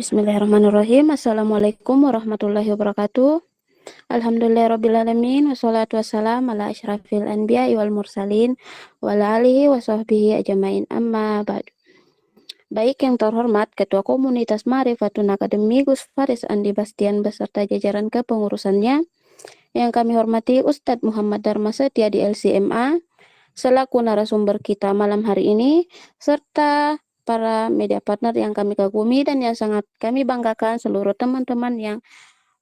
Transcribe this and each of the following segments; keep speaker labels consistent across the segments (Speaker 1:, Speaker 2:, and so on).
Speaker 1: Bismillahirrahmanirrahim. Assalamualaikum warahmatullahi wabarakatuh. Alhamdulillahirrabbilalamin. Wassalatu wassalam ala asyrafil anbiya wal mursalin wa ala alihi wa sahbihi ajmain amma ba'du. Baik yang terhormat Ketua Komunitas Ma'rifatun Akademi Gus Faris Andi Bastian beserta jajaran kepengurusannya, yang kami hormati Ustadz Muhammad Dharma Setia di LCMA selaku narasumber kita malam hari ini, serta para media partner yang kami kagumi dan yang sangat kami banggakan seluruh teman-teman yang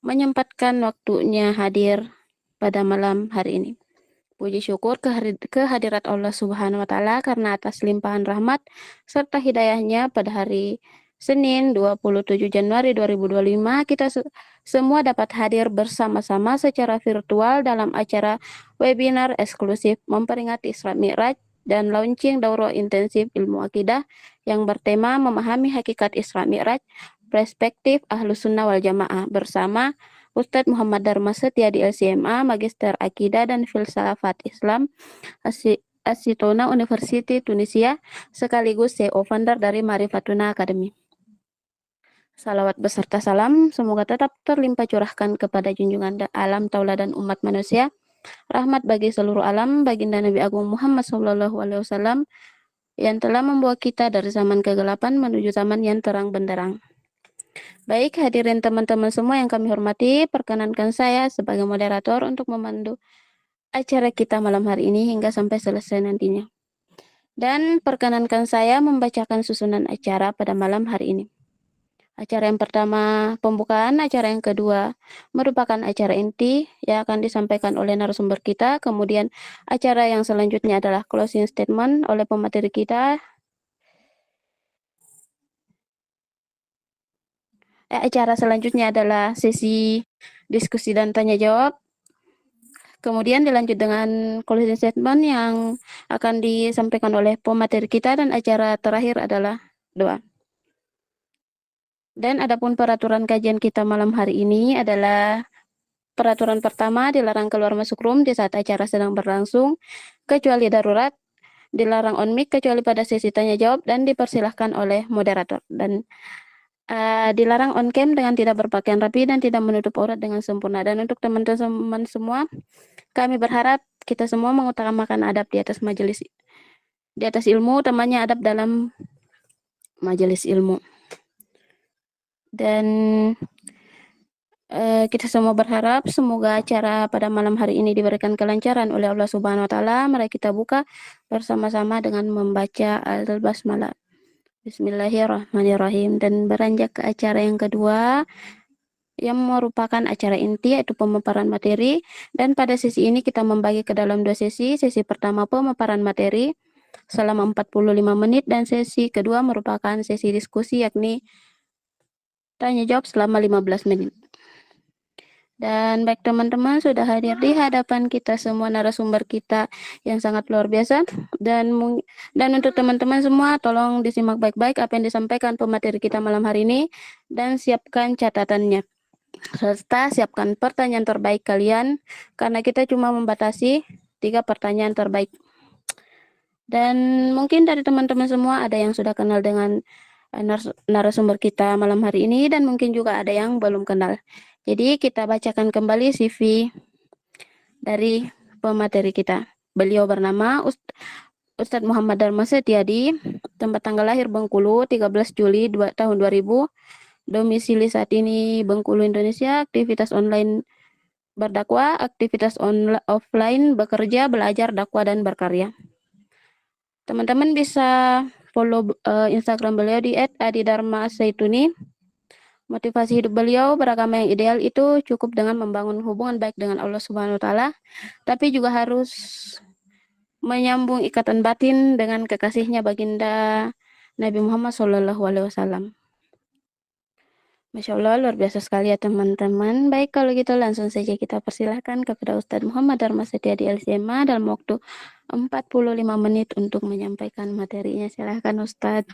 Speaker 1: menyempatkan waktunya hadir pada malam hari ini. Puji syukur kehadirat Allah Subhanahu wa Ta'ala karena atas limpahan rahmat serta hidayahnya pada hari Senin 27 Januari 2025 kita semua dapat hadir bersama-sama secara virtual dalam acara webinar eksklusif memperingati Isra Mi'raj dan launching daurah intensif ilmu akidah yang bertema memahami hakikat Isra Mi'raj, perspektif Ahlus Sunnah wal Jamaah bersama Ustadz Muhammad Dharma Setia di LCMA, Magister Akidah dan Filsafat Islam, Asitona University Tunisia, sekaligus CEO founder dari Marifatuna Academy. Salawat beserta salam semoga tetap terlimpah curahkan kepada junjungan alam tauladan umat manusia, rahmat bagi seluruh alam, baginda Nabi Agung Muhammad SAW yang telah membawa kita dari zaman kegelapan menuju zaman yang terang benderang. Baik, hadirin teman-teman semua yang kami hormati, perkenankan saya sebagai moderator untuk memandu acara kita malam hari ini hingga sampai selesai nantinya. Dan perkenankan saya membacakan susunan acara pada malam hari ini. Acara yang pertama pembukaan, acara yang kedua merupakan acara inti yang akan disampaikan oleh narasumber kita. Kemudian acara yang selanjutnya adalah closing statement oleh pemateri kita. Acara selanjutnya adalah sesi diskusi dan tanya jawab. Kemudian dilanjut dengan closing statement yang akan disampaikan oleh pemateri kita, dan acara terakhir adalah doa. Dan adapun peraturan kajian kita malam hari ini adalah peraturan pertama, dilarang keluar masuk room di saat acara sedang berlangsung, kecuali darurat, dilarang on mic kecuali pada sesi tanya jawab, dan dipersilahkan oleh moderator. Dan dilarang on cam dengan tidak berpakaian rapi dan tidak menutup aurat dengan sempurna. Dan untuk teman-teman semua, kami berharap kita semua mengutamakan adab di atas ilmu, temannya adab dalam majelis ilmu. Dan kita semua berharap semoga acara pada malam hari ini diberikan kelancaran oleh Allah Subhanahu wa Ta'ala. Mari kita buka bersama-sama dengan membaca Al-Basmalah. Bismillahirrahmanirrahim. Dan beranjak ke acara yang kedua, yang merupakan acara inti, yaitu pemaparan materi. Dan pada sesi ini kita membagi ke dalam dua sesi. Sesi pertama pemaparan materi selama 45 menit, dan sesi kedua merupakan sesi diskusi, yakni tanya jawab selama 15 menit. Dan baik teman-teman, sudah hadir di hadapan kita semua narasumber kita yang sangat luar biasa. Dan untuk teman-teman semua, tolong disimak baik-baik apa yang disampaikan pemateri kita malam hari ini, dan siapkan catatannya. Serta siapkan pertanyaan terbaik kalian, karena kita cuma membatasi 3 pertanyaan terbaik. Dan mungkin dari teman-teman semua ada yang sudah kenal dengan narasumber kita malam hari ini, dan mungkin juga ada yang belum kenal. Jadi kita bacakan kembali CV dari pemateri kita. Beliau bernama Ustadz Muhammad Dharma Setia, tempat tanggal lahir Bengkulu 13 Juli tahun 2000, domisili saat ini Bengkulu, Indonesia, aktivitas online berdakwah, aktivitas offline bekerja, belajar, dakwah, dan berkarya. Teman-teman bisa follow Instagram beliau di @adidharmaseituni. Motivasi hidup beliau, beragama yang ideal itu cukup dengan membangun hubungan baik dengan Allah Subhanahu wa Ta'ala, tapi juga harus menyambung ikatan batin dengan kekasihnya baginda Nabi Muhammad SAW. Masya Allah, luar biasa sekali ya teman-teman. Baik, kalau gitu langsung saja kita persilahkan kepada Ustadz Muhammad Dharma Setia di LCMA dalam waktu 45 menit untuk menyampaikan materinya. Silahkan Ustadz.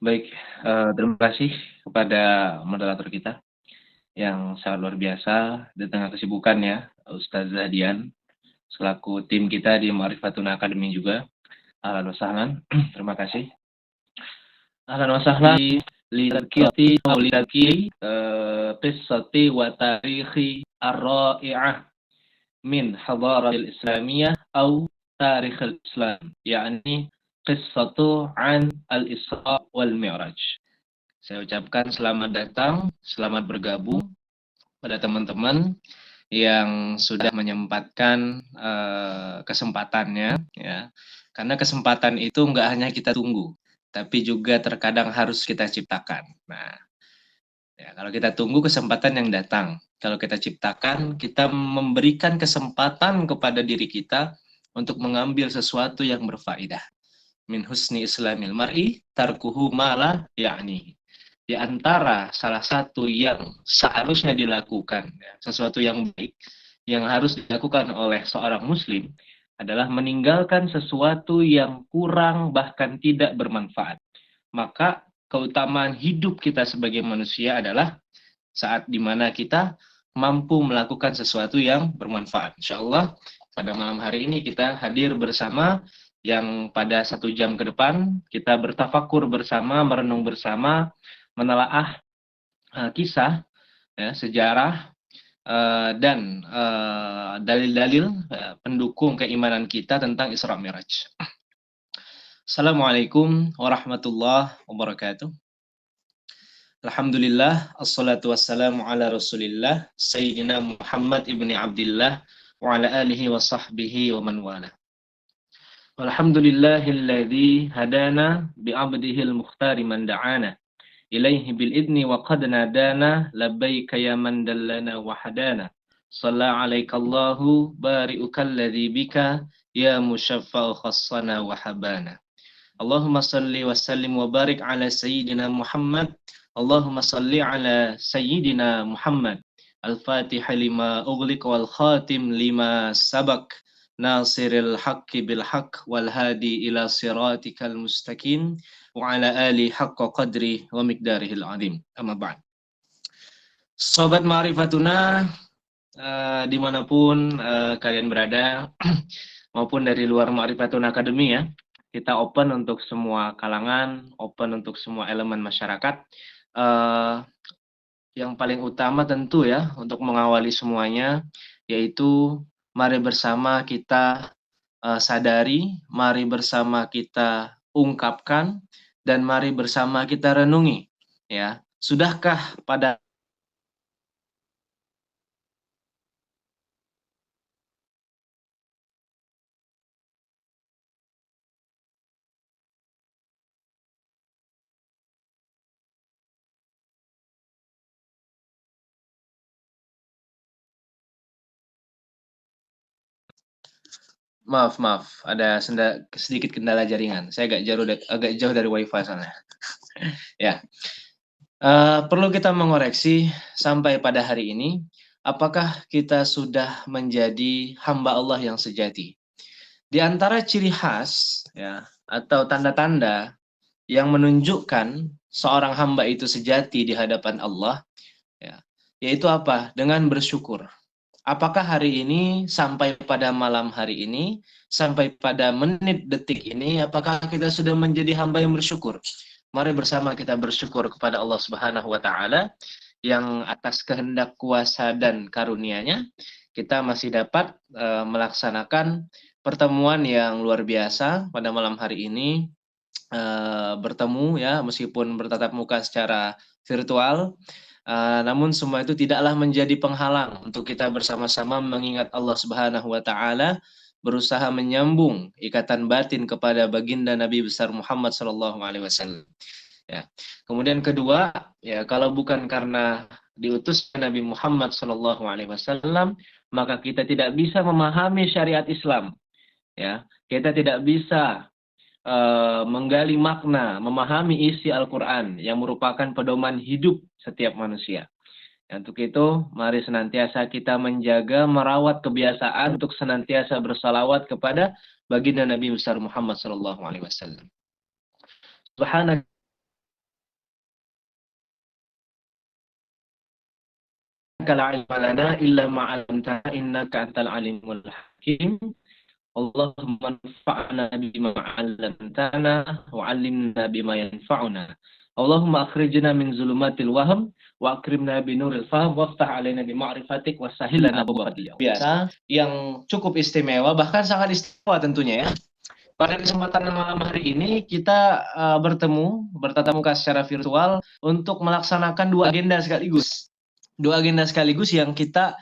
Speaker 2: Baik, terima kasih kepada moderator kita yang sangat luar biasa di tengah kesibukannya, Ustazah Dian, selaku tim kita di Ma'rifatun Academy juga. Ahlan wa sahlan, terima kasih. Ahlan wa sahlan li qissati wa tarikhi ar-ra'i'ah min hadaratil islamiyah au tarikhil islam, yakni qissatu an al-Isra wal Mi'raj. Saya ucapkan selamat datang, selamat bergabung pada teman-teman yang sudah menyempatkan kesempatannya, ya. Karena kesempatan itu nggak hanya kita tunggu, tapi juga terkadang harus kita ciptakan. Nah, ya, kalau kita tunggu kesempatan yang datang, kalau kita ciptakan, kita memberikan kesempatan kepada diri kita untuk mengambil sesuatu yang berfaedah. Min husni islamil mar'i tarkuhu mala yakni. Di antara salah satu yang seharusnya dilakukan, ya, sesuatu yang baik yang harus dilakukan oleh seorang muslim adalah meninggalkan sesuatu yang kurang bahkan tidak bermanfaat. Maka keutamaan hidup kita sebagai manusia adalah saat dimana kita mampu melakukan sesuatu yang bermanfaat. Insya Allah pada malam hari ini kita hadir bersama yang pada 1 jam ke depan kita bertafakur bersama, merenung bersama, menelaah kisah, ya, sejarah dan dalil-dalil pendukung keimanan kita tentang Isra Mi'raj. Assalamualaikum warahmatullahi wabarakatuh. Alhamdulillah, assalatu wassalamu ala rasulillah, Sayyidina Muhammad ibni Abdillah, wa ala alihi wa sahbihi wa man wala. Walhamdulillahilladzi hadana bi'abdihil mukhtari man da'ana ilaihi bil idni wa qad nadana labbaika ya man dallana wa hadana. Shalla alaikallahu bari'ukalladzi bika ya musyaffa'u khassana wa habana. Allahumma salli wa sallim wa barik ala Sayyidina Muhammad. Allahumma salli ala Sayyidina Muhammad. Al-Fatih lima ughliq wal khatim lima sabak. Nasiril haqqi bil haqq wal hadi ila siratikal mustaqim. Wa ala ali haqqa qadri wa miqdarihil azim. Amma ba'd. Sobat Ma'rifatuna, dimanapun kalian berada, maupun dari luar Ma'rifatun Academy, ya, kita open untuk semua kalangan, open untuk semua elemen masyarakat. Yang paling utama tentu ya untuk mengawali semuanya yaitu mari bersama kita sadari, mari bersama kita ungkapkan, dan mari bersama kita renungi, ya. Sudahkah pada maaf, ada sedikit kendala jaringan. Saya agak jauh dari WiFi sana. Ya, perlu kita mengoreksi sampai pada hari ini, apakah kita sudah menjadi hamba Allah yang sejati? Di antara ciri khas, ya, atau tanda-tanda yang menunjukkan seorang hamba itu sejati di hadapan Allah, ya, yaitu apa? Dengan bersyukur. Apakah hari ini, sampai pada malam hari ini, sampai pada menit detik ini, apakah kita sudah menjadi hamba yang bersyukur? Mari bersama kita bersyukur kepada Allah Subhanahu wa Ta'ala yang atas kehendak kuasa dan karunia-Nya kita masih dapat melaksanakan pertemuan yang luar biasa pada malam hari ini, bertemu, ya, meskipun bertatap muka secara virtual. Namun semua itu tidaklah menjadi penghalang untuk kita bersama-sama mengingat Allah Subhanahu wa Ta'ala, berusaha menyambung ikatan batin kepada baginda Nabi besar Muhammad sallallahu alaihi wasallam. Ya. Kemudian kedua, ya, kalau bukan karena diutus Nabi Muhammad sallallahu alaihi wasallam, maka kita tidak bisa memahami syariat Islam. Ya, kita tidak bisa menggali makna, memahami isi Al-Quran yang merupakan pedoman hidup setiap manusia. Untuk itu, mari senantiasa kita menjaga, merawat kebiasaan untuk senantiasa bersalawat kepada baginda Nabi besar Muhammad sallallahu alaihi wasallam. Subhanallah. la ilma lana illa ma 'allamtana innaka antal alimul hakim. Allahumma anfa'na bima 'allamtana wa 'allimna bima yanfa'una. Allahumma akhrijna min zulumatil wahm wa akrimna binuril fahm waftah 'alaina bi ma'rifatik wasahhil lana abwaabal biasa yang cukup istimewa, bahkan sangat istimewa tentunya ya. Pada kesempatan malam hari ini kita bertatap muka secara virtual untuk melaksanakan dua agenda sekaligus. Dua agenda sekaligus yang kita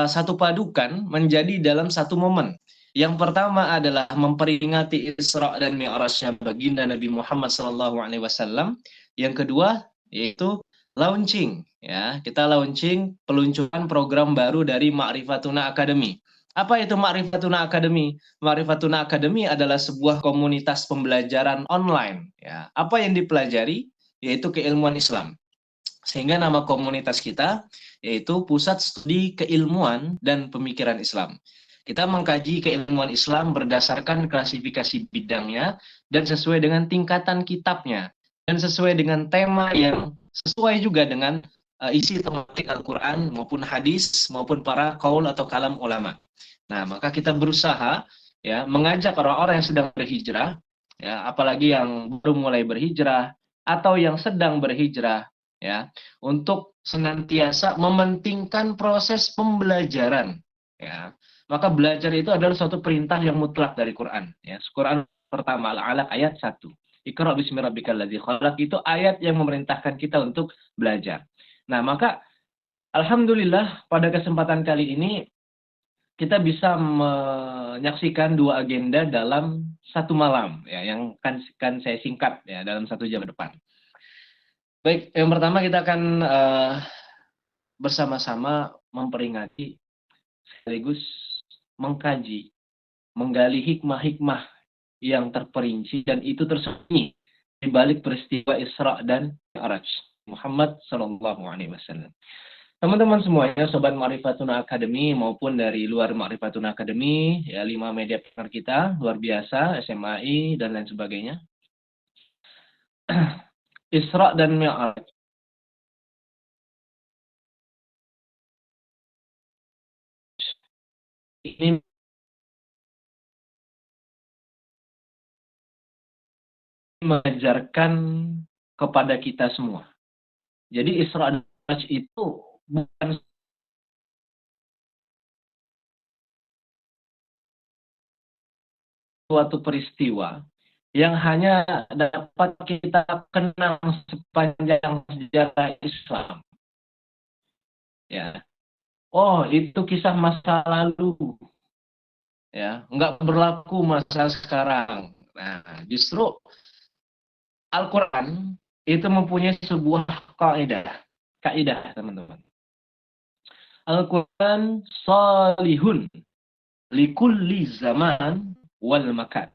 Speaker 2: satu padukan menjadi dalam satu momen. Yang pertama adalah memperingati Isra dan Mi'rajnya baginda Nabi Muhammad SAW. Yang kedua yaitu launching, ya, kita launching peluncuran program baru dari Ma'rifatuna Academy. Apa itu Ma'rifatuna Academy? Ma'rifatuna Academy adalah sebuah komunitas pembelajaran online. Ya. Apa yang dipelajari? Yaitu keilmuan Islam. Sehingga nama komunitas kita yaitu Pusat Studi Keilmuan dan Pemikiran Islam. Kita mengkaji keilmuan Islam berdasarkan klasifikasi bidangnya dan sesuai dengan tingkatan kitabnya. Dan sesuai dengan tema yang sesuai juga dengan isi tematik Al-Quran maupun hadis maupun para qaul atau kalam ulama. Nah, maka kita berusaha ya mengajak orang-orang yang sedang berhijrah, ya, apalagi yang baru mulai berhijrah atau yang sedang berhijrah, ya, untuk senantiasa mementingkan proses pembelajaran, ya. Maka belajar itu adalah suatu perintah yang mutlak dari Quran, ya. Quran pertama Al-Alaq ayat 1. Iqra bismi rabbikal ladzi khalaq, itu ayat yang memerintahkan kita untuk belajar. Nah, maka alhamdulillah pada kesempatan kali ini kita bisa menyaksikan dua agenda dalam satu malam, ya, yang kan saya singkat ya dalam 1 jam ke depan. Baik, yang pertama kita akan bersama-sama memperingati sekaligus mengkaji, menggali hikmah-hikmah yang terperinci dan itu tersembunyi di balik peristiwa Isra dan Mi'raj Muhammad Sallallahu Alaihi Wasallam. Teman-teman semuanya, Sobat Ma'rifatuna Academy maupun dari luar Ma'rifatuna Academy, ya 5 media partner kita, luar biasa, SMAI, dan lain sebagainya. Isra dan Mi'raj. Ini mengajarkan kepada kita semua. Jadi Isra dan Mi'raj itu bukan suatu peristiwa yang hanya dapat kita kenang sepanjang sejarah Islam. Ya. Oh, itu kisah masa lalu. Ya, nggak berlaku masa sekarang. Nah, justru Al-Quran itu mempunyai sebuah kaidah, teman-teman. Al-Quran salihun likulli zaman wal makan.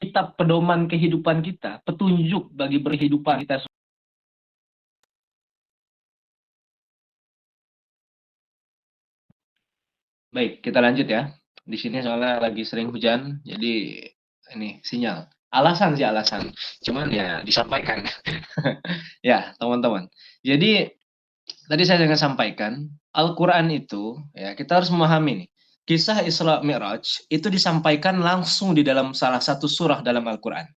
Speaker 2: Kitab pedoman kehidupan kita, petunjuk bagi berhidupan kita. Baik, kita lanjut ya. Di sini soalnya lagi sering hujan, jadi ini sinyal. Alasan. Cuman ya disampaikan. Ya, teman-teman. Jadi tadi saya ingin sampaikan, Al-Quran itu, ya kita harus memahami nih, kisah Isra Mi'raj itu disampaikan langsung di dalam salah satu surah dalam Al-Quran.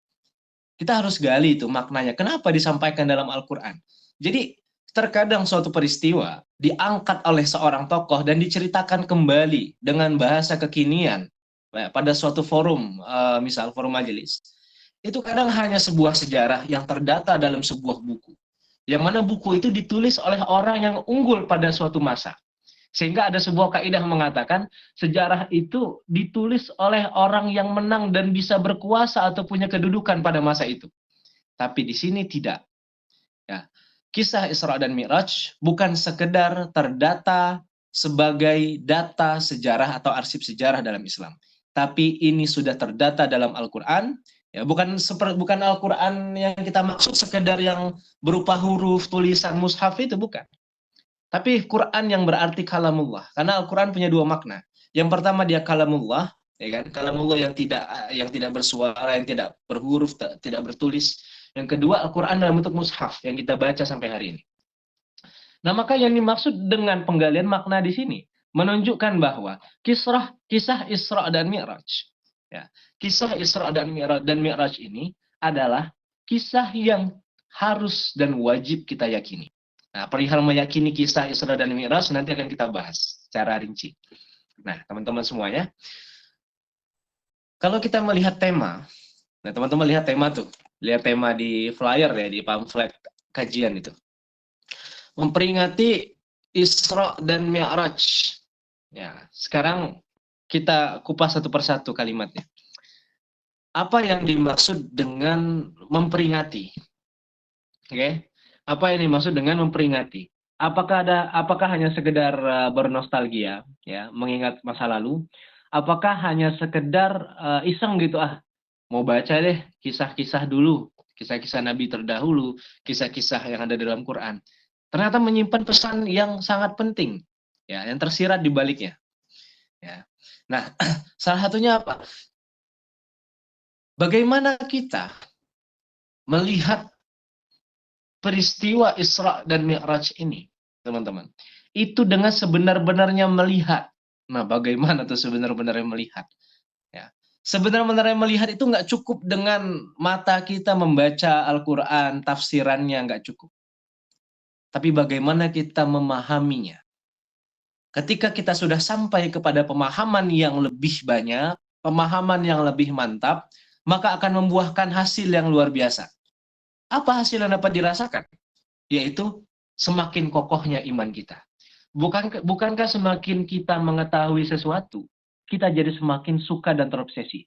Speaker 2: Kita harus gali itu maknanya, kenapa disampaikan dalam Al-Quran. Jadi terkadang suatu peristiwa diangkat oleh seorang tokoh dan diceritakan kembali dengan bahasa kekinian, ya, pada suatu forum, misal forum majelis. Itu kadang hanya sebuah sejarah yang terdata dalam sebuah buku. Yang mana buku itu ditulis oleh orang yang unggul pada suatu masa. Sehingga ada sebuah kaidah mengatakan sejarah itu ditulis oleh orang yang menang dan bisa berkuasa atau punya kedudukan pada masa itu. Tapi di sini tidak. Ya. Kisah Isra dan Mi'raj bukan sekedar terdata sebagai data sejarah atau arsip sejarah dalam Islam. Tapi ini sudah terdata dalam Al-Quran. Ya, bukan Al-Quran yang kita maksud sekedar yang berupa huruf, tulisan, mushaf itu bukan. Tapi Quran yang berarti kalamullah. Karena Al-Quran punya dua makna. Yang pertama dia kalamullah, ya kan? Kalamullah yang tidak bersuara, yang tidak berhuruf, tidak bertulis. Yang kedua Al-Quran dalam bentuk mushaf yang kita baca sampai hari ini. Nah, maka yang dimaksud dengan penggalian makna di sini menunjukkan bahwa kisah Isra dan Mi'raj, ya, kisah Isra dan Mi'raj ini adalah kisah yang harus dan wajib kita yakini. Nah, perihal meyakini kisah Isra dan Mi'raj nanti akan kita bahas secara rinci. Nah, teman-teman semuanya, kalau kita melihat tema, nah teman-teman lihat tema tuh, lihat tema di flyer ya, di pamflet kajian itu. Memperingati Isra dan Mi'raj. Ya, sekarang kita kupas satu persatu kalimatnya. Apa yang dimaksud dengan memperingati? Oke. Apa yang dimaksud dengan memperingati? Apakah hanya sekedar bernostalgia ya, mengingat masa lalu? Apakah hanya sekedar iseng gitu mau baca deh kisah-kisah dulu, kisah-kisah Nabi terdahulu, kisah-kisah yang ada di dalam Quran. Ternyata menyimpan pesan yang sangat penting, ya, yang tersirat di baliknya. Ya. Nah, salah satunya apa? Bagaimana kita melihat peristiwa Isra dan Mi'raj ini, teman-teman? Itu dengan sebenar-benarnya melihat. Nah, bagaimana tuh sebenar-benarnya melihat? Ya. Sebenarnya melihat itu nggak cukup dengan mata kita membaca Al-Quran, tafsirannya nggak cukup. Tapi bagaimana kita memahaminya. Ketika kita sudah sampai kepada pemahaman yang lebih banyak, pemahaman yang lebih mantap, maka akan membuahkan hasil yang luar biasa. Apa hasil yang dapat dirasakan? Yaitu semakin kokohnya iman kita. Bukankah semakin kita mengetahui sesuatu, kita jadi semakin suka dan terobsesi.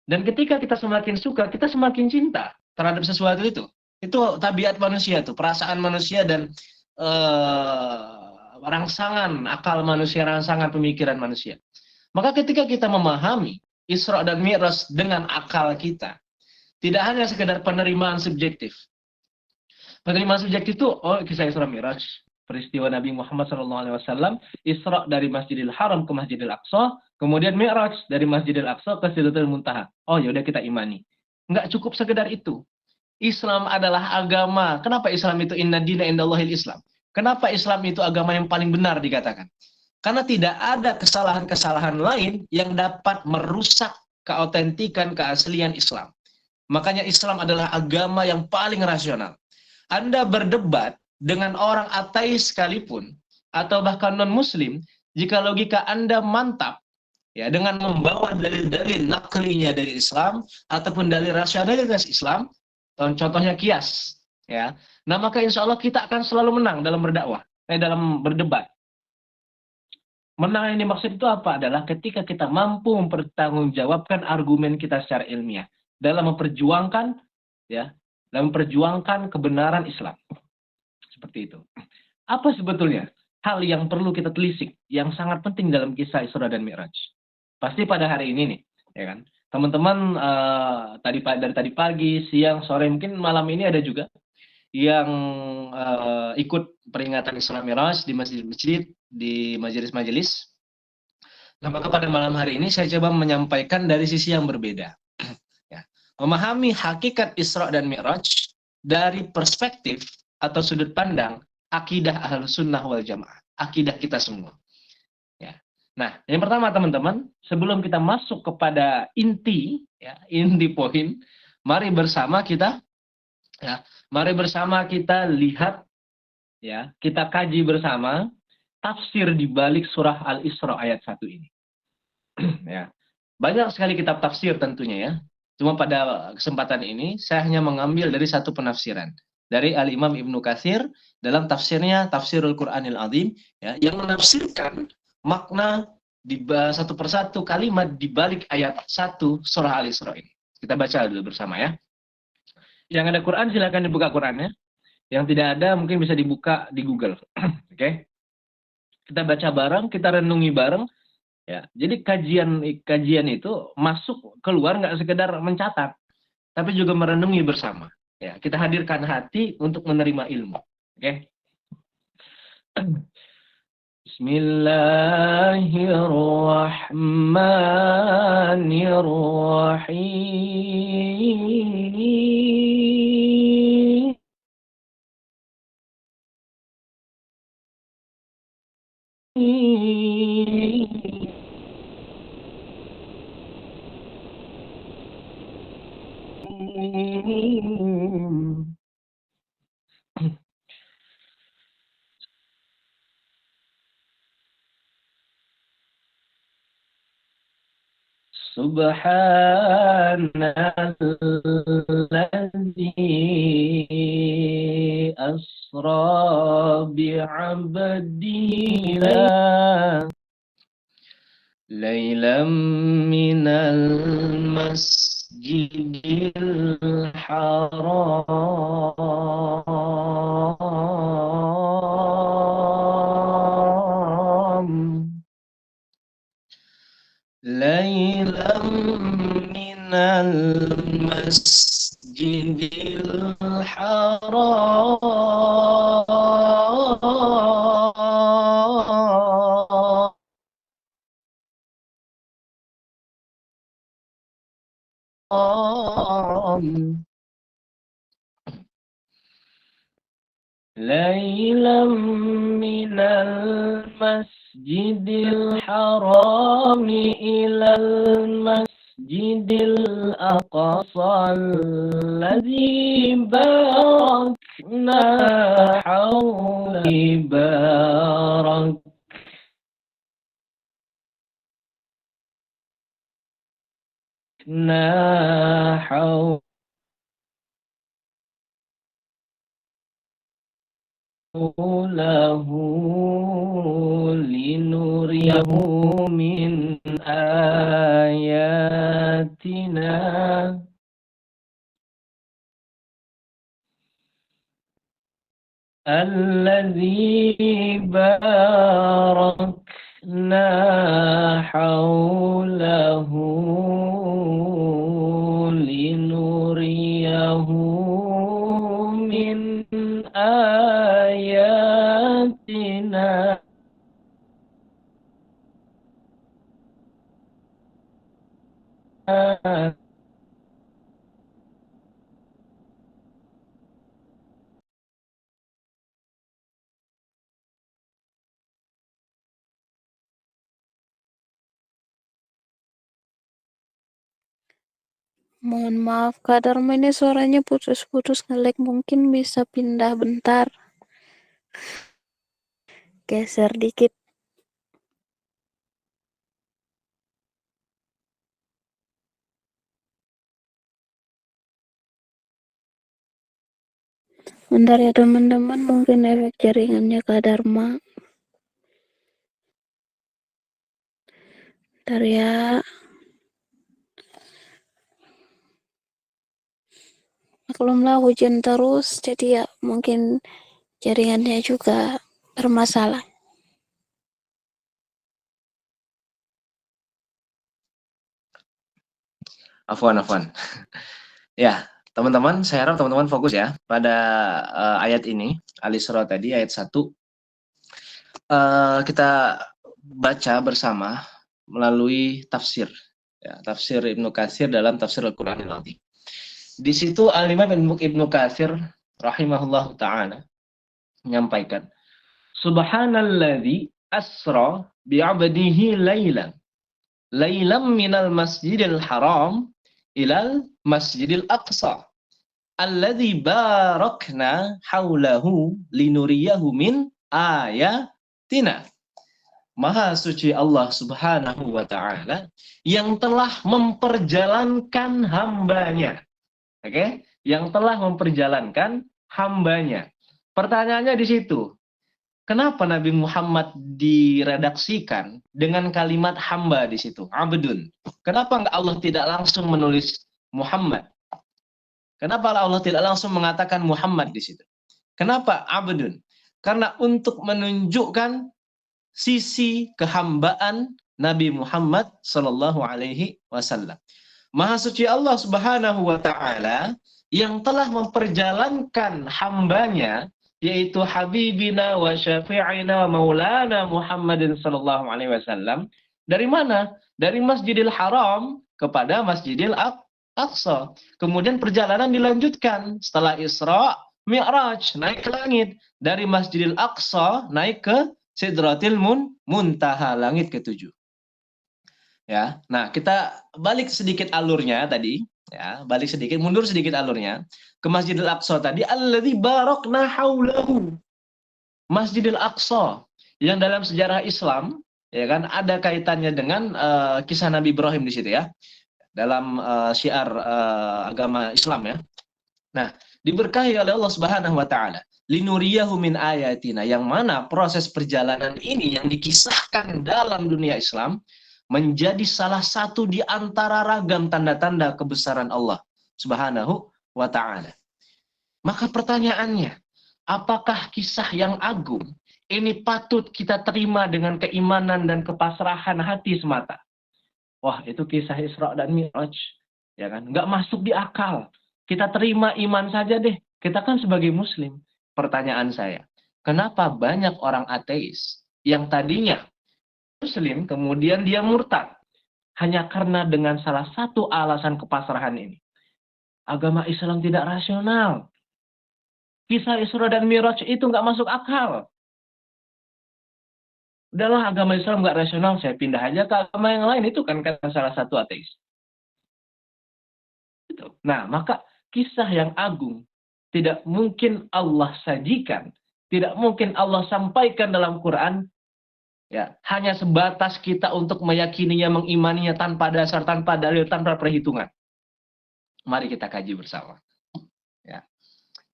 Speaker 2: Dan ketika kita semakin suka, kita semakin cinta terhadap sesuatu itu. Itu tabiat manusia tuh, perasaan manusia dan rangsangan akal manusia, rangsangan pemikiran manusia. Maka ketika kita memahami Isra dan Mi'raj dengan akal kita, tidak hanya sekedar penerimaan subjektif. Penerimaan subjektif itu, oh kisah Isra Mi'raj, peristiwa Nabi Muhammad SAW, Isra dari Masjidil Haram ke Masjidil Aqsa, kemudian Mi'raj dari Masjidil Aqsa ke Sidratul Muntaha. Oh yaudah kita imani. Nggak cukup sekedar itu. Islam adalah agama. Kenapa Islam itu inna dina indallahil Islam? Kenapa Islam itu agama yang paling benar dikatakan? Karena tidak ada kesalahan-kesalahan lain yang dapat merusak keautentikan keaslian Islam. Makanya Islam adalah agama yang paling rasional. Anda berdebat dengan orang ateis sekalipun, atau bahkan non-muslim, jika logika Anda mantap, ya, dengan membawa dalil-dalil naklinya dari Islam, ataupun dalil rasionalitas Islam, contohnya kias, ya. Nah, maka insya Allah kita akan selalu menang dalam berdakwah, dalam berdebat. Menang yang dimaksud itu apa? Adalah ketika kita mampu mempertanggungjawabkan argumen kita secara ilmiah dalam memperjuangkan, ya, dalam memperjuangkan kebenaran Islam. Seperti itu. Apa sebetulnya hal yang perlu kita telisik yang sangat penting dalam kisah Isra dan Mi'raj? Pasti pada hari ini nih, ya kan? Teman-teman dari tadi pagi, siang, sore, mungkin malam ini ada juga yang ikut peringatan Isra Mi'raj di masjid-masjid, di majelis-majelis. Nah, maka pada malam hari ini saya coba menyampaikan dari sisi yang berbeda. Ya. Memahami hakikat Isra dan Mi'raj dari perspektif atau sudut pandang akidah Ahlus Sunnah wal Jamaah, akidah kita semua. Ya. Nah, yang pertama teman-teman, sebelum kita masuk kepada inti, ya, inti poin, mari bersama kita lihat, ya, kita kaji bersama tafsir di balik surah Al-Isra ayat 1 ini. Ya. Banyak sekali kitab tafsir tentunya ya. Cuma pada kesempatan ini saya hanya mengambil dari satu penafsiran dari Al-Imam Ibnu Katsir dalam tafsirnya Tafsirul Qur'anil Azim, ya, yang menafsirkan makna di satu persatu kalimat di balik ayat 1 surah Al-Isra ini. Kita baca dulu bersama ya. Yang ada Quran silakan dibuka Qurannya. Yang tidak ada mungkin bisa dibuka di Google. Oke. Kita baca bareng, kita renungi bareng. Ya, jadi kajian itu masuk keluar nggak sekedar mencatat, tapi juga merenungi bersama. Ya, kita hadirkan hati untuk menerima ilmu. Oke. Bismillahirrahmanirrahim. Subhanalladzi asra bi'abdihi laylam minal masjidil haram ليلا من المسجد الحرام ليلا من المسجد الحرام إلى المسجد الأقصى الذي باركنا حوله حوله لنريه من آياتنا الذي باركنا حوله لنريه من آياتنا
Speaker 1: Mohon maaf, Kak Dharma, ini suaranya putus-putus nge-lag. Mungkin bisa pindah bentar. Geser dikit. Bentar ya teman-teman, mungkin efek jaringannya Kak Dharma. Bentar ya. Maklumlah hujan terus, jadi ya mungkin jaringannya juga bermasalah.
Speaker 2: Afwan. Ya, teman-teman, saya harap teman-teman fokus ya pada ayat ini, Al-Isra tadi, ayat 1. Kita baca bersama melalui tafsir. Ya, tafsir Ibnu Katsir dalam tafsir Al-Quranil Azim. Di situ Al-Imam Ibnu Katsir rahimahullah ta'ala menyampaikan, Subhanalladzi asra bi'abdihi laylan minal masjidil haram ilal masjidil aqsa alladzi barakna haulahu linuriyahu min ayatina. Maha suci Allah Subhanahu wa ta'ala yang telah memperjalankan hambanya. Oke, yang telah memperjalankan hambanya. Pertanyaannya di situ, kenapa Nabi Muhammad diredaksikan dengan kalimat hamba di situ, abdun? Kenapa enggak Allah tidak langsung menulis Muhammad? Kenapa Allah tidak langsung mengatakan Muhammad di situ? Kenapa abdun? Karena untuk menunjukkan sisi kehambaan Nabi Muhammad Sallallahu Alaihi Wasallam. Maha suci Allah Subhanahu Wa Taala yang telah memperjalankan hambanya, yaitu Habibina wa Syafi'ina wa Maulana Muhammadin Sallallahu Alaihi Wasallam. Dari mana? Dari Masjidil Haram kepada Masjidil Aqsa. Kemudian perjalanan dilanjutkan setelah Isra, Mi'raj, naik ke langit. Dari Masjidil Aqsa naik ke Sidratil Muntaha, langit ketujuh. Ya, nah kita balik sedikit alurnya tadi, ya, balik sedikit, mundur sedikit alurnya ke Masjidil Aqsa tadi, alladzi barakna haulahu. Masjidil Aqsa yang dalam sejarah Islam, ya kan, ada kaitannya dengan kisah Nabi Ibrahim di situ ya, dalam syiar agama Islam ya. Nah, diberkahi oleh Allah Subhanahu wa taala. Linuriyahu min ayatina, yang mana proses perjalanan ini yang dikisahkan dalam dunia Islam menjadi salah satu di antara ragam tanda-tanda kebesaran Allah Subhanahu wa taala. Maka pertanyaannya, apakah kisah yang agung ini patut kita terima dengan keimanan dan kepasrahan hati semata? Wah, itu kisah Isra dan Mi'raj, ya kan? Nggak masuk di akal. Kita terima iman saja deh. Kita kan sebagai Muslim. Pertanyaan saya, kenapa banyak orang ateis yang tadinya Muslim kemudian dia murtad hanya karena dengan salah satu alasan kepasrahan ini? Agama Islam tidak rasional. Kisah Isra dan Mi'raj itu nggak masuk akal. Udahlah, agama Islam nggak rasional, saya pindah aja ke agama yang lain. Itu kan salah satu ateis. Nah, maka kisah yang agung tidak mungkin Allah sajikan, tidak mungkin Allah sampaikan dalam Quran, ya, hanya sebatas kita untuk meyakininya, mengimaninya tanpa dasar, tanpa dalil, tanpa perhitungan. Mari kita kaji bersama. Ya.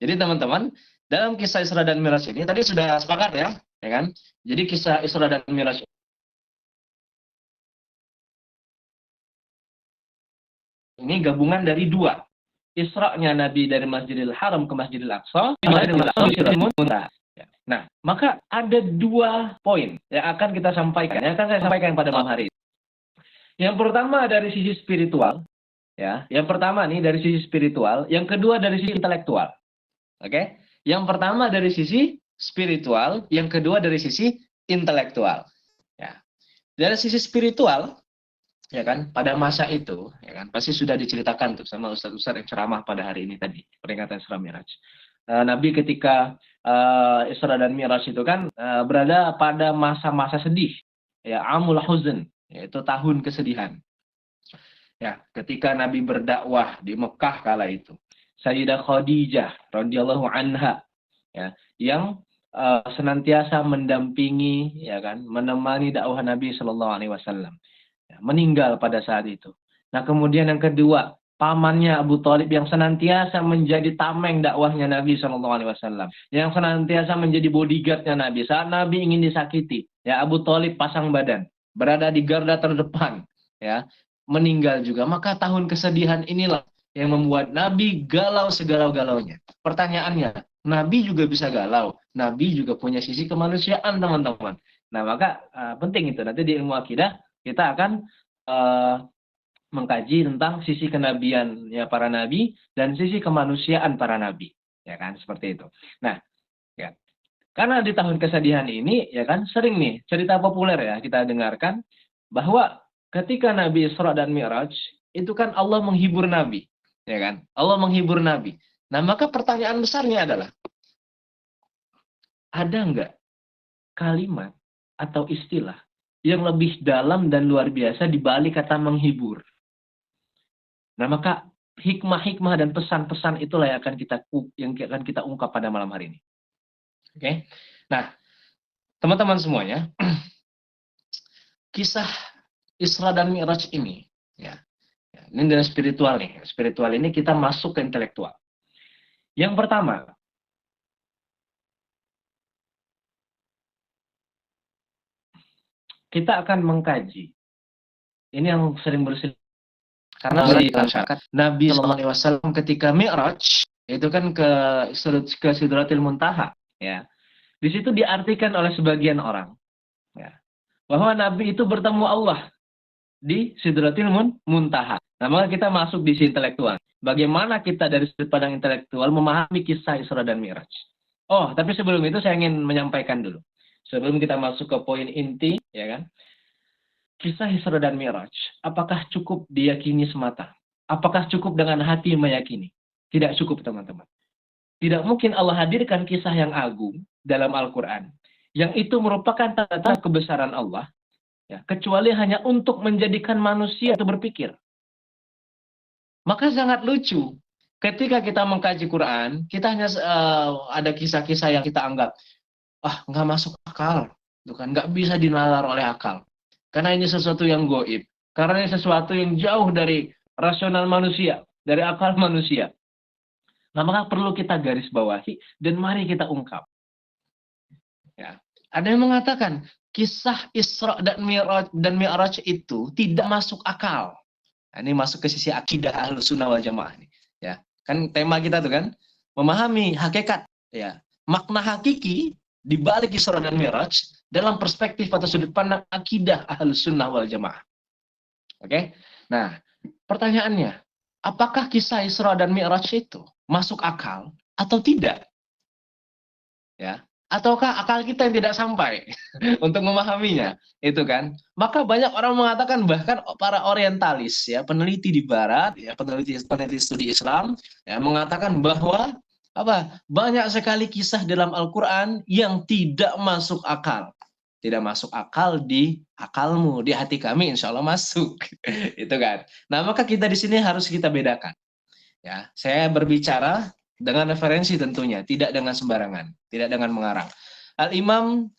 Speaker 2: Jadi teman-teman, dalam kisah Isra dan Mi'raj ini tadi sudah sepakat ya kan? Jadi kisah Isra dan Mi'raj ini gabungan dari dua. Isra-nya Nabi dari Masjidil Haram ke Masjidil Aqsa, Nah, maka ada dua poin yang akan kita sampaikan, yang akan saya sampaikan pada malam hari ini. Yang pertama dari sisi spiritual, ya. Yang pertama nih dari sisi spiritual, yang kedua dari sisi intelektual. Oke? Yang pertama dari sisi spiritual, yang kedua dari sisi intelektual. Ya. Dari sisi spiritual, ya kan, pada masa itu, ya kan, pasti sudah diceritakan tuh sama ustaz-ustaz yang ceramah pada hari ini tadi, peringatan Isra Mi'raj. Nabi ketika Isra dan Mi'raj itu kan berada pada masa-masa sedih, ya, amul huzn, yaitu tahun kesedihan. Ya, ketika Nabi berdakwah di Mekah kala itu, Sayyidah Khadijah radhiyallahu anha, ya, yang senantiasa mendampingi, ya kan, menemani dakwah Nabi Shallallahu Alaihi Wasallam, meninggal pada saat itu. Nah, kemudian yang kedua, pamannya Abu Thalib yang senantiasa menjadi tameng dakwahnya Nabi Shallallahu Alaihi Wasallam, yang senantiasa menjadi bodyguardnya Nabi saat Nabi ingin disakiti. Ya, Abu Thalib pasang badan, berada di garda terdepan, ya, meninggal juga. Maka tahun kesedihan inilah yang membuat Nabi galau segalau-galaunya. Pertanyaannya, Nabi juga bisa galau. Nabi juga punya sisi kemanusiaan, teman-teman. Nah, maka penting itu. Nanti di ilmu akidah kita akan mengkaji tentang sisi kenabian ya para nabi dan sisi kemanusiaan para nabi, ya kan, seperti itu. Nah, ya, karena di tahun kesedihan ini, ya kan, sering nih cerita populer ya kita dengarkan bahwa ketika Nabi Isra dan Mi'raj itu kan Allah menghibur Nabi, ya kan, Allah menghibur Nabi. Nah, maka pertanyaan besarnya adalah, ada nggak kalimat atau istilah yang lebih dalam dan luar biasa di balik kata menghibur? Nah, maka hikmah-hikmah dan pesan-pesan itulah yang akan kita ungkap pada malam hari ini. Oke. Nah, teman-teman semuanya, kisah Isra dan Mi'raj ini, ya, ini dari spiritual nih. Spiritual ini kita masuk ke intelektual. Yang pertama, kita akan mengkaji. Ini yang sering berselisih karena di masyarakat Nabi Shallallahu Alaihi Wasallam ketika Mi'raj itu kan ke Sidratil Muntaha, ya. Di situ diartikan oleh sebagian orang, ya, bahwa Nabi itu bertemu Allah di Sidratil Muntaha. Nah, maka kita masuk di sisi intelektual. Bagaimana kita dari sudut pandang intelektual memahami kisah Isra dan Mi'raj? Oh, tapi sebelum itu saya ingin menyampaikan dulu. Sebelum kita masuk ke poin inti, ya kan? Kisah Isra dan Mi'raj, apakah cukup diyakini semata? Apakah cukup dengan hati meyakini? Tidak cukup, teman-teman. Tidak mungkin Allah hadirkan kisah yang agung dalam Al-Quran yang itu merupakan tanda-tanda kebesaran Allah, ya, kecuali hanya untuk menjadikan manusia itu berpikir. Maka sangat lucu ketika kita mengkaji Quran, kita hanya ada kisah-kisah yang kita anggap nggak masuk akal, kan nggak bisa dinalar oleh akal, karena ini sesuatu yang goib, karena ini sesuatu yang jauh dari rasional manusia, dari akal manusia. Nah, maka perlu kita garis bawahi dan mari kita ungkap. Ya. Ada yang mengatakan kisah Isra dan Mi'raj itu tidak masuk akal. Nah, ini masuk ke sisi akidah Ahlussunnah wal Jamaah nih. Ya, kan tema kita tuh kan memahami hakikat, ya, makna hakiki di balik Isra dan Mi'raj dalam perspektif atau sudut pandang akidah Ahlussunnah wal Jamaah. Oke? Nah, pertanyaannya, apakah kisah Isra dan Mi'raj itu masuk akal atau tidak? Ya, ataukah akal kita yang tidak sampai untuk memahaminya, itu kan? Maka banyak orang mengatakan, bahkan para orientalis, ya, peneliti di barat, ya, peneliti studi Islam, ya, mengatakan bahwa banyak sekali kisah dalam Al-Qur'an yang tidak masuk akal. Tidak masuk akal di akalmu, di hati kami insya Allah masuk. Itu kan. Nah, maka kita di sini harus kita bedakan. Ya, saya berbicara dengan referensi tentunya, tidak dengan sembarangan, tidak dengan mengarang. Al-Imam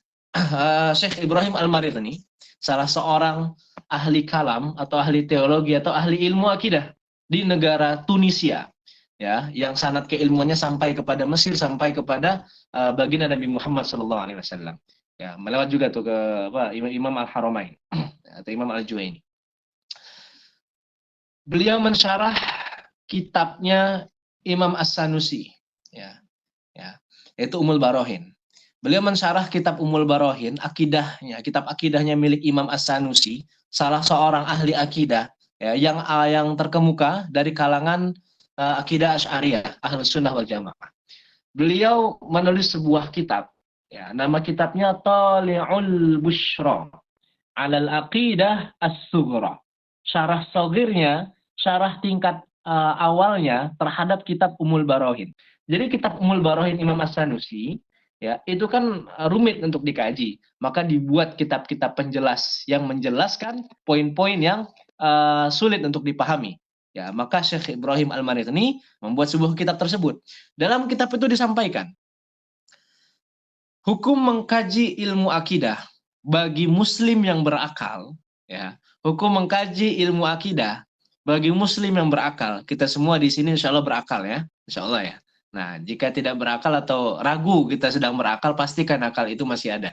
Speaker 2: Syekh Ibrahim Al-Maridni, salah seorang ahli kalam atau ahli teologi atau ahli ilmu akidah di negara Tunisia, ya, yang sanad keilmuannya sampai kepada Mesir, sampai kepada baginda Nabi Muhammad SAW. Ya, melewat juga tuh ke Imam Al-Haramain atau Imam Al-Juwaini. Beliau mensyarah kitabnya Imam As-Sanusi, ya, yaitu Ummul Barohin. Beliau mensyarah kitab Ummul Barohin, akidahnya, kitab akidahnya milik Imam As-Sanusi, salah seorang ahli akidah, ya, yang terkemuka dari kalangan akidah Asy'ariyah, Ahlussunnah wal Jamaah. Beliau menulis sebuah kitab, ya, nama kitabnya Tali'ul Bushra 'alal Aqidah As-Sughra. Syarah shagirnya, syarah tingkat awalnya terhadap kitab Ummul Barohin. Jadi kitab Ummul Barohin Imam As-Sanusi, ya, itu kan rumit untuk dikaji. Maka dibuat kitab-kitab penjelas yang menjelaskan poin-poin yang sulit untuk dipahami. Ya, maka Syekh Ibrahim Al-Maridni membuat sebuah kitab tersebut. Dalam kitab itu disampaikan hukum mengkaji ilmu akidah bagi muslim yang berakal, ya. Hukum mengkaji ilmu akidah bagi muslim yang berakal. Kita semua di sini insya Allah berakal, ya. Insya Allah, ya. Nah, jika tidak berakal atau ragu kita sedang berakal, pastikan akal itu masih ada.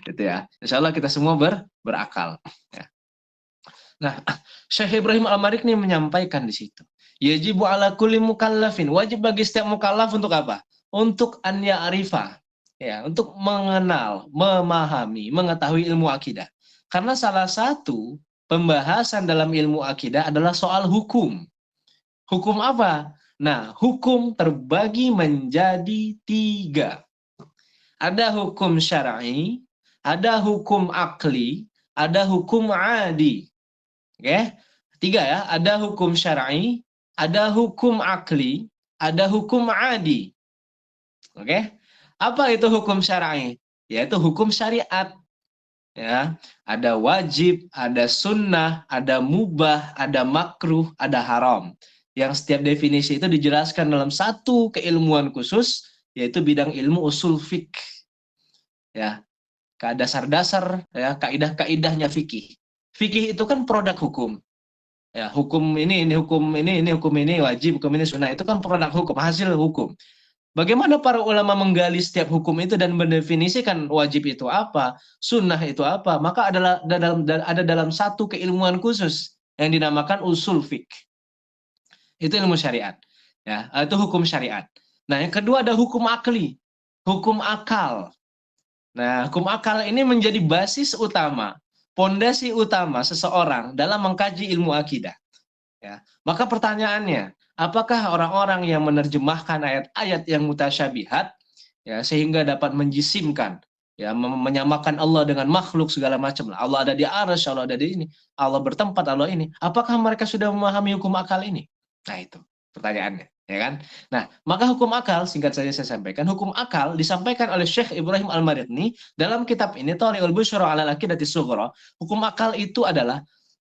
Speaker 2: Gitu, ya. Insya Allah kita semua berakal. Ya. Nah, Syekh Ibrahim Al-Maridni menyampaikan di situ. Yajibu ala kulli mukallafin. Wajib bagi setiap mukallaf untuk apa? Untuk an ya'rifa. Ya, untuk mengenal, memahami, mengetahui ilmu akidah. Karena salah satu pembahasan dalam ilmu akidah adalah soal hukum. Hukum apa? Nah, hukum terbagi menjadi 3. Ada hukum syar'i, ada hukum akli, ada hukum adi. Oke? 3, ya. Ada hukum syar'i, ada hukum akli, ada hukum adi. Oke? Apa itu hukum syar'i? Yaitu hukum syariat. Ya, ada wajib, ada sunnah, ada mubah, ada makruh, ada haram. Yang setiap definisi itu dijelaskan dalam satu keilmuan khusus, yaitu bidang ilmu usul fiqh. Ya, dasar-dasar, ya, kaidah-kaidahnya fikih. Fikih itu kan produk hukum. Ya, hukum ini hukum ini hukum ini wajib, hukum ini sunnah, itu kan produk hukum, hasil hukum. Bagaimana para ulama menggali setiap hukum itu dan mendefinisikan wajib itu apa, sunnah itu apa, maka ada dalam satu keilmuan khusus yang dinamakan usul fiqh. Itu ilmu syariat. Ya, itu hukum syariat. Nah, yang kedua ada hukum akli, hukum akal. Nah, hukum akal ini menjadi basis utama, pondasi utama seseorang dalam mengkaji ilmu akidah. Ya, maka pertanyaannya, apakah orang-orang yang menerjemahkan ayat-ayat yang mutasyabihat, ya, sehingga dapat menjisimkan, ya, menyamakan Allah dengan makhluk segala macam, Allah ada di arsy, Allah ada di ini, Allah bertempat, Allah ini, apakah mereka sudah memahami hukum akal ini? Nah, itu pertanyaannya. ya kan? Nah, maka hukum akal, singkat saja saya sampaikan, hukum akal disampaikan oleh Syekh Ibrahim Al-Maridni dalam kitab ini, Thari'ul Busyra 'ala al-Aqidati Sughra. Hukum akal itu adalah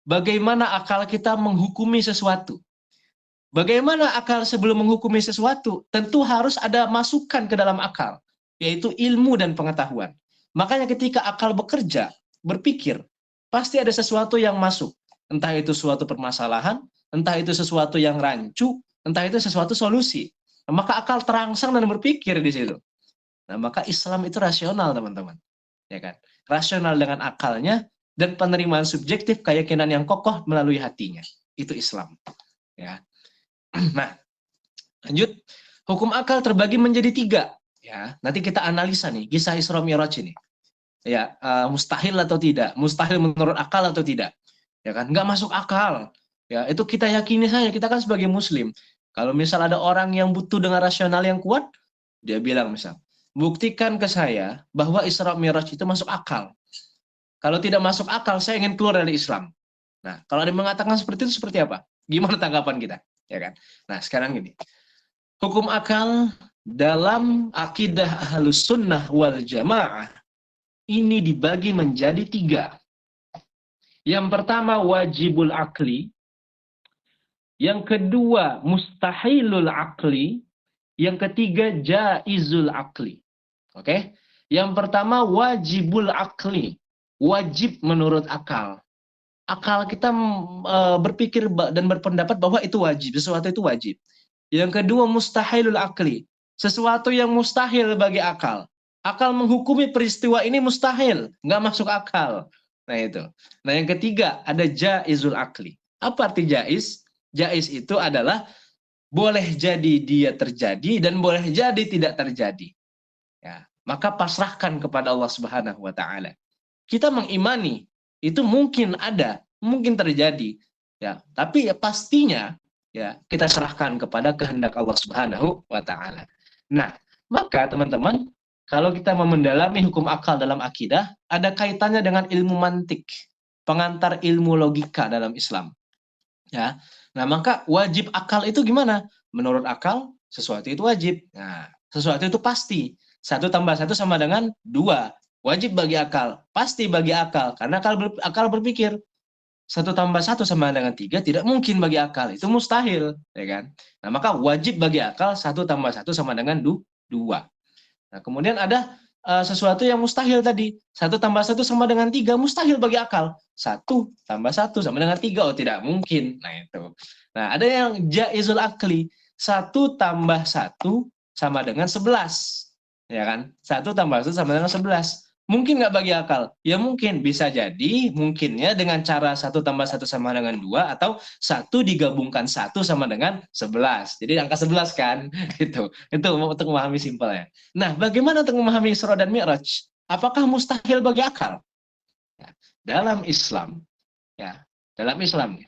Speaker 2: bagaimana akal kita menghukumi sesuatu. Bagaimana akal sebelum menghukumi sesuatu? Tentu harus ada masukan ke dalam akal, yaitu ilmu dan pengetahuan. Makanya ketika akal bekerja, berpikir, pasti ada sesuatu yang masuk. Entah itu suatu permasalahan, entah itu sesuatu yang rancu, entah itu sesuatu solusi. Nah, maka akal terangsang dan berpikir di situ. Nah, maka Islam itu rasional, teman-teman. Ya kan? Rasional dengan akalnya dan penerimaan subjektif keyakinan yang kokoh melalui hatinya. Itu Islam. Ya. Nah, lanjut. Hukum akal terbagi menjadi 3. Ya, nanti kita analisa nih kisah Isra Mi'raj ini. Ya, mustahil atau tidak? Mustahil menurut akal atau tidak? Ya kan? Nggak masuk akal. Ya, itu kita yakini saja. Kita kan sebagai Muslim. Kalau misal ada orang yang butuh dengan rasional yang kuat, dia bilang misal, buktikan ke saya bahwa Isra Mi'raj itu masuk akal. Kalau tidak masuk akal, saya ingin keluar dari Islam. Nah, kalau ada yang mengatakan seperti itu, seperti apa? Gimana tanggapan kita? Ya kan? Nah, sekarang gini. Hukum akal dalam akidah Ahlus Sunnah wal Jamaah ini dibagi menjadi 3. Yang pertama wajibul akli, yang kedua mustahilul akli, yang ketiga jaizul akli. Oke? Yang pertama wajibul akli, wajib menurut akal. Akal kita berpikir dan berpendapat bahwa itu wajib, sesuatu itu wajib. Yang kedua mustahilul akli, sesuatu yang mustahil bagi akal. Akal menghukumi peristiwa ini mustahil, nggak masuk akal. Nah itu. Nah yang ketiga ada jaizul akli. Apa arti jaiz? Jaiz itu adalah boleh jadi dia terjadi dan boleh jadi tidak terjadi. Ya, maka pasrahkan kepada Allah Subhanahu wa taala. Kita mengimani itu mungkin ada, mungkin terjadi. Ya, tapi ya pastinya ya kita serahkan kepada kehendak Allah Subhanahu wa taala. Nah, maka teman-teman, kalau kita mau mendalami hukum akal dalam akidah, ada kaitannya dengan ilmu mantik, pengantar ilmu logika dalam Islam. Ya. Nah, maka wajib akal itu gimana? Menurut akal, sesuatu itu wajib. Nah, sesuatu itu pasti. 1 tambah 1 sama dengan 2. Wajib bagi akal. Pasti bagi akal. Karena akal berpikir. 1 tambah 1 sama dengan 3 tidak mungkin bagi akal. Itu mustahil. Ya kan? Nah, maka wajib bagi akal 1 tambah 1 sama dengan 2. Nah, kemudian ada sesuatu yang mustahil tadi. 1 tambah 1 sama dengan 3, mustahil bagi akal. 1 tambah 1 sama dengan 3, oh tidak mungkin. Nah itu. Nah ada yang jaizul akli. 1 tambah 1 sama dengan 11. Ya kan? 1 tambah 1 sama dengan 11. Mungkin nggak bagi akal? Ya mungkin, bisa jadi mungkinnya dengan cara 1 tambah 1 sama dengan 2, atau 1 digabungkan 1 sama dengan 11. Jadi angka 11 kan? Itu untuk memahami simpelnya. Nah, bagaimana untuk memahami Isra dan Mi'raj? Apakah mustahil bagi akal? Ya, dalam Islam, ya, dalam Islam,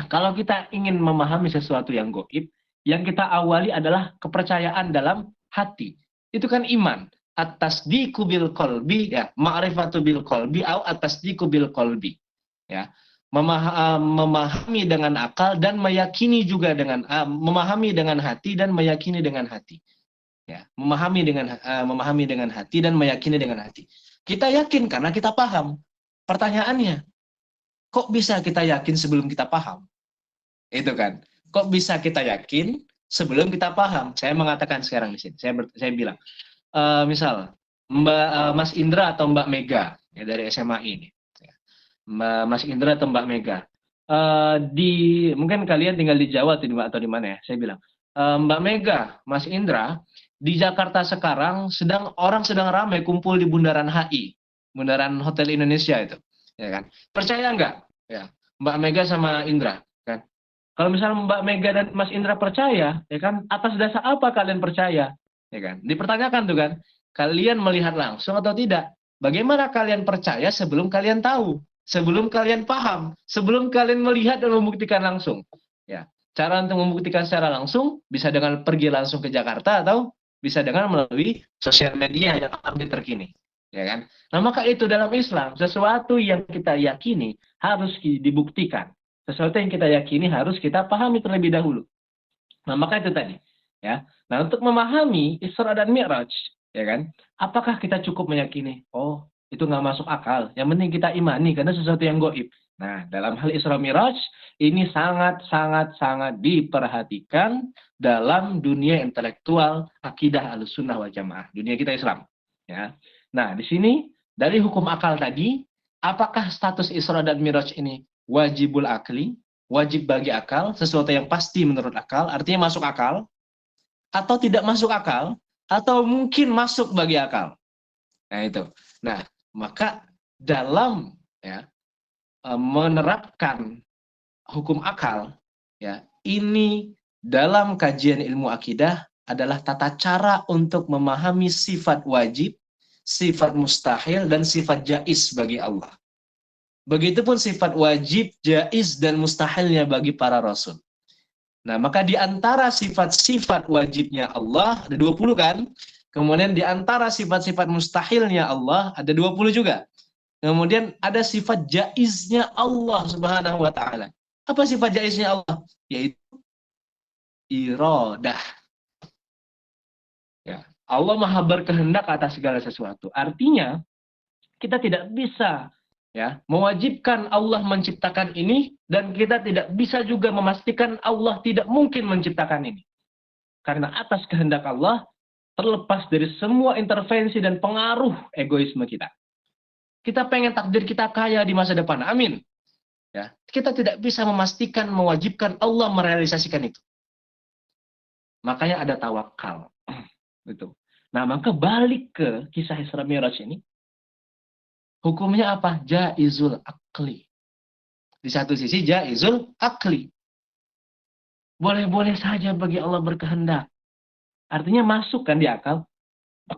Speaker 2: kalau kita ingin memahami sesuatu yang gaib, yang kita awali adalah kepercayaan dalam hati. Itu kan iman. At-tasdiqu bil qalbi, ya, ma'rifatu bil qalbi atau at-tasdiqu bil qalbi. Ya. Memahami dengan akal dan meyakini juga dengan memahami dengan hati dan meyakini dengan hati. Ya, memahami dengan hati dan meyakini dengan hati. Kita yakin karena kita paham. Pertanyaannya, kok bisa kita yakin sebelum kita paham? Itu kan. Kok bisa kita yakin sebelum kita paham? Saya mengatakan sekarang di sini. Saya bilang, misal Mas Indra atau Mbak Mega ya, dari SMA ini. Mas Indra atau Mbak Mega. Mungkin kalian tinggal di Jawa atau di mana ya? Saya bilang, Mbak Mega, Mas Indra, di Jakarta sekarang orang sedang ramai kumpul di Bundaran HI, Bundaran Hotel Indonesia itu, ya kan? Percaya nggak? Ya, Mbak Mega sama Indra, kan? Kalau misalnya Mbak Mega dan Mas Indra percaya, ya kan? Atas dasar apa kalian percaya? Ya kan? Dipertanyakan tuh kan? Kalian melihat langsung atau tidak? Bagaimana kalian percaya sebelum kalian tahu? Sebelum kalian paham, sebelum kalian melihat dan membuktikan langsung. Ya, cara untuk membuktikan secara langsung bisa dengan pergi langsung ke Jakarta atau bisa dengan melalui sosial media yang update terkini, ya kan? Nah, maka itu dalam Islam, sesuatu yang kita yakini harus dibuktikan. Sesuatu yang kita yakini harus kita pahami terlebih dahulu. Nah, maka itu tadi, ya. Nah, untuk memahami Isra dan Mi'raj, ya kan? Apakah kita cukup meyakini, oh, itu nggak masuk akal. Yang penting kita imani karena sesuatu yang gaib. Nah, dalam hal Isra Mi'raj ini sangat sangat sangat diperhatikan dalam dunia intelektual akidah Ahlussunnah wal Jamaah, dunia kita Islam, ya. Nah, di sini dari hukum akal tadi, apakah status Isra dan Mi'raj ini wajibul akli, wajib bagi akal, sesuatu yang pasti menurut akal, artinya masuk akal, atau tidak masuk akal, atau mungkin masuk bagi akal. Nah itu. Nah, maka dalam ya menerapkan hukum akal, ya ini dalam kajian ilmu akidah adalah tata cara untuk memahami sifat wajib, sifat mustahil, dan sifat jaiz bagi Allah. Begitupun sifat wajib, jaiz, dan mustahilnya bagi para rasul. Nah, maka di antara sifat-sifat wajibnya Allah, ada 20 kan? Kemudian di antara sifat-sifat mustahilnya Allah, ada 20 juga. Kemudian ada sifat jaiznya Allah Subhanahu wa taala. Apa sifat jaiznya Allah? Yaitu iradah. Ya. Allah Maha berkehendak atas segala sesuatu. Artinya, kita tidak bisa ya mewajibkan Allah menciptakan ini, dan kita tidak bisa juga memastikan Allah tidak mungkin menciptakan ini. Karena atas kehendak Allah terlepas dari semua intervensi dan pengaruh egoisme kita. Kita pengen takdir kita kaya di masa depan, amin. Ya, kita tidak bisa memastikan, mewajibkan Allah merealisasikan itu. Makanya ada tawakal. Gitu. Nah, maka balik ke kisah Isra Mi'raj ini, hukumnya apa? Jaizul akli. Di satu sisi jaizul akli. Boleh-boleh saja bagi Allah berkehendak. Artinya masuk kan di akal.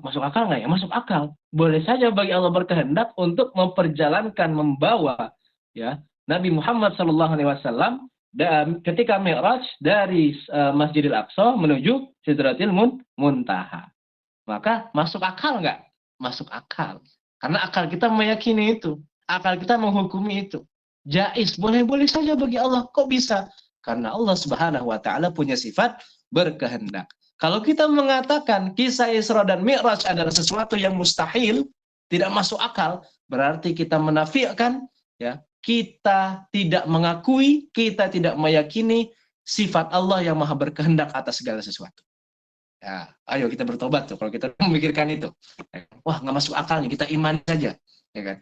Speaker 2: Masuk akal nggak ya? Masuk akal. Boleh saja bagi Allah berkehendak untuk memperjalankan, membawa ya Nabi Muhammad SAW dan ketika Mi'raj dari Masjidil Aqsa menuju Sidratil Muntaha. Maka masuk akal nggak? Masuk akal. Karena akal kita meyakini itu. Akal kita menghukumi itu. Jaiz, boleh-boleh saja bagi Allah. Kok bisa? Karena Allah Subhanahu wa taala punya sifat berkehendak. Kalau kita mengatakan kisah Isra dan Mi'raj adalah sesuatu yang mustahil, tidak masuk akal, berarti kita menafikan, ya, kita tidak mengakui, kita tidak meyakini sifat Allah yang maha berkehendak atas segala sesuatu. Ya, ayo kita bertobat tuh kalau kita memikirkan itu. Wah, nggak masuk akal nih, kita imani saja, ya kan?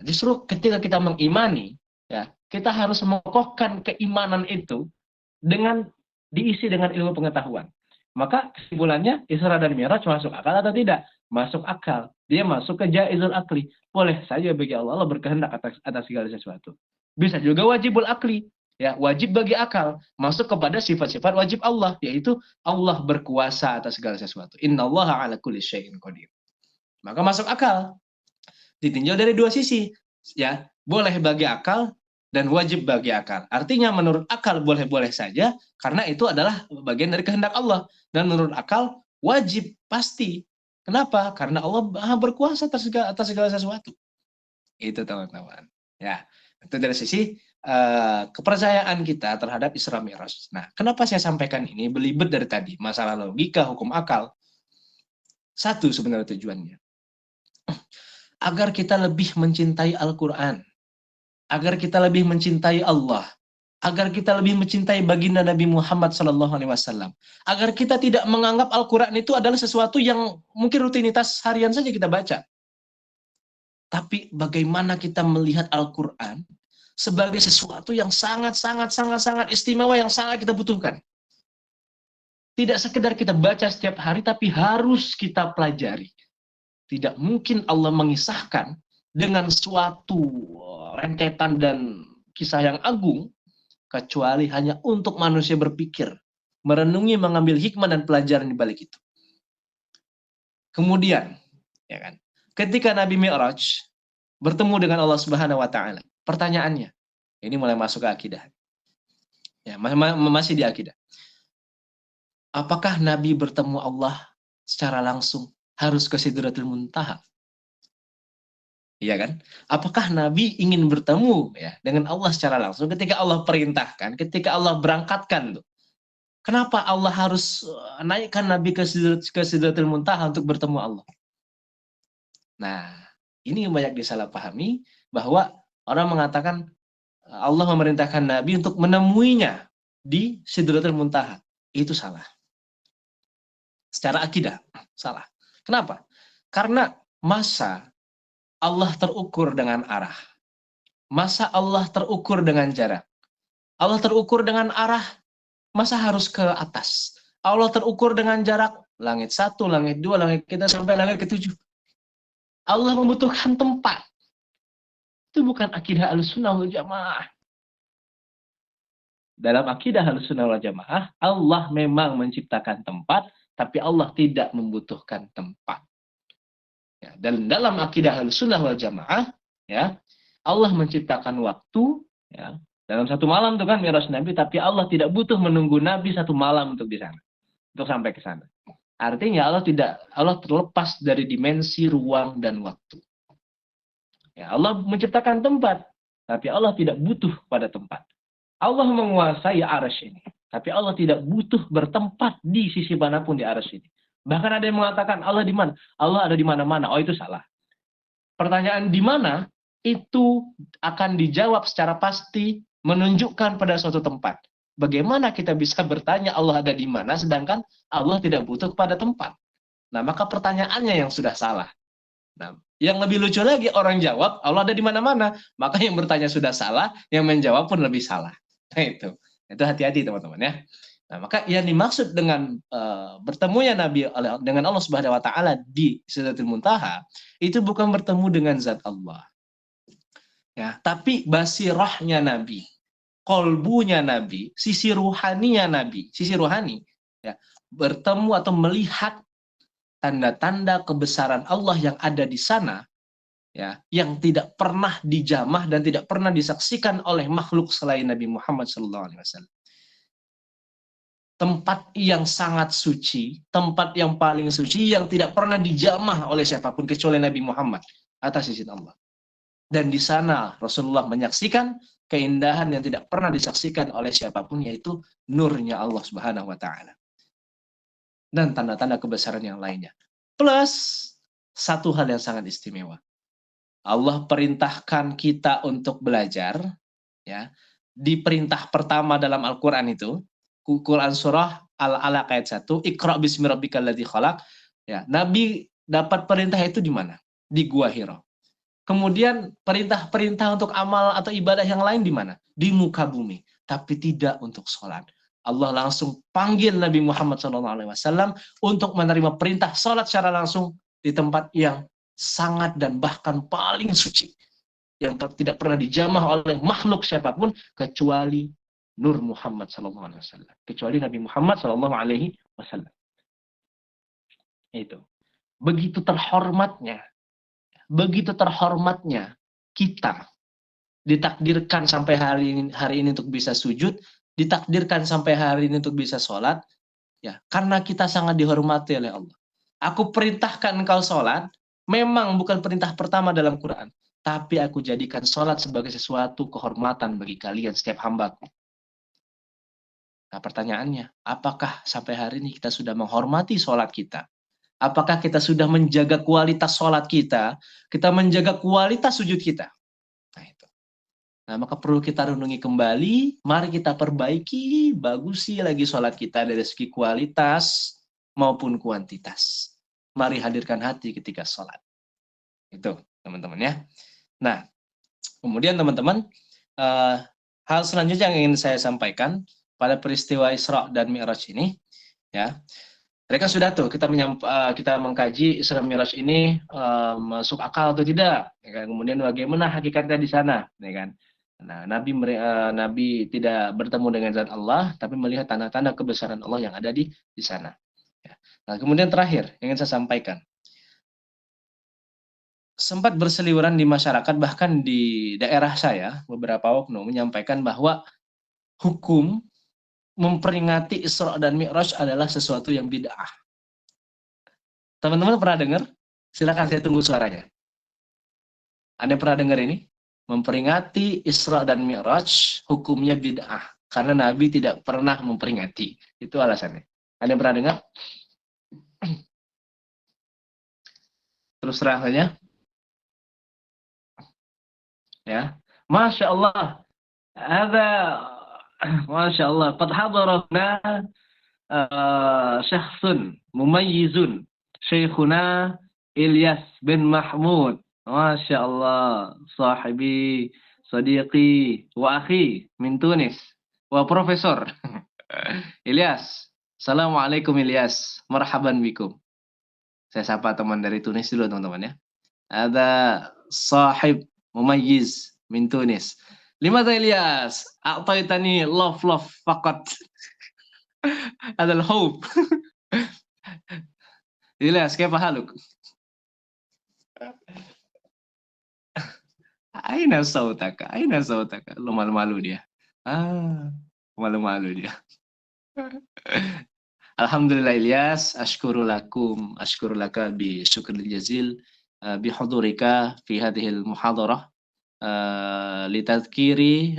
Speaker 2: Justru ketika kita mengimani, ya, kita harus mengokohkan keimanan itu dengan diisi dengan ilmu pengetahuan. Maka kesimpulannya Isra dan Mi'raj masuk akal atau tidak? Masuk akal. Dia masuk ke jaizul akli. Boleh saja bagi Allah, Allah berkehendak atas segala sesuatu. Bisa juga wajibul akli. Ya, wajib bagi akal. Masuk kepada sifat-sifat wajib Allah, yaitu Allah berkuasa atas segala sesuatu. Innallaha ala kulli syai'in qadir. Maka masuk akal. Ditinjau dari dua sisi. Ya, boleh bagi akal dan wajib bagi akal. Artinya menurut akal boleh-boleh saja, karena itu adalah bagian dari kehendak Allah. Dan menurut akal wajib pasti. Kenapa? Karena Allah Maha berkuasa atas segala sesuatu. Itu teman-teman. Ya, itu dari sisi kepercayaan kita terhadap Isra Mi'raj. Nah, kenapa saya sampaikan ini belibet dari tadi? Masalah logika, hukum akal. Satu sebenarnya tujuannya. Agar kita lebih mencintai Al-Quran. Agar kita lebih mencintai Allah, agar kita lebih mencintai baginda Nabi Muhammad SAW, agar kita tidak menganggap Al-Quran itu adalah sesuatu yang mungkin rutinitas harian saja kita baca. Tapi bagaimana kita melihat Al-Quran sebagai sesuatu yang sangat istimewa, yang sangat kita butuhkan. Tidak sekedar kita baca setiap hari, tapi harus kita pelajari. Tidak mungkin Allah mengisahkan dengan suatu rentetan dan kisah yang agung, kecuali hanya untuk manusia berpikir, merenungi, mengambil hikmah dan pelajaran di balik itu. Kemudian, ya kan, ketika Nabi Mi'raj bertemu dengan Allah Subhanahu wa taala, pertanyaannya, ini mulai masuk ke akidah. Ya, masih di akidah. Apakah Nabi bertemu Allah secara langsung harus ke Sidratul Muntaha? Iya kan? Apakah Nabi ingin bertemu ya dengan Allah secara langsung ketika Allah perintahkan, ketika Allah berangkatkan tuh Kenapa Allah harus naikkan Nabi ke Sidratul Muntaha untuk bertemu Allah? Nah, ini yang banyak disalahpahami, bahwa orang mengatakan Allah memerintahkan Nabi untuk menemuinya di Sidratul Muntaha. Itu salah. Secara akidah, salah. Kenapa? Karena masa Allah terukur dengan arah. Masa Allah terukur dengan jarak. Allah terukur dengan arah, masa harus ke atas. Allah terukur dengan jarak, langit 1, langit 2, langit kita sampai langit ke-7. Allah membutuhkan tempat. Itu bukan akidah Ahlussunnah wal Jamaah. Dalam akidah Ahlussunnah wal Jamaah, Allah memang menciptakan tempat, tapi Allah tidak membutuhkan tempat. Ya, dan dalam akidah Ahlussunnah wal Jamaah, ya, Allah menciptakan waktu, ya, dalam satu malam itu kan Mi'raj Nabi, tapi Allah tidak butuh menunggu Nabi satu malam untuk di sana, untuk sampai ke sana. Artinya Allah terlepas dari dimensi ruang dan waktu. Ya, Allah menciptakan tempat, tapi Allah tidak butuh pada tempat. Allah menguasai arsy ini, tapi Allah tidak butuh bertempat di sisi manapun di arsy ini. Bahkan ada yang mengatakan Allah di mana? Allah ada di mana-mana. Oh, itu salah. Pertanyaan di mana itu akan dijawab secara pasti menunjukkan pada suatu tempat. Bagaimana kita bisa bertanya Allah ada di mana, sedangkan Allah tidak butuh pada tempat? Nah, maka pertanyaannya yang sudah salah. Nah, yang lebih lucu lagi, orang jawab Allah ada di mana-mana, maka yang bertanya sudah salah, yang menjawab pun lebih salah. Nah, itu hati-hati teman-teman ya. Nah, maka yang dimaksud dengan bertemunya Nabi dengan Allah Subhanahu Wa Taala di Sidratul Muntaha itu bukan bertemu dengan zat Allah, ya, tapi basirahnya Nabi, kolbunya Nabi, sisi ruhaninya Nabi, sisi ruhani, ya, bertemu atau melihat tanda-tanda kebesaran Allah yang ada di sana, ya, yang tidak pernah dijamah dan tidak pernah disaksikan oleh makhluk selain Nabi Muhammad SAW. Tempat yang sangat suci, tempat yang paling suci yang tidak pernah dijamah oleh siapapun kecuali Nabi Muhammad atas izin Allah. Dan di sana Rasulullah menyaksikan keindahan yang tidak pernah disaksikan oleh siapapun, yaitu nurnya Allah Subhanahu Wa Taala dan tanda-tanda kebesaran yang lainnya. Plus satu hal yang sangat istimewa, Allah perintahkan kita untuk belajar, ya. Di perintah pertama dalam Al-Qur'an itu, Quran surah Al-Alaq ayat 1, Iqra bismi rabbikal ladzi khalaq, ya. Nabi dapat perintah itu di mana? Di Gua Hira. Kemudian perintah-perintah untuk amal atau ibadah yang lain di mana? Di muka bumi, tapi tidak untuk sholat. Allah langsung panggil Nabi Muhammad SAW untuk menerima perintah sholat secara langsung di tempat yang sangat dan bahkan paling suci, yang tidak pernah dijamah oleh makhluk siapapun kecuali Nur Muhammad SAW, kecuali Nabi Muhammad SAW. Itu begitu terhormatnya kita ditakdirkan sampai hari ini untuk bisa sujud, ditakdirkan sampai hari ini untuk bisa sholat, ya, karena kita sangat dihormati oleh Allah. Aku perintahkan engkau sholat, memang bukan perintah pertama dalam Quran, tapi aku jadikan sholat sebagai sesuatu kehormatan bagi kalian setiap hambaku. Nah, pertanyaannya, apakah sampai hari ini kita sudah menghormati sholat kita? Apakah kita sudah menjaga kualitas sholat kita? Kita menjaga kualitas sujud kita? Nah, itu. Nah, maka perlu kita renungi kembali, mari kita perbaiki, bagusi lagi sholat kita dari segi kualitas maupun kuantitas. Mari hadirkan hati ketika sholat. Itu, teman-teman ya. Nah, kemudian teman-teman, hal selanjutnya yang ingin saya sampaikan pada peristiwa Isra dan Mi'raj ini, ya, mereka sudah tuh kita mengkaji Isra Mi'raj ini masuk akal atau tidak, ya kan? Kemudian bagaimana hakikatnya di sana, ya kan? Nah, Nabi tidak bertemu dengan zat Allah, tapi melihat tanda-tanda kebesaran Allah yang ada di sana. Ya. Nah, kemudian terakhir ingin saya sampaikan, sempat berseliweran di masyarakat, bahkan di daerah saya, beberapa oknum menyampaikan bahwa hukum memperingati Isra dan Mi'raj adalah sesuatu yang bid'ah. Teman-teman pernah dengar? Silakan, saya tunggu suaranya. Ada yang pernah dengar ini? Memperingati Isra dan Mi'raj hukumnya bid'ah. Karena Nabi tidak pernah memperingati. Itu alasannya. Ada yang pernah dengar? Terus terang saja. Ya. Masya Allah. Ada, Masya Allah. Qad hadarana syakhsun mumayyizun. Syekhuna Ilyas bin Mahmud. Masya Allah. Sahibi, sadiqi, wa akhi min Tunis. Wa profesor. Ilyas. Assalamualaikum Ilyas. Marhaban bikum. Saya sapa teman dari Tunis dulu teman-teman ya. Ada sahib mumayyiz min Tunis. Limadha Ilyas? A'taitani love faqat. Ada hope. Ilyas, kaifa haluk? Aina sautaka? Aina sautaka? Lo malu-malu dia. Malu-malu dia. Alhamdulillah Ilyas, ashkuru laka bi syukril jazil bi hudurika fi hadhil muhadarah li tadhkiri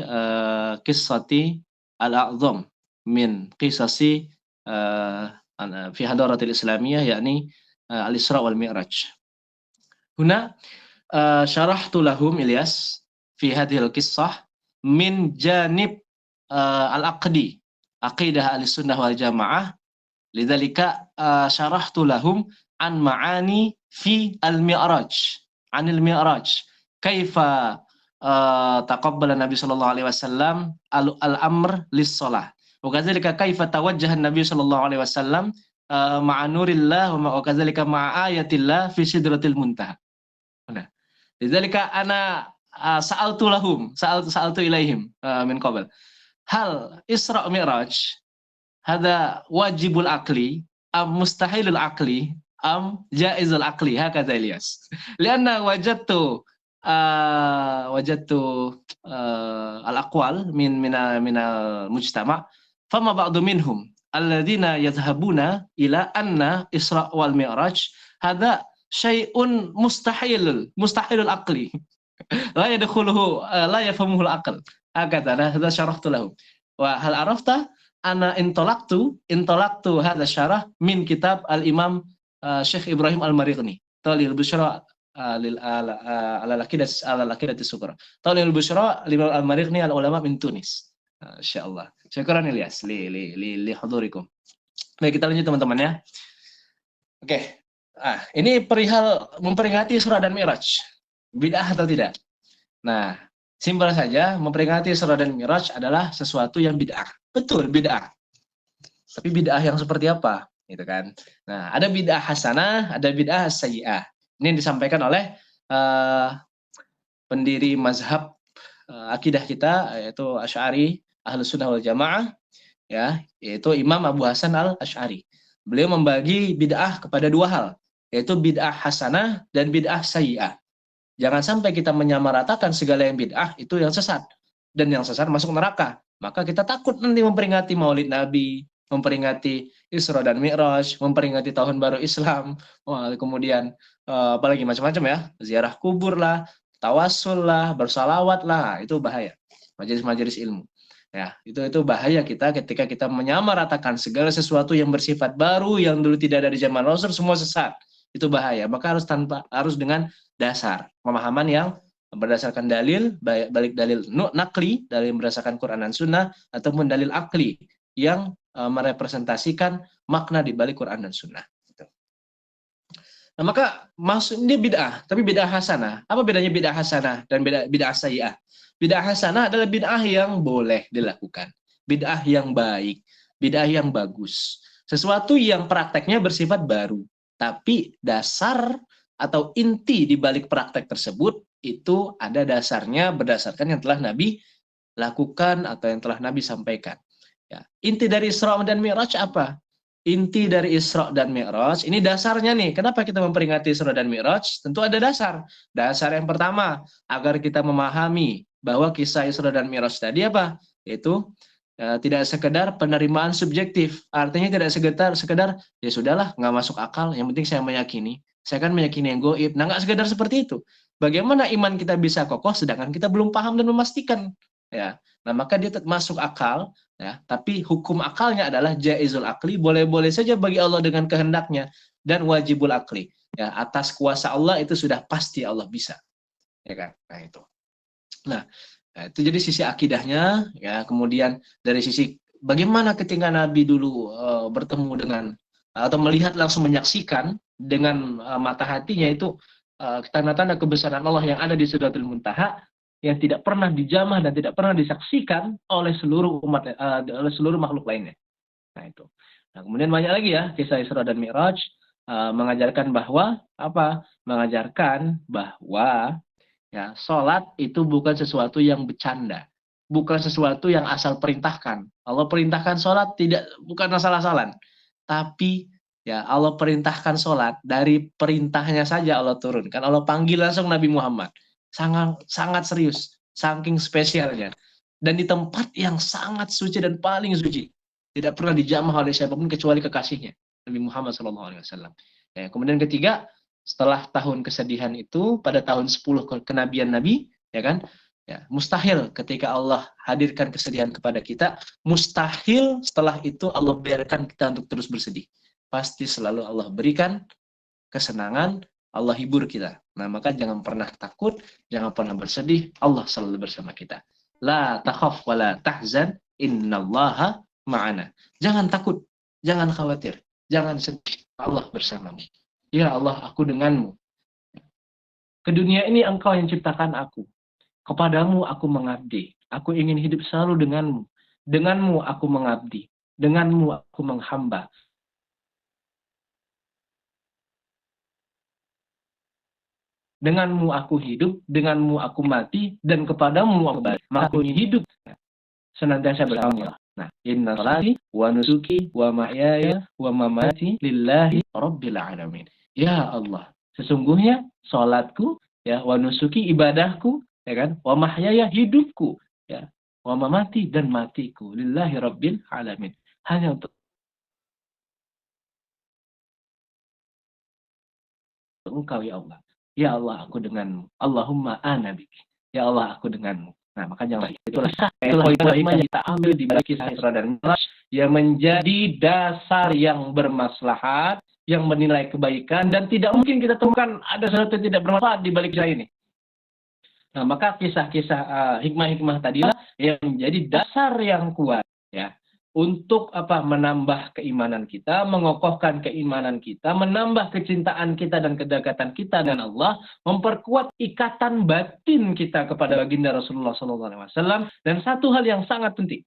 Speaker 2: qissati al-a'zam min qisasi fi hadaratil islamiyah yakni al-Isra wal Mi'raj. Huna syarahtu lahum Ilyas fi hadhil qissah min janib al-aqdi aqidah al-sunnah wal jamaah. Lidzalika syarahtu lahum an ma'ani fi al-mi'raj, anil mi'raj. Kaifa taqabbala Nabi sallallahu alaihi wasallam al-amr lis-shalah. Wa kadzalika kaifa tawajjaha Nabi sallallahu alaihi wasallam ma'a nurillah wa kadzalika ma'a ayatillah fi sidratil muntaha. Nah, lidzalika ana sa'altu ilaihim min qabl. Hal Isra Mi'raj hada wajibul akli am mustahilul akli am jaizul akli, hakadha Ilyas. Lianna wajadtu al-aqwal min al-mujtama' fama ba'du minhum alladhina yadhhabuna ila anna Isra wal Mi'raj hada syai'un mustahilul akli la yadkhuluhu la yafhamuhu al-aql. Hakadha hadha syarahtu lahum. Wa hal arafta ana intolaktu hadha syarah min kitab al-Imam Syekh Ibrahim Al-Marighni Talil Busyra al-Aqidatis Sughra. Talil Busyra al-Imam Al-Marighni al-ulama min Tunis. Insyaallah. Syukran Ilyas li hudurikum. Baik, kita lanjut teman-teman ya. Oke. Ini perihal memperingati Isra dan Mi'raj. Bid'ah atau tidak? Nah, simpel saja, memperingati Isra dan Mi'raj adalah sesuatu yang bid'ah. Betul, bid'ah. Tapi bid'ah yang seperti apa? Gitu kan. Nah, ada bid'ah hasanah, ada bid'ah sayyi'ah. Ini yang disampaikan oleh pendiri mazhab akidah kita, yaitu Asy'ari, Ahlus Sunnah wal Jamaah, ya, yaitu Imam Abu Hasan al-Asy'ari. Beliau membagi bid'ah kepada dua hal, yaitu bid'ah hasanah dan bid'ah sayyi'ah. Jangan sampai kita menyamaratakan segala yang bid'ah itu yang sesat, dan yang sesat masuk neraka. Maka kita takut nanti memperingati Maulid Nabi, memperingati Isra dan Mi'raj, memperingati Tahun Baru Islam, kemudian apalagi macam-macam ya, ziarah kubur lah, tawasul lah, bersalawat lah, itu bahaya. Majelis-majelis ilmu. Ya, itu bahaya kita ketika kita menyamaratakan segala sesuatu yang bersifat baru yang dulu tidak ada di zaman Rasul, semua sesat. Itu bahaya. Maka harus dengan dasar pemahaman yang berdasarkan dalil, balik dalil nakli, dalil berdasarkan Quran dan Sunnah, ataupun dalil akli yang merepresentasikan makna di balik Quran dan Sunnah. Nah, maka maksudnya bid'ah, tapi bid'ah hasanah. Apa bedanya bid'ah hasanah dan bid'ah sayyi'ah? Bid'ah hasanah adalah bid'ah yang boleh dilakukan, bid'ah yang baik, bid'ah yang bagus. Sesuatu yang prakteknya bersifat baru, tapi dasar atau inti di balik praktek tersebut itu ada dasarnya berdasarkan yang telah Nabi lakukan atau yang telah Nabi sampaikan. Ya. Inti dari Isra dan Mi'raj apa? Inti dari Isra dan Mi'raj, ini dasarnya nih. Kenapa kita memperingati Isra dan Mi'raj? Tentu ada dasar. Dasar yang pertama, agar kita memahami bahwa kisah Isra dan Mi'raj tadi apa? Yaitu tidak sekedar penerimaan subjektif. Artinya tidak sekedar ya sudahlah, nggak masuk akal, yang penting saya meyakini. Saya kan meyakini yang gaib. Nah, nggak sekedar seperti itu. Bagaimana iman kita bisa kokoh sedangkan kita belum paham dan memastikan? ya. Nah, maka dia masuk akal, ya. Tapi hukum akalnya adalah jaizul akli, boleh-boleh saja bagi Allah dengan kehendaknya, dan wajibul akli. Ya, atas kuasa Allah itu sudah pasti Allah bisa, ya kan? Nah, itu. Nah, itu jadi sisi akidahnya, ya. Kemudian dari sisi bagaimana ketika Nabi dulu bertemu dengan atau melihat langsung menyaksikan dengan mata hatinya itu tanda-tanda kebesaran Allah yang ada di Sidratul Muntaha yang tidak pernah dijamah dan tidak pernah disaksikan oleh seluruh umat oleh seluruh makhluk lainnya. Nah, itu. Nah, kemudian banyak lagi ya kisah Isra dan Mi'raj mengajarkan bahwa apa? Mengajarkan bahwa ya, sholat itu bukan sesuatu yang bercanda, bukan sesuatu yang asal perintahkan. Allah perintahkan sholat bukan asal-asalan, tapi ya Allah perintahkan sholat dari perintahnya saja Allah turunkan. Allah panggil langsung Nabi Muhammad, sangat sangat serius, saking spesialnya, dan di tempat yang sangat suci dan paling suci, tidak pernah dijamah oleh siapapun kecuali kekasihnya Nabi Muhammad SAW. Ya, kemudian ketiga, setelah tahun kesedihan itu pada tahun 10 kenabian Nabi, ya kan? Ya, mustahil ketika Allah hadirkan kesedihan kepada kita, mustahil setelah itu Allah biarkan kita untuk terus bersedih. Pasti selalu Allah berikan kesenangan, Allah hibur kita. Nah, maka jangan pernah takut, jangan pernah bersedih, Allah selalu bersama kita. La takhaf wa la tahzan, innallaha ma'ana. Jangan takut, jangan khawatir, jangan sedih, Allah bersamamu. Ya Allah, aku denganmu. Ke dunia ini engkau yang ciptakan aku. Kepadamu aku mengabdi. Aku ingin hidup selalu denganmu. Denganmu aku mengabdi. Denganmu aku menghamba. Denganmu aku hidup, denganmu aku mati, dan kepadamu aku balik. Maka aku ingin hidup senantiasa bersama. Nah, inna salati wa nusuki wa mahyaya wa mamati lillahi rabbil alamin. Ya Allah, sesungguhnya salatku, ya, wa nusuki ibadahku, ya kan, wa mahyaya hidupku, ya, wa mamati dan matiku lillahi rabbil alamin. Hanya untuk Engkau ya Allah. Ya Allah, aku denganmu. Allahumma ana bik. Ya Allah, aku denganmu. Nah, maka jangan itulah poin yang kita ambil di balik kisah Isra dan Mi'raj yang menjadi dasar yang bermaslahat, yang menilai kebaikan, dan tidak mungkin kita temukan ada sesuatu yang tidak bermanfaat di balik kisah ini. Nah, maka kisah-kisah hikmah-hikmah tadilah yang menjadi dasar yang kuat, ya, untuk apa? Menambah keimanan kita, mengokohkan keimanan kita, menambah kecintaan kita dan kedekatan kita dengan Allah, memperkuat ikatan batin kita kepada baginda Rasulullah SAW, dan satu hal yang sangat penting,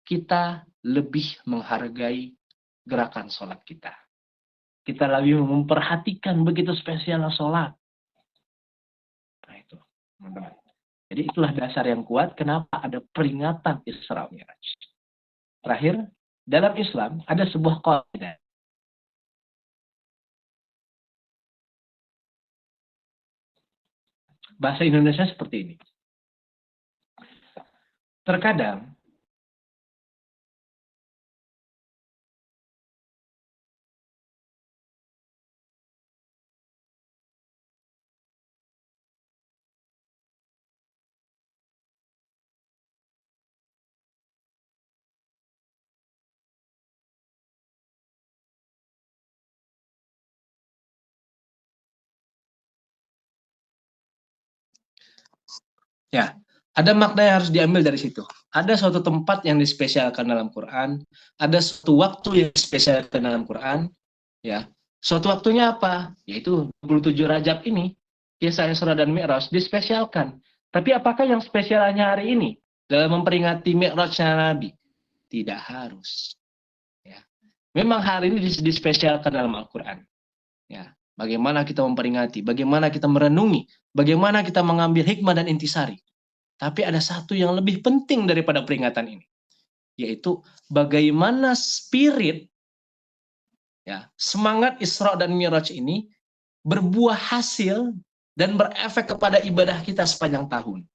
Speaker 2: kita lebih menghargai gerakan sholat kita. Kita lebih memperhatikan begitu spesialnya sholat. Nah, itu, teman-teman. Jadi itulah dasar yang kuat kenapa ada peringatan Isra Mi'raj. Terakhir, dalam Islam ada sebuah kaidah. Bahasa Indonesia seperti ini. Terkadang ya, ada makna yang harus diambil dari situ. Ada suatu tempat yang dispesialkan dalam Quran, ada suatu waktu yang dispesialkan dalam Quran, ya. Suatu waktunya apa? Yaitu 27 Rajab ini, kisah Isra dan Mi'raj dispesialkan. Tapi apakah yang spesialnya hari ini dalam memperingati Mi'rajnya Nabi? Tidak harus. Ya. Memang hari ini dispesialkan dalam Al-Quran. Ya. Bagaimana kita memperingati, bagaimana kita merenungi, bagaimana kita mengambil hikmah dan intisari. Tapi ada satu yang lebih penting daripada peringatan ini, yaitu bagaimana spirit, ya, semangat Isra dan Mi'raj ini berbuah hasil dan berefek kepada ibadah kita sepanjang tahun.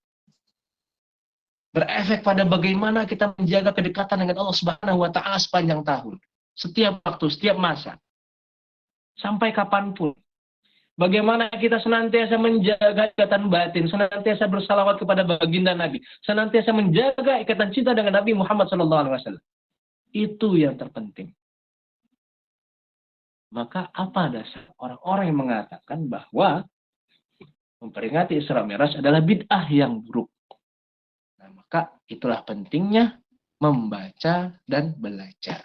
Speaker 2: Berefek pada bagaimana kita menjaga kedekatan dengan Allah Subhanahu wa Ta'ala sepanjang tahun. Setiap waktu, setiap masa. Sampai kapanpun. Bagaimana kita senantiasa menjaga ikatan batin, senantiasa bersalawat kepada baginda Nabi, senantiasa menjaga ikatan cinta dengan Nabi Muhammad SAW. Itu yang terpenting. Maka apa dasar orang-orang yang mengatakan bahwa memperingati Isra Mi'raj adalah bid'ah yang buruk? Nah, maka itulah pentingnya membaca dan belajar.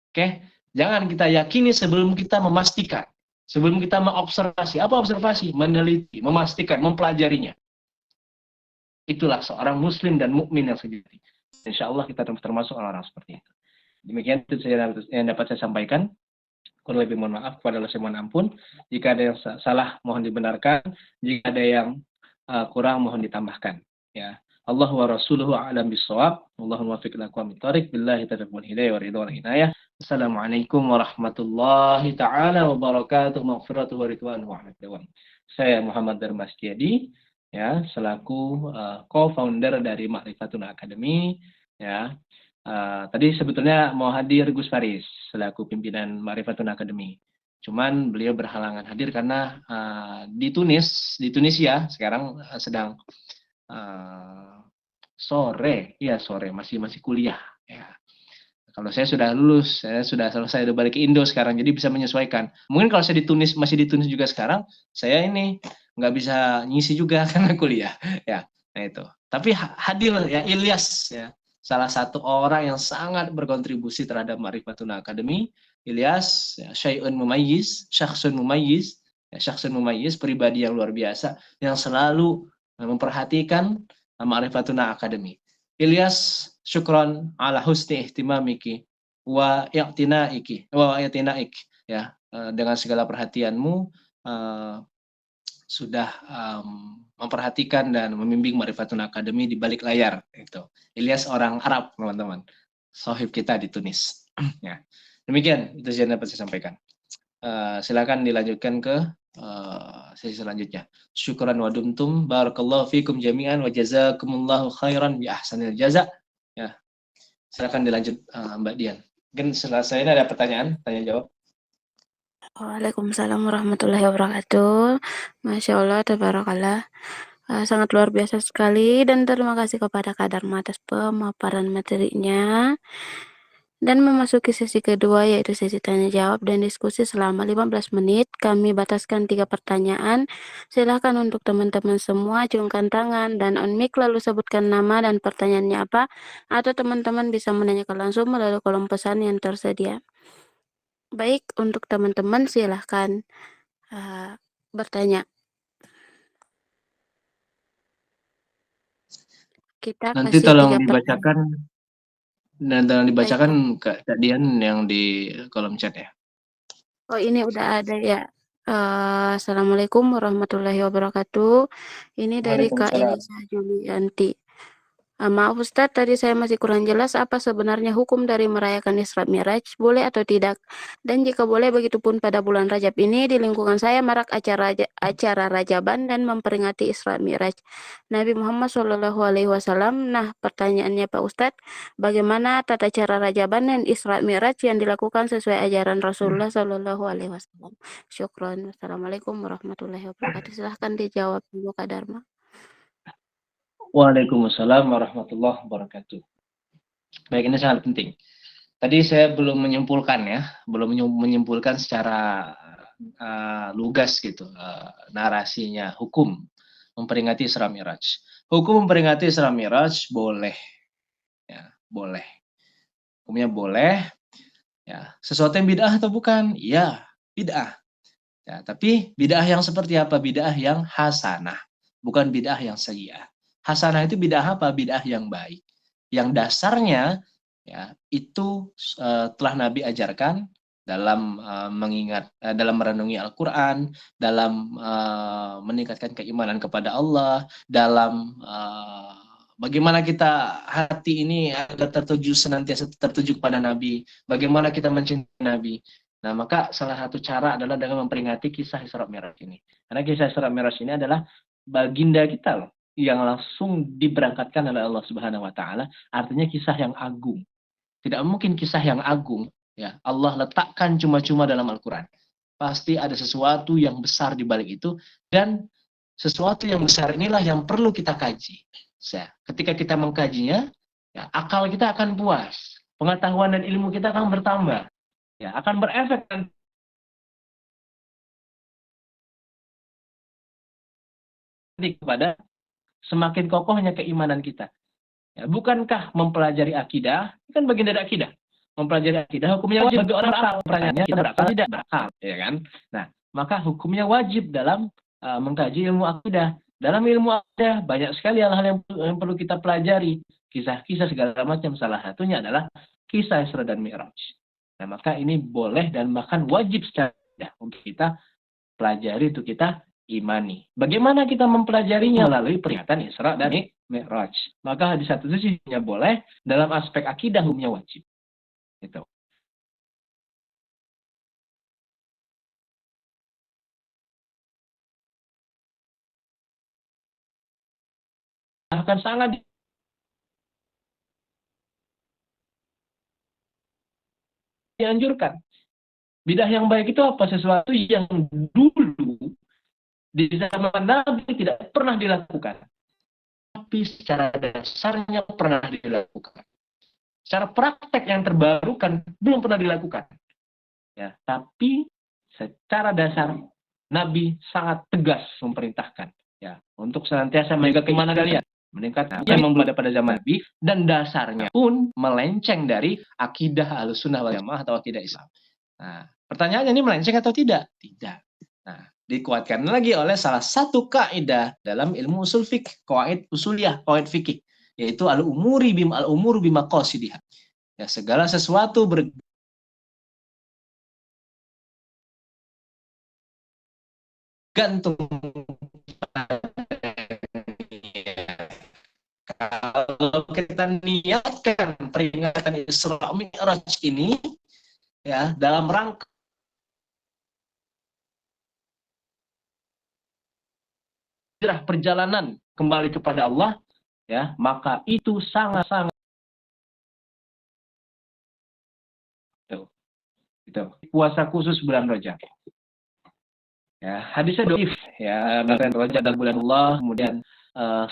Speaker 2: Oke, jangan kita yakini sebelum kita memastikan. Sebelum kita mengobservasi. Apa observasi? Meneliti, memastikan, mempelajarinya. Itulah seorang muslim dan mukmin yang sejati. Insya Allah kita termasuk orang-orang seperti itu. Demikian itu yang dapat saya sampaikan. Kurang lebih mohon maaf, kepada Allah saya mohon ampun. Jika ada yang salah, mohon dibenarkan. Jika ada yang kurang, mohon ditambahkan. Ya. Allah wa rasuluhu a'lam bissawab. Allahumma fiqh aqwamit thariq. Billahi taufiq wal hidayah wa ridha wal hinayah. Assalamualaikum warahmatullahi taala wabarakatuh. Maghfiratuhu wa ridwanuhu wa rahmatullahi. Saya Muhammad Darmas Tiadi, ya, selaku co-founder dari Ma'rifatun Academy, ya. Tadi sebetulnya mau hadir Gus Faris selaku pimpinan Ma'rifatun Academy. Cuman beliau berhalangan hadir karena di Tunisia sekarang sedang sore masih kuliah, ya. Kalau saya sudah lulus, saya sudah selesai, udah balik ke Indo sekarang, jadi bisa menyesuaikan. Mungkin kalau saya masih di Tunis juga sekarang, saya ini nggak bisa ngisi juga karena kuliah, ya. Nah itu. Tapi hadir ya Ilyas, ya, salah satu orang yang sangat berkontribusi terhadap Ma'rifatun Academy. Ilyas, ya, syakhsun mumayyiz, pribadi yang luar biasa, yang selalu memperhatikan Ma'rifatun Academy. Ilyas, syukron ala husni ihtimamiki wa i'tinaik, ya, dengan segala perhatianmu sudah memperhatikan dan membimbing Ma'rifatun Academy di balik layar itu. Ilyas orang Arab, teman-teman. Sohib kita di Tunis. Ya. Demikian itu yang dapat saya sampaikan. Silakan dilanjutkan ke sesi selanjutnya. Syukran wa dumtum, barakallahu fikum jami'an wa jazakumullahu khairan bi ahsanil jaza. Ya. Silakan dilanjut Mbak Dian. Mungkin setelah saya ada pertanyaan, tanya jawab.
Speaker 1: Waalaikumsalam warahmatullahi wabarakatuh. Masya Allah, tabarakallah. Sangat luar biasa sekali dan terima kasih kepada Kak Dharma atas pemaparan materinya. Dan memasuki sesi kedua yaitu sesi tanya jawab dan diskusi selama 15 menit. Kami bataskan 3 pertanyaan. Silahkan untuk teman-teman semua acungkan tangan dan on mic lalu sebutkan nama dan pertanyaannya apa. Atau teman-teman bisa menanyakan langsung melalui kolom pesan yang tersedia. Baik, untuk teman-teman silahkan bertanya. Kita
Speaker 2: Nanti
Speaker 1: kasih
Speaker 2: tolong
Speaker 1: 3
Speaker 2: dibacakan
Speaker 1: pertanyaan.
Speaker 2: dan tolong
Speaker 1: Baik,
Speaker 2: dibacakan Kak Dian yang di kolom chat ya.
Speaker 1: oh ini udah ada ya. Assalamualaikum warahmatullahi wabarakatuh. Ini dari Kak
Speaker 2: Waalaikumsalam.
Speaker 1: Elisa Julianti. Maaf Ustadz, tadi saya masih kurang jelas apa sebenarnya hukum dari merayakan Isra Miraj, boleh atau tidak? Dan jika boleh, begitupun pada bulan Rajab ini di lingkungan saya marak acara Rajaban dan memperingati Isra Miraj Nabi Muhammad SAW. Nah, pertanyaannya Pak Ustadz, bagaimana tata cara Rajaban dan Isra Miraj yang dilakukan sesuai ajaran Rasulullah SAW? Syukron. Wassalamualaikum warahmatullahi wabarakatuh. Silahkan dijawab dulu Kak Dharma.
Speaker 2: Waalaikumsalam warahmatullahi wabarakatuh. Baik, ini sangat penting. Tadi saya belum menyimpulkan secara lugas gitu narasinya hukum memperingati Isra Miraj. Hukum memperingati Isra Miraj boleh, ya, boleh. Hukumnya boleh. Ya, sesuatu yang bid'ah atau bukan? Ya, bid'ah. Ya, tapi bid'ah yang seperti apa? Bid'ah yang hasanah, bukan bid'ah yang sayyi'ah. Hasanah itu bid'ah apa? Bid'ah yang baik. Yang dasarnya ya itu telah Nabi ajarkan dalam dalam merenungi Al-Qur'an, dalam meningkatkan keimanan kepada Allah, dalam bagaimana kita hati ini agar senantiasa tertuju kepada Nabi, bagaimana kita mencintai Nabi. Nah, maka salah satu cara adalah dengan memperingati kisah Isra Mi'raj ini. Karena kisah Isra Mi'raj ini adalah baginda kita loh, yang langsung diberangkatkan oleh Allah Subhanahu wa taala, artinya kisah yang agung. Tidak mungkin kisah yang agung ya Allah letakkan cuma-cuma dalam Al-Qur'an. Pasti ada sesuatu yang besar di balik itu, dan sesuatu yang besar inilah yang perlu kita kaji. Ketika kita mengkajinya, ya, akal kita akan puas, pengetahuan dan ilmu kita akan bertambah, ya, akan berefek nanti kepada semakin kokohnya keimanan kita. Ya, bukankah mempelajari akidah kan bagian dari akidah? Mempelajari akidah hukumnya wajib bagi orang berakal. Pertanyaannya, kita berakal tidak berakal, ya kan? Nah, maka hukumnya wajib dalam mengkaji ilmu akidah. Dalam ilmu akidah banyak sekali hal-hal yang perlu kita pelajari, kisah-kisah segala macam. Salah satunya adalah kisah Isra dan Mi'raj. Nah, maka ini boleh dan bahkan wajib secara untuk kita pelajari, untuk kita imani. Bagaimana kita mempelajarinya? Melalui peringatan Isra dan Mi'raj. Maka di satu sisinya boleh, dalam aspek akidah hukumnya wajib. Itu. Akan sangat dianjurkan. Bidah yang baik itu apa? Sesuatu yang dulu di zaman Nabi tidak pernah dilakukan, tapi secara dasarnya pernah dilakukan. Secara praktek yang terbarukan belum pernah dilakukan. Ya, tapi secara dasar Nabi sangat tegas memerintahkan, ya, untuk senantiasa menjaga keimanan kalian, meningkatkan yang membelah pada zaman Nabi, dan dasarnya pun melenceng dari akidah Ahlussunnah wal Jamaah atau akidah Islam. Nah, pertanyaannya, ini melenceng atau tidak? Tidak. Nah, dikuatkan lagi oleh salah satu kaidah dalam ilmu usul fikih, qawaid usuliyah, qawaid fikih, yaitu al-umuru bimaqasidiha. Ya, segala sesuatu bergantung. Kalau kita niatkan peringatan Isra Mi'raj ini, ya, dalam rangka perjalanan kembali kepada Allah, ya, maka itu sangat-sangat itu puasa khusus bulan Rajab. Ya, hadisnya doif, ya, bulan Rajab adalah bulan Allah, kemudian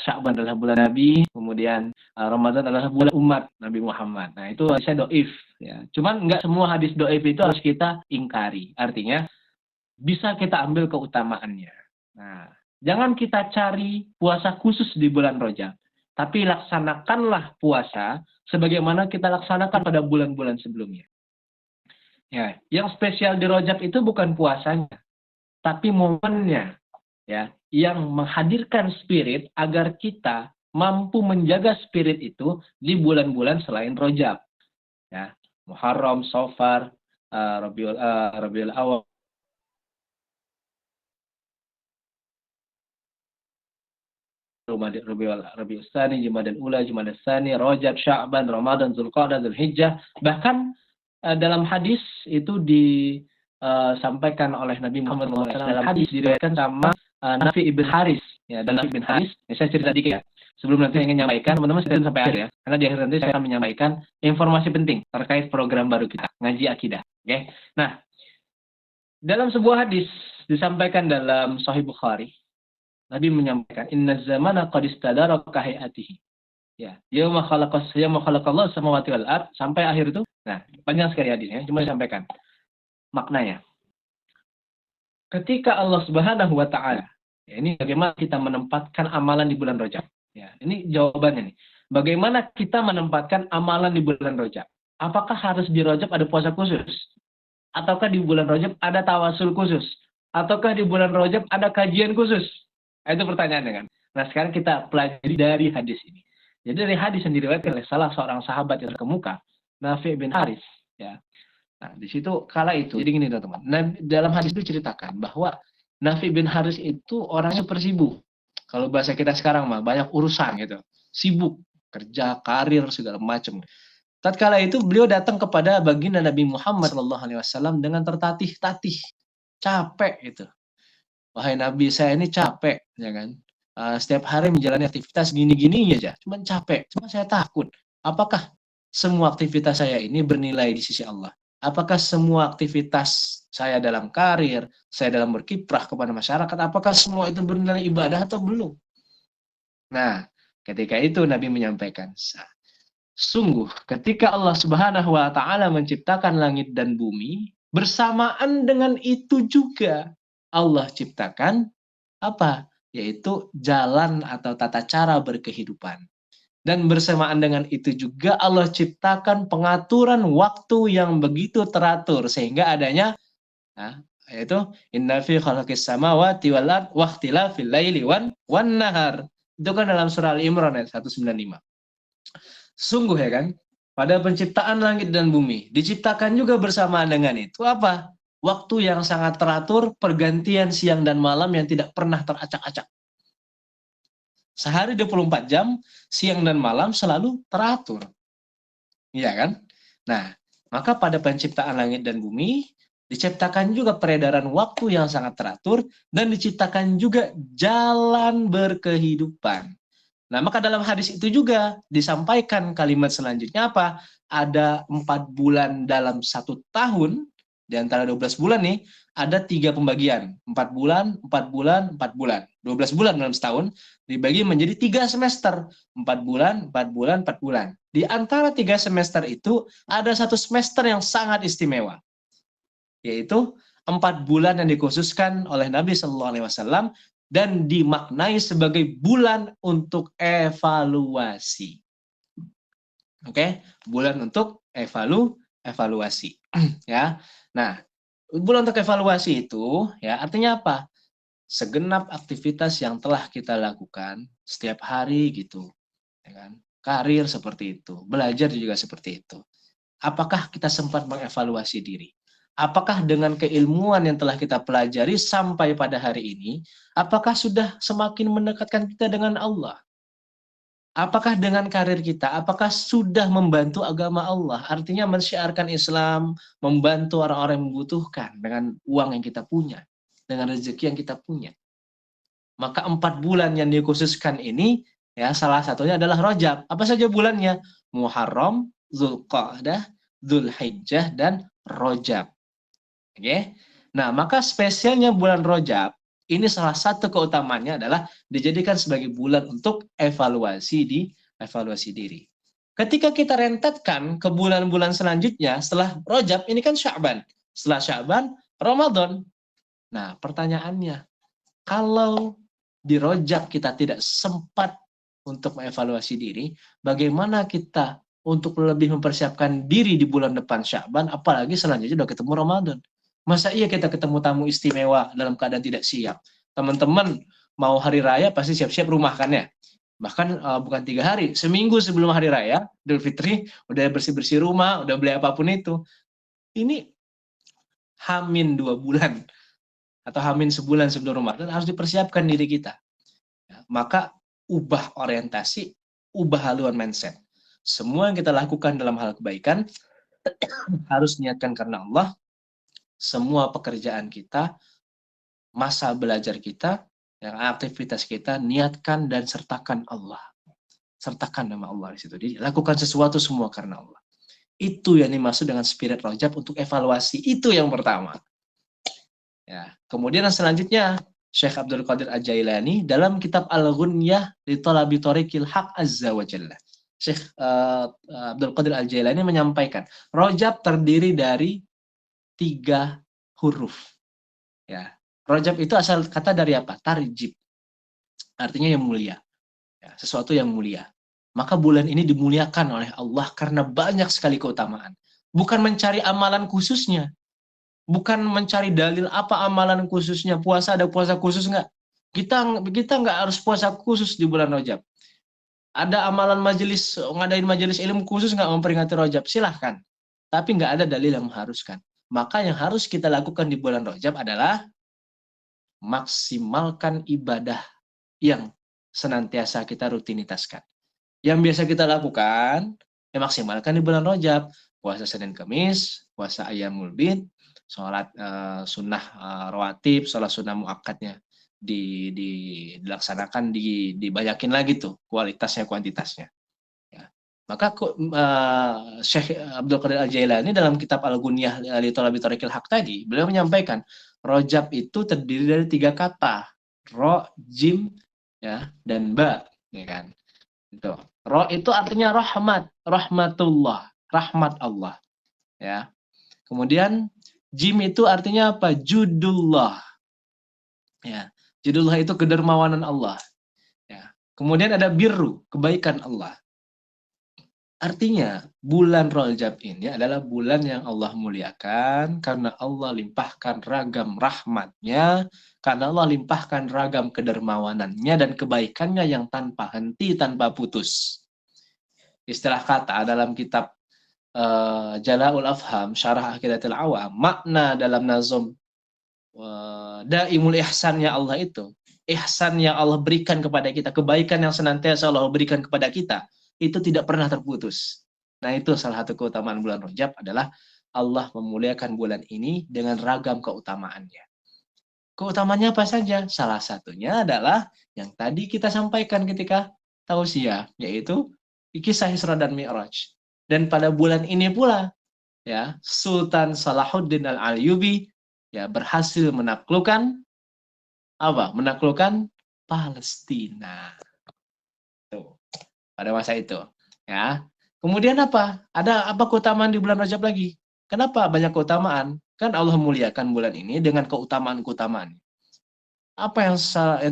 Speaker 2: Sya'ban adalah bulan Nabi, kemudian Ramadan adalah bulan umat Nabi Muhammad. Nah, itu hadisnya doif, ya. Cuman nggak semua hadis doif itu harus kita ingkari. Artinya bisa kita ambil keutamaannya. Nah, jangan kita cari puasa khusus di bulan Rajab, tapi laksanakanlah puasa sebagaimana kita laksanakan pada bulan-bulan sebelumnya. Ya, yang spesial di Rajab itu bukan puasanya, tapi momennya, ya, yang menghadirkan spirit agar kita mampu menjaga spirit itu di bulan-bulan selain Rajab. Ya, Muharram, Safar, Rabiul Awal, Rabiul Tsani, Jumadil Ula, Jumadil Tsani, Rajab, Sya'ban, Ramadan, Zulqa'dah, Zulhijjah. Bahkan dalam hadis itu disampaikan oleh Nabi Muhammad SAW. Dalam hadis diriwayatkan sama Nafi ibn Haris. Ya, dan Nafi ibn Haris, ya, saya cerita dikit ya. Sebelum nanti saya ingin menyampaikan, teman-teman setia sampai akhir ya. Karena di akhir nanti saya akan menyampaikan informasi penting terkait program baru kita, ngaji akidah. Oke. Nah, dalam sebuah hadis disampaikan dalam Sahih Bukhari, Nabi menyampaikan, inna zamana qad istadara ka hayatihi. Ya, yauma khalaqallahu samawati wal ard, sampai akhir itu. Nah, panjang sekali hadisnya, cuma disampaikan maknanya. Ketika Allah Subhanahu wa taala, ya, ini bagaimana kita menempatkan amalan di bulan Rajab. Ya, ini jawabannya nih. Bagaimana kita menempatkan amalan di bulan Rajab? Apakah harus di Rajab ada puasa khusus? Ataukah di bulan Rajab ada tawasul khusus? Ataukah di bulan Rajab ada kajian khusus? Nah, itu pertanyaannya kan. Nah, sekarang kita pelajari dari hadis ini. Jadi dari hadis yang diriwayatkan oleh salah seorang sahabat yang terkemuka, Nafi bin Haris, ya. Nah, di situ kala itu, jadi gini teman-teman. Nah, dalam hadis itu ceritakan bahwa Nafi bin Haris itu orangnya persibuk. Kalau bahasa kita sekarang mah banyak urusan gitu. Sibuk, kerja, karir segala macam. Tatkala itu beliau datang kepada baginda Nabi Muhammad SAW dengan tertatih-tatih, capek gitu. Wahai Nabi, saya ini capek, ya kan? Setiap hari menjalani aktivitas gini-gini aja, cuman capek, cuma saya takut. Apakah semua aktivitas saya ini bernilai di sisi Allah? Apakah semua aktivitas saya dalam karir, saya dalam berkiprah kepada masyarakat, apakah semua itu benar ibadah atau belum? Nah, ketika itu Nabi menyampaikan, sungguh ketika Allah Subhanahu wa taala menciptakan langit dan bumi, bersamaan dengan itu juga Allah ciptakan apa? Yaitu jalan atau tata cara berkehidupan. Dan bersamaan dengan itu juga Allah ciptakan pengaturan waktu yang begitu teratur sehingga adanya yaitu inna fi khalaqis samawati wal ard wa ikhtilafil laili wan nahar. Itu kan dalam surah Al-Imran ayat 195. Sungguh ya kan, pada penciptaan langit dan bumi diciptakan juga bersamaan dengan itu apa? Waktu yang sangat teratur, pergantian siang dan malam yang tidak pernah teracak-acak. Sehari 24 jam, siang dan malam selalu teratur. Iya kan? Nah, maka pada penciptaan langit dan bumi, diciptakan juga peredaran waktu yang sangat teratur, dan diciptakan juga jalan berkehidupan. Nah, maka dalam hadis itu juga disampaikan kalimat selanjutnya apa? Ada 4 bulan dalam 1 tahun, di antara 12 bulan nih, ada 3 pembagian. 4 bulan, 4 bulan, 4 bulan. 12 bulan dalam setahun, dibagi menjadi 3 semester. 4 bulan, 4 bulan, 4 bulan. Di antara 3 semester itu, ada 1 semester yang sangat istimewa. Yaitu 4 bulan yang dikhususkan oleh Nabi SAW dan dimaknai sebagai bulan untuk evaluasi. Oke, bulan untuk evaluasi. Ya. Nah, bulan untuk evaluasi itu ya artinya apa? Segenap aktivitas yang telah kita lakukan setiap hari gitu, ya kan? Karir seperti itu, belajar juga seperti itu. Apakah kita sempat mengevaluasi diri? Apakah dengan keilmuan yang telah kita pelajari sampai pada hari ini, apakah sudah semakin mendekatkan kita dengan Allah? Apakah dengan karir kita, apakah sudah membantu agama Allah? Artinya mensyiarkan Islam, membantu orang-orang yang membutuhkan dengan uang yang kita punya, dengan rezeki yang kita punya. Maka 4 bulan yang dikhususkan ini, ya salah satunya adalah Rajab. Apa saja bulannya? Muharram, Zulqa'dah, Dzulhijjah, dan Rajab. Oke. Nah, maka spesialnya bulan Rajab, ini salah satu keutamaannya adalah dijadikan sebagai bulan untuk evaluasi diri. Ketika kita rentetkan ke bulan-bulan selanjutnya, setelah Rajab, ini kan Sya'ban. Setelah Sya'ban, Ramadan. Nah, pertanyaannya, kalau di Rajab kita tidak sempat untuk mengevaluasi diri, bagaimana kita untuk lebih mempersiapkan diri di bulan depan Sya'ban, apalagi selanjutnya sudah ketemu Ramadan. Masa iya kita ketemu tamu istimewa dalam keadaan tidak siap? Teman-teman mau hari raya pasti siap-siap rumah kan ya? Bahkan bukan 3 hari, seminggu sebelum hari raya, Idul Fitri, udah bersih-bersih rumah, udah beli apapun itu. Ini hamin 2 bulan atau hamin sebulan sebelum Ramadan harus dipersiapkan diri kita. Ya, maka ubah orientasi, ubah haluan mindset. Semua yang kita lakukan dalam hal kebaikan harus niatkan karena Allah. Semua pekerjaan kita, masa belajar kita, yang aktivitas kita, niatkan dan sertakan Allah. Sertakan nama Allah di situ. Jadi, lakukan sesuatu semua karena Allah. Itu yang dimaksud dengan spirit Rajab untuk evaluasi. Itu yang pertama. Ya. Kemudian yang selanjutnya, Syekh Abdul Qadir Al-Jailani dalam kitab Al-Ghunyah li Talabi Thariqil Haq Azza wa Jalla. Syekh Abdul Qadir Al-Jailani menyampaikan, Rajab terdiri dari 3 huruf. Ya. Rajab itu asal kata dari apa? Tarjib. Artinya yang mulia. Ya, sesuatu yang mulia. Maka bulan ini dimuliakan oleh Allah karena banyak sekali keutamaan. Bukan mencari amalan khususnya. Bukan mencari dalil apa amalan khususnya. Puasa ada puasa khusus nggak? Kita nggak harus puasa khusus di bulan Rajab. Ada amalan majelis, ngadain majelis ilmu khusus nggak memperingati Rajab? Silahkan. Tapi nggak ada dalil yang mengharuskan. Maka yang harus kita lakukan di bulan Rajab adalah maksimalkan ibadah yang senantiasa kita rutinitaskan. Yang biasa kita lakukan, ya maksimalkan di bulan Rajab. Puasa Senin Kamis, puasa Ayyamul Bid, sholat sunnah rawatib, sholat sunnah muakkadnya dilaksanakan, dibanyakin lagi tuh kualitasnya kuantitasnya. Ya. Maka Syekh Abdul Qadir Al-Jailani dalam kitab Al-Ghunyah li Thalabi Thariqil Haq tadi, beliau menyampaikan rojab itu terdiri dari 3 kata, ro, jim, ya, dan ba, ya kan. Itu. Ro itu artinya rahmat, rahmatullah, rahmat Allah, ya. Kemudian jim itu artinya apa? Judullah. Ya. Judullah itu kedermawanan Allah, ya. Kemudian ada birru, kebaikan Allah. Artinya, bulan Rajab ini adalah bulan yang Allah muliakan karena Allah limpahkan ragam rahmatnya, karena Allah limpahkan ragam kedermawanannya dan kebaikannya yang tanpa henti, tanpa putus. Istilah kata dalam kitab Jala'ul Afham, Syarah Aqidatul Awam, makna dalam nazum Daimul Ihsannya Allah itu, ihsan yang Allah berikan kepada kita, kebaikan yang senantiasa Allah berikan kepada kita, itu tidak pernah terputus. Nah, itu salah satu keutamaan bulan Rajab adalah Allah memuliakan bulan ini dengan ragam keutamaannya. Keutamaannya apa saja? Salah satunya adalah yang tadi kita sampaikan ketika tausiah, yaitu kisah Isra dan Mi'raj. Dan pada bulan ini pula, ya, Sultan Salahuddin Al-Ayyubi ya berhasil menaklukkan apa? Menaklukkan Palestina. Tuh, pada masa itu, ya. Kemudian apa? Ada apa keutamaan di bulan Rajab lagi? Kenapa banyak keutamaan? Kan Allah muliakan bulan ini dengan keutamaan-keutamaan. Apa yang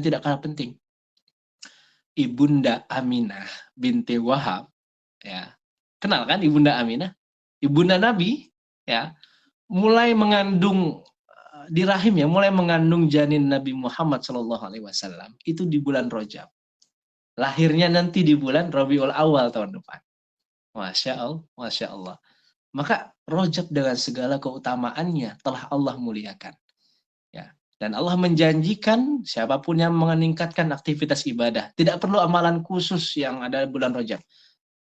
Speaker 2: tidak kalah penting? Ibunda Aminah binti Wahab, ya. Kenal kan Ibunda Aminah? Ibunda Nabi, ya. Mulai mengandung di rahim ya, mulai mengandung janin Nabi Muhammad SAW itu di bulan Rajab. Lahirnya nanti di bulan Rabiul Awal tahun depan. Masya Allah, Masya Allah. Maka Rajab dengan segala keutamaannya telah Allah muliakan. Ya. Dan Allah menjanjikan siapapun yang meningkatkan aktivitas ibadah, tidak perlu amalan khusus yang ada bulan Rajab.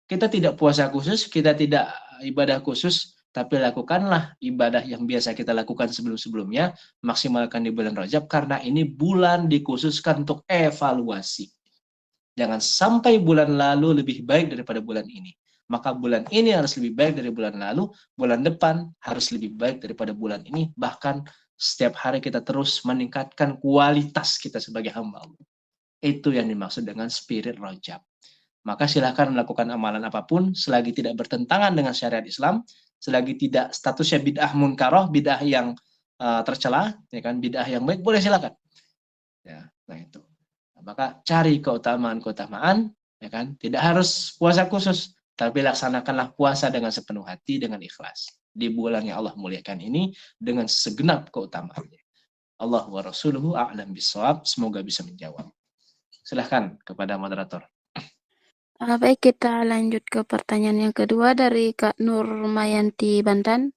Speaker 2: Kita tidak puasa khusus, kita tidak ibadah khusus, tapi lakukanlah ibadah yang biasa kita lakukan sebelum-sebelumnya, maksimalkan di bulan Rajab, karena ini bulan dikhususkan untuk evaluasi. Jangan sampai bulan lalu lebih baik daripada bulan ini. Maka bulan ini harus lebih baik dari bulan lalu, bulan depan harus lebih baik daripada bulan ini, bahkan setiap hari kita terus meningkatkan kualitas kita sebagai hamba Allah. Itu yang dimaksud dengan spirit Rajab. Maka silakan melakukan amalan apapun selagi tidak bertentangan dengan syariat Islam, selagi tidak statusnya bid'ah munkaroh, bid'ah yang tercela, ya kan, bid'ah yang baik, boleh silakan. Ya, nah itu. Maka cari keutamaan-keutamaan, ya kan, tidak harus puasa khusus, tapi laksanakanlah puasa dengan sepenuh hati, dengan ikhlas. Di bulan yang Allah muliakan ini, dengan segenap keutamaannya. Allah wa rasuluhu a'lam bisawab, semoga bisa menjawab. Silahkan kepada moderator.
Speaker 1: Baik, kita lanjut ke pertanyaan yang kedua dari Kak Nur Mayanti Bantan.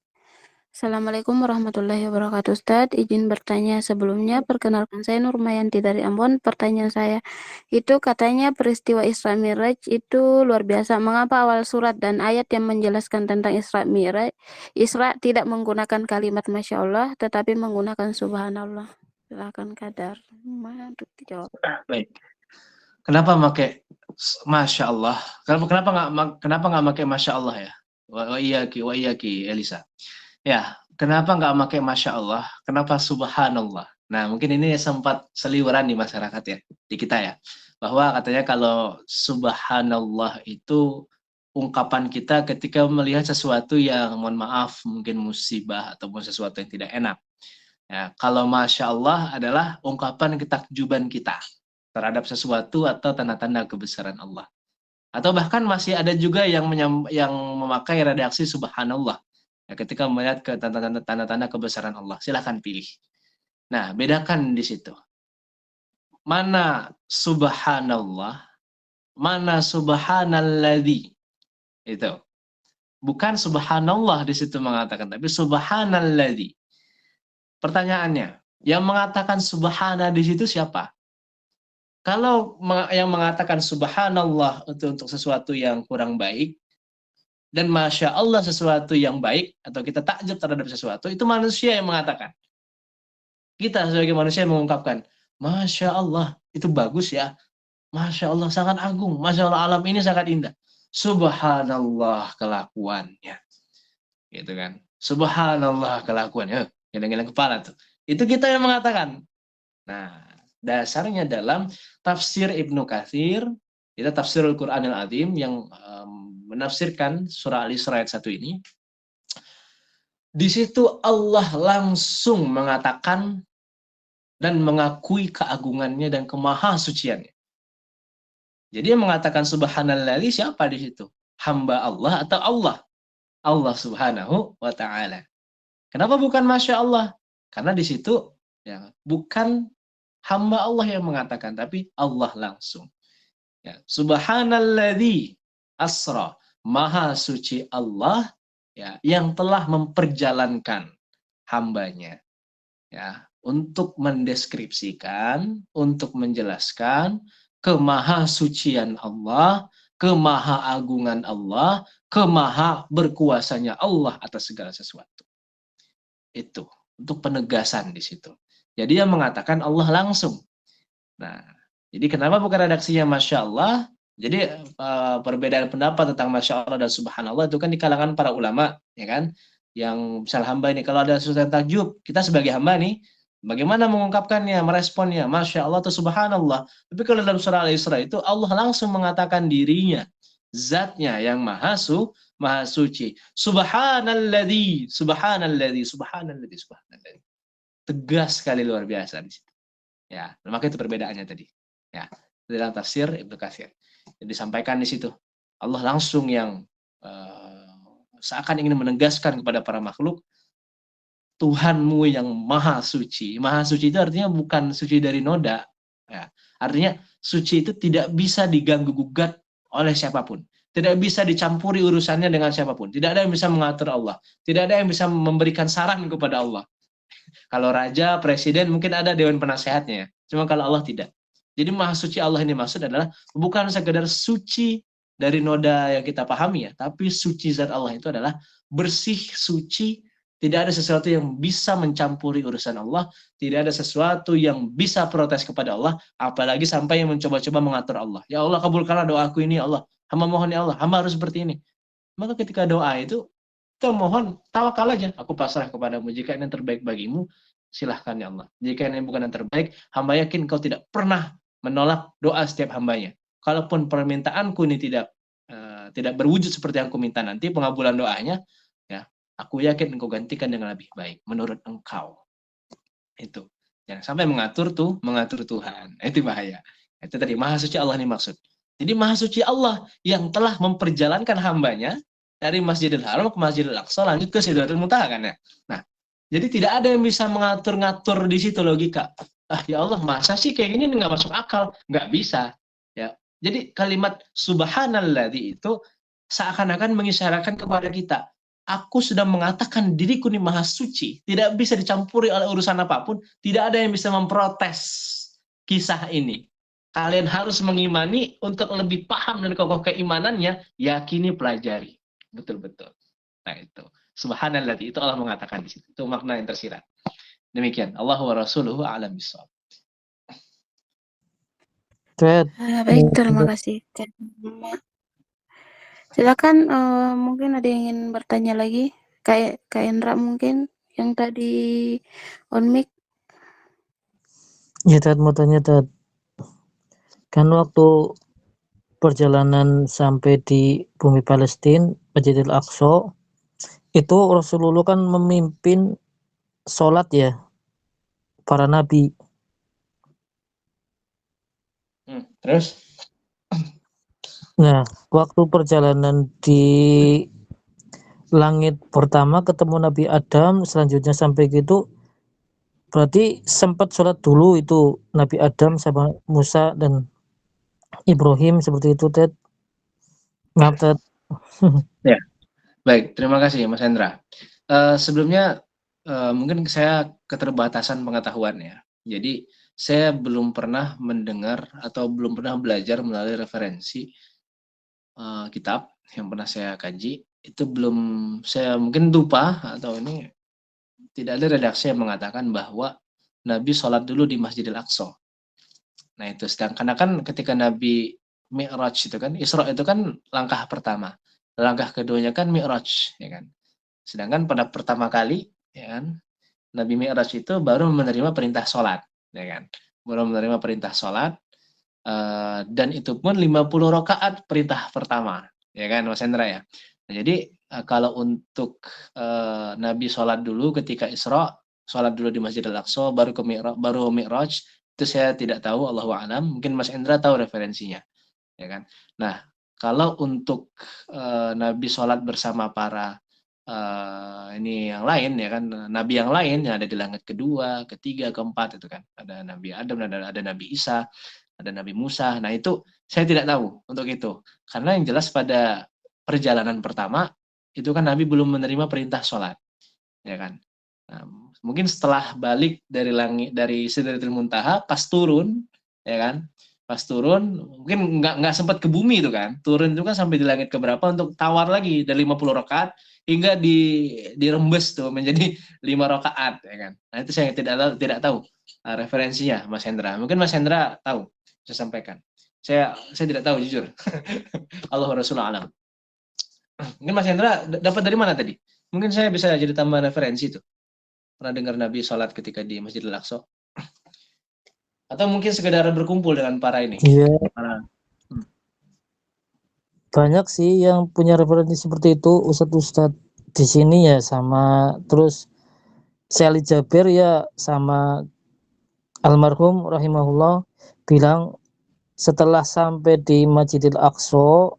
Speaker 1: Assalamualaikum warahmatullahi wabarakatuh, Ustaz. Izin bertanya sebelumnya, perkenalkan saya Nur Mayanti dari Ambon. Pertanyaan saya, itu katanya peristiwa Isra Mi'raj itu luar biasa. Mengapa awal surat dan ayat yang menjelaskan tentang Isra Mi'raj, Isra tidak menggunakan kalimat Masya Allah, tetapi menggunakan Subhanallah? Silakan Kadar. Untuk dijawab.
Speaker 2: Baik. Kenapa pakai Masya Allah? Kenapa nggak pakai Masya Allah ya? Wa iyaki Elisa. Ya, kenapa nggak pakai Masya Allah? Kenapa Subhanallah? Nah, mungkin ini sempat seliweran di masyarakat ya, di kita ya. Bahwa katanya kalau Subhanallah itu ungkapan kita ketika melihat sesuatu yang, mohon maaf, mungkin musibah ataupun sesuatu yang tidak enak. Ya, kalau Masya Allah adalah ungkapan ketakjuban kita terhadap sesuatu atau tanda-tanda kebesaran Allah. Atau bahkan masih ada juga yang memakai redaksi Subhanallah. Ya, ketika melihat ke tanda-tanda kebesaran Allah, silahkan pilih. Nah, bedakan di situ. Mana Subhanallah, mana Subhanalladzi. Itu. Bukan Subhanallah di situ mengatakan, tapi Subhanalladzi. Pertanyaannya, yang mengatakan Subhana di situ siapa? Kalau yang mengatakan Subhanallah untuk sesuatu yang kurang baik, dan Masya Allah sesuatu yang baik, atau kita takjub terhadap sesuatu, itu manusia yang mengatakan. Kita sebagai manusia yang mengungkapkan, Masya Allah, itu bagus ya. Masya Allah, sangat agung. Masya Allah, alam ini sangat indah. subhanallah kelakuannya, gitu kan? Subhanallah kelakuannya, geleng-geleng kepala tuh. Itu kita yang mengatakan. Nah, dasarnya dalam tafsir Ibnu Katsir, kita tafsirul Qur'anil Azim yang menafsirkan surah Al-Isra ayat 1 ini. Di situ Allah langsung mengatakan dan mengakui keagungannya dan kemahasuciannya. Jadi yang mengatakan subhanallah siapa di situ? Hamba Allah atau Allah? Allah Subhanahu wa taala. Kenapa bukan Masya Allah? Karena di situ ya, bukan hamba Allah yang mengatakan, tapi Allah langsung. Ya, subhanalladzi asra, maha suci Allah ya, yang telah memperjalankan hambanya ya, untuk mendeskripsikan, untuk menjelaskan kemahasucian Allah, kemahaagungan Allah, kemaha berkuasanya Allah atas segala sesuatu. Itu untuk penegasan di situ. Jadi yang mengatakan Allah langsung. Nah, jadi kenapa bukan redaksinya Masya Allah? Jadi perbedaan pendapat tentang Masya Allah dan Subhanallah itu kan di kalangan para ulama, ya kan? Yang misal hamba ini, kalau ada sesuatu yang takjub, kita sebagai hamba nih, bagaimana mengungkapkannya, meresponnya, Masya Allah atau Subhanallah. Tapi kalau dalam surah Al-Isra itu Allah langsung mengatakan dirinya, zatnya yang maha suci. Subhanalladzi, subhanalladzi, subhanalladzi, subhanalladzi. Tegas sekali, luar biasa di situ. Ya, maka itu perbedaannya tadi. Ya, dalam tafsir Ibnu Katsir. Disampaikan di situ. Allah langsung yang seakan ingin menegaskan kepada para makhluk, Tuhanmu yang maha suci. Maha suci itu artinya bukan suci dari noda. Ya, artinya suci itu tidak bisa diganggu gugat oleh siapapun. Tidak bisa dicampuri urusannya dengan siapapun. Tidak ada yang bisa mengatur Allah. Tidak ada yang bisa memberikan saran kepada Allah. Kalau raja, presiden mungkin ada dewan penasehatnya. Cuma kalau Allah tidak. Jadi maha suci Allah ini maksud adalah bukan sekedar suci dari noda yang kita pahami ya, tapi suci zat Allah itu adalah bersih, suci, tidak ada sesuatu yang bisa mencampuri urusan Allah, tidak ada sesuatu yang bisa protes kepada Allah, apalagi sampai yang mencoba-coba mengatur Allah. Ya Allah, kabulkanlah doaku ini ya Allah. Hamba mohon ya Allah, hamba harus seperti ini. Maka ketika doa itu kita mohon tawakal aja, aku pasrah kepadamu, jika ini yang terbaik bagimu silahkan ya Allah, jika ini bukan yang terbaik, hamba yakin kau tidak pernah menolak doa setiap hambanya. Kalaupun permintaanku ini tidak berwujud seperti yang aku minta nanti, pengabulan doanya ya, aku yakin engkau gantikan dengan lebih baik menurut engkau. Itu jangan sampai mengatur Tuhan, itu bahaya. Itu tadi maha suci Allah ini maksud. Jadi maha suci Allah yang telah memperjalankan hambanya dari Masjidil Haram ke Masjidil Aqsa lanjut ke Sidratul Muntaha kan ya. Nah, jadi tidak ada yang bisa mengatur-ngatur di situ logika. Ah ya Allah, masa sih kayak gini nggak masuk akal? Nggak bisa. Ya. Jadi kalimat subhanalladzi itu seakan-akan mengisyaratkan kepada kita, aku sudah mengatakan diriku ini maha suci, tidak bisa dicampuri oleh urusan apapun, tidak ada yang bisa memprotes kisah ini. Kalian harus mengimani, untuk lebih paham dan kokoh keimanannya, yakini, pelajari. Betul-betul. Nah itu. Subhanallah, itu Allah mengatakan di situ. Itu makna yang tersirat. Demikian. Allah wa rasuluhu a'lam bishawab.
Speaker 1: Baik, terima kasih. Silakan, mungkin ada yang ingin bertanya lagi? Kak Indra mungkin yang tadi on mic.
Speaker 3: Ya, Tat, mau tanya, Tat. Kan waktu perjalanan sampai di bumi Palestina, Masjidil Aqsa, itu Rasulullah kan memimpin sholat ya, para nabi.
Speaker 2: Terus?
Speaker 3: Nah, waktu perjalanan di langit pertama ketemu Nabi Adam, selanjutnya sampai gitu, berarti sempat sholat dulu itu Nabi Adam sama Musa dan Ibrahim seperti itu, Ted. Maaf, Ted.
Speaker 2: Ya, baik. Terima kasih, Mas Hendra. Sebelumnya, mungkin saya keterbatasan pengetahuan ya. Jadi, saya belum pernah mendengar atau belum pernah belajar melalui referensi kitab yang pernah saya kaji. Itu belum, saya mungkin lupa atau ini tidak ada redaksi yang mengatakan bahwa Nabi sholat dulu di Masjidil Aqsa. Nah itu, sedangkan kan ketika Nabi Mi'raj itu kan, Isra itu kan langkah pertama. Langkah keduanya kan Mi'raj, ya kan. Sedangkan pada pertama kali, ya kan, Nabi Mi'raj itu baru menerima perintah sholat, ya kan. Baru menerima perintah sholat, dan itu pun 50 rakaat perintah pertama, ya kan Mas Hendra ya. Nah, jadi kalau untuk Nabi sholat dulu ketika Isra, sholat dulu di Masjid Al-Aqsa, baru Mi'raj, itu saya tidak tahu, Allahu a'lam. Mungkin Mas Hendra tahu referensinya, ya kan. Nah, kalau untuk Nabi sholat bersama para ini yang lain, ya kan, Nabi yang lain yang ada di langit kedua, ketiga, keempat itu kan, ada Nabi Adam, ada Nabi Isa, ada Nabi Musa. Nah itu saya tidak tahu untuk itu, karena yang jelas pada perjalanan pertama itu kan Nabi belum menerima perintah sholat, ya kan. Nah, mungkin setelah balik dari langit, dari Sidratul Muntaha, pas turun, ya kan, pas turun mungkin nggak sempat ke bumi itu kan, turun itu kan sampai di langit keberapa untuk tawar lagi dari 50 rakaat hingga dirembes tuh menjadi 5 rakaat, ya kan. Nah itu saya tidak tahu referensinya Mas Hendra. Mungkin Mas Hendra tahu, saya sampaikan. Saya tidak tahu jujur. Allah Rasulullah alam. Mungkin Mas Hendra dapat dari mana tadi? Mungkin saya bisa jadi tambah referensi tuh. Pernah dengar Nabi sholat ketika di Masjid Al-Aqsa? Atau mungkin sekedar berkumpul dengan para ini?
Speaker 3: Iya,
Speaker 2: Para,
Speaker 3: banyak sih yang punya referensi seperti itu, ustadz-ustadz di sini ya, sama terus Syekh Ali Jabir ya, sama almarhum rahimahullah bilang setelah sampai di Masjidil Aqsa,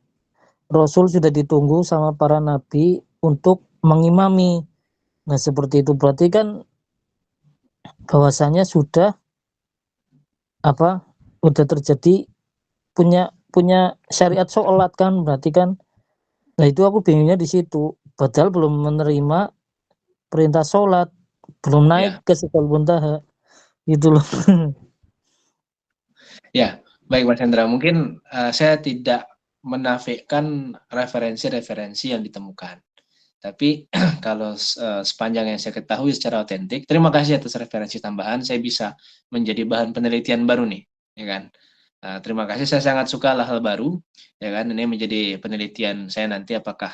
Speaker 3: Rasul sudah ditunggu sama para nabi untuk mengimami. Nah, seperti itu berarti kan bahwasanya sudah terjadi punya syariat sholat kan, berarti kan. Nah, itu aku bingungnya di situ. Padahal belum menerima perintah sholat, belum naik
Speaker 2: ya,
Speaker 3: ke Sidratul Muntaha. Gitu loh.
Speaker 2: ya, baik Mas Hendra. Mungkin saya tidak menafikan referensi-referensi yang ditemukan. Tapi kalau sepanjang yang saya ketahui secara otentik, terima kasih atas referensi tambahan, saya bisa menjadi bahan penelitian baru nih, ya kan. Terima kasih, saya sangat suka hal baru, ya kan. Ini menjadi penelitian saya nanti, apakah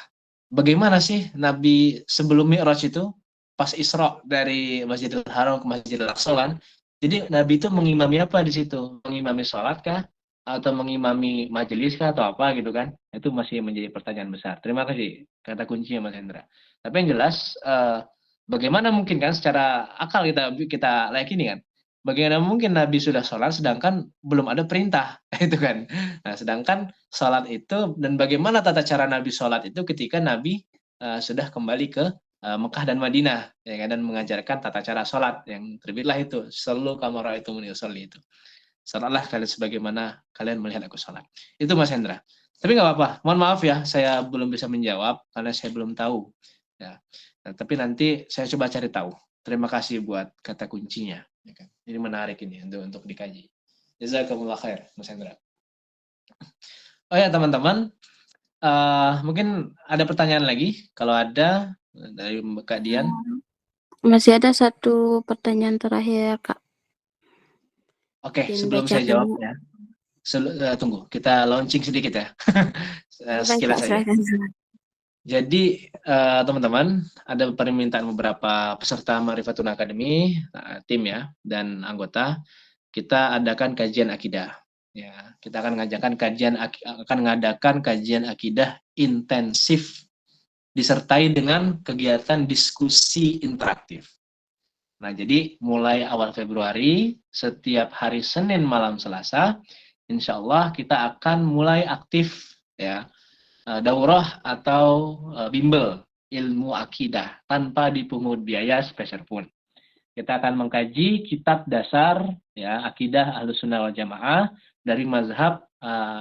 Speaker 2: bagaimana sih Nabi sebelum Mi'raj itu, pas Isra dari Masjidil Haram ke Masjidil Aqsa kan. Jadi Nabi itu mengimami apa di situ? Mengimami sholat kah? Atau mengimami majelis kah? Atau apa gitu kan? Itu masih menjadi pertanyaan besar. Terima kasih kata kuncinya Mas Hendra. Tapi yang jelas, bagaimana mungkin kan secara akal kita yakini kan? Bagaimana mungkin Nabi sudah sholat sedangkan belum ada perintah, itu kan? Nah, sedangkan sholat itu, dan bagaimana tata cara Nabi sholat itu ketika Nabi sudah kembali ke Mekah dan Madinah, ya kan, dan mengajarkan tata cara sholat yang terbitlah itu, selalu kamar itu menyusul itu. Sholatlah kalian sebagaimana kalian melihat aku sholat. Itu Mas Hendra. Tapi nggak apa-apa. Mohon maaf ya, saya belum bisa menjawab karena saya belum tahu. Ya. Nah, tapi nanti saya coba cari tahu. Terima kasih buat kata kuncinya. Ya kan? Ini menarik ini untuk dikaji. Jazakumullah khair, Mas Hendra. Oh ya teman-teman, mungkin ada pertanyaan lagi. Kalau ada dari Kak Dian.
Speaker 1: Masih ada satu pertanyaan terakhir, Kak.
Speaker 2: Oke,
Speaker 1: Izin
Speaker 2: sebelum saya
Speaker 1: bacakan.
Speaker 2: jawab ya. Tunggu, kita launching sedikit ya. Sekilas saja. Jadi teman-teman, ada permintaan beberapa peserta Marifatun Academy, tim ya, dan anggota, kita adakan kajian akidah. Ya, kita akan mengadakan kajian akidah intensif disertai dengan kegiatan diskusi interaktif. Nah, jadi mulai awal Februari, setiap hari Senin malam Selasa, insya Allah kita akan mulai aktif ya, daurah atau bimbel ilmu akidah tanpa dipungut biaya sepeser pun. Kita akan mengkaji kitab dasar ya akidah Ahlussunnah wal Jamaah dari mazhab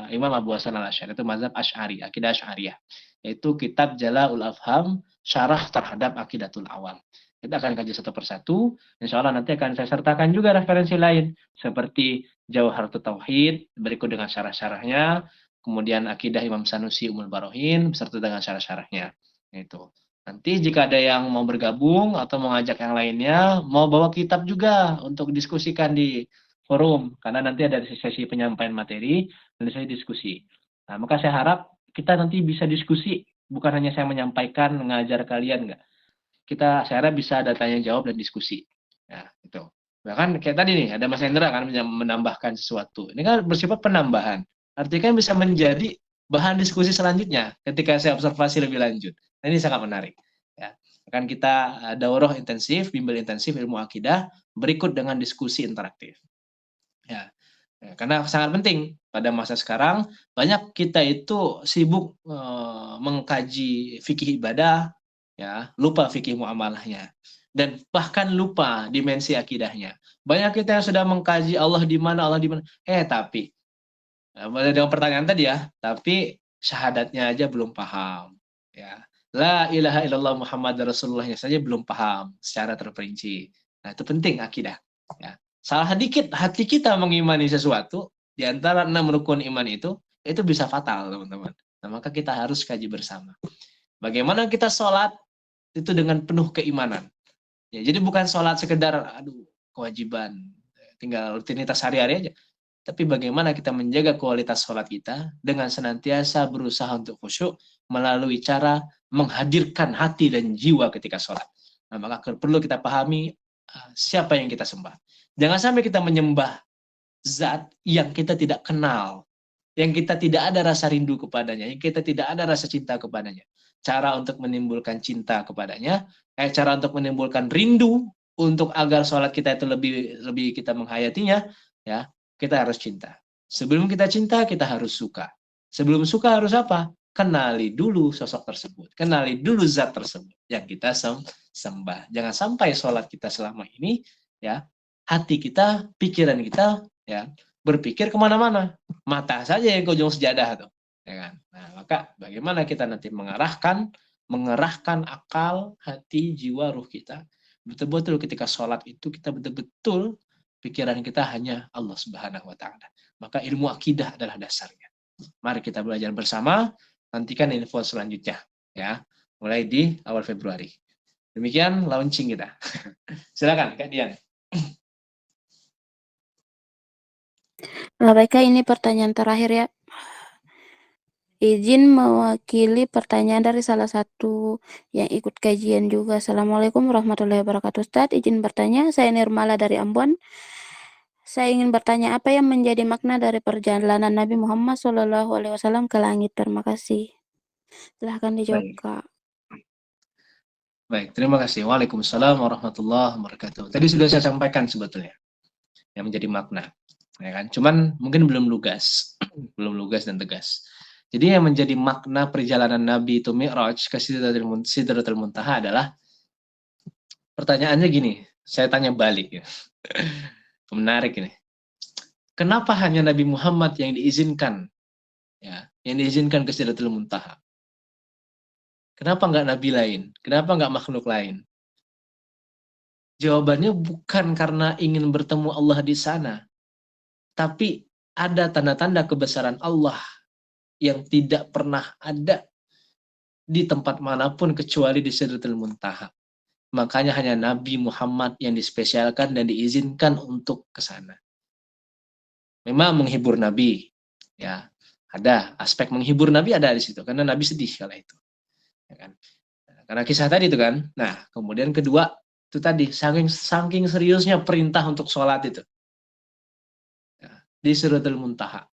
Speaker 2: Imam Abu Hasan al-Asy'ari, itu mazhab Asy'ari, akidah Asy'ariyah. Yaitu kitab Jala'ul Afham, syarah terhadap Aqidatul Awam. Kita akan kaji satu persatu. Insya Allah nanti akan saya sertakan juga referensi lain seperti Jawharatul Tauhid berikut dengan syarah-syarahnya, kemudian akidah Imam Sanusi Ummul Barohin beserta dengan syarah-syarahnya. Itu. Nanti jika ada yang mau bergabung atau mengajak yang lainnya, mau bawa kitab juga untuk diskusikan di forum, karena nanti ada sesi penyampaian materi dan sesi diskusi. Nah, maka saya harap kita nanti bisa diskusi, bukan hanya saya menyampaikan, mengajar kalian, enggak. Saya harap bisa ada tanya jawab dan diskusi. Ya, itu. Bahkan kayak tadi nih, ada Mas Hendra kan menambahkan sesuatu. Ini kan bersifat penambahan. Artinya kan bisa menjadi bahan diskusi selanjutnya ketika saya observasi lebih lanjut. Nah, ini sangat menarik. Ya. Akan kita daurah intensif, bimbel intensif ilmu akidah berikut dengan diskusi interaktif. Ya. Karena sangat penting pada masa sekarang banyak kita itu sibuk mengkaji fikih ibadah, ya, lupa fikih muamalahnya dan bahkan lupa dimensi akidahnya. Banyak kita yang sudah mengkaji Allah di mana, tapi dengan pertanyaan tadi ya, tapi syahadatnya aja belum paham, ya. La ilaha illallah Muhammad Rasulullahnya saja belum paham secara terperinci. Nah, itu penting akidah, ya. Salah dikit hati kita mengimani sesuatu di antara 6 rukun iman itu bisa fatal, teman-teman. Nah, maka kita harus kaji bersama. Bagaimana kita sholat itu dengan penuh keimanan. Ya, jadi bukan sholat sekedar kewajiban, tinggal rutinitas sehari-hari aja. Tapi bagaimana kita menjaga kualitas sholat kita dengan senantiasa berusaha untuk khusyuk melalui cara menghadirkan hati dan jiwa ketika sholat. Nah, maka perlu kita pahami siapa yang kita sembah. Jangan sampai kita menyembah zat yang kita tidak kenal, yang kita tidak ada rasa rindu kepadanya, yang kita tidak ada rasa cinta kepadanya. Cara untuk menimbulkan cinta kepadanya, cara untuk menimbulkan rindu untuk agar sholat kita itu lebih kita menghayatinya, ya, kita harus cinta. Sebelum kita cinta, kita harus suka. Sebelum suka harus apa? Kenali dulu sosok tersebut, kenali dulu zat tersebut yang kita sembah. Jangan sampai sholat kita selama ini, ya, hati kita, pikiran kita, ya, berpikir kemana-mana. Mata saja yang ke ujung sejadah tuh, ya kan? Nah, maka bagaimana kita nanti mengerahkan akal, hati, jiwa, ruh kita betul-betul ketika sholat itu kita betul-betul pikiran kita hanya Allah Subhanahu wa Ta'ala. Maka ilmu akidah adalah dasarnya. Mari kita belajar bersama. Nantikan info selanjutnya, ya, mulai di awal Februari. Demikian launching kita. Silakan Kak Dian.
Speaker 1: Baik, ini pertanyaan terakhir ya. Izin mewakili pertanyaan dari salah satu yang ikut kajian juga. Assalamualaikum warahmatullahi wabarakatuh. Ustadz, izin bertanya, saya Nirmala dari Ambon. Saya ingin bertanya apa yang menjadi makna dari perjalanan Nabi Muhammad SAW ke langit. Terima kasih. Silahkan dijawab, Kak.
Speaker 2: Baik, terima kasih. Waalaikumsalam warahmatullahi wabarakatuh. Tadi sudah saya sampaikan sebetulnya yang menjadi makna, ya kan? Cuman mungkin belum lugas, belum lugas dan tegas. Jadi yang menjadi makna perjalanan Nabi itu Mi'raj ke Sidratul Muntaha adalah, pertanyaannya gini, saya tanya balik ya. Menarik ini. Kenapa hanya Nabi Muhammad yang diizinkan, ya, yang diizinkan ke Sidratul Muntaha? Kenapa nggak Nabi lain? Kenapa nggak makhluk lain? Jawabannya bukan karena ingin bertemu Allah di sana, tapi ada tanda-tanda kebesaran Allah yang tidak pernah ada di tempat manapun kecuali di Sidratul Muntaha. Makanya hanya Nabi Muhammad yang dispesialkan dan diizinkan untuk ke sana. Memang menghibur Nabi, ya, ada aspek menghibur Nabi ada di situ karena Nabi sedih kala itu, ya kan? Karena kisah tadi itu kan. Nah, kemudian kedua itu tadi saking seriusnya perintah untuk sholat itu, ya, di Sidratul Muntaha.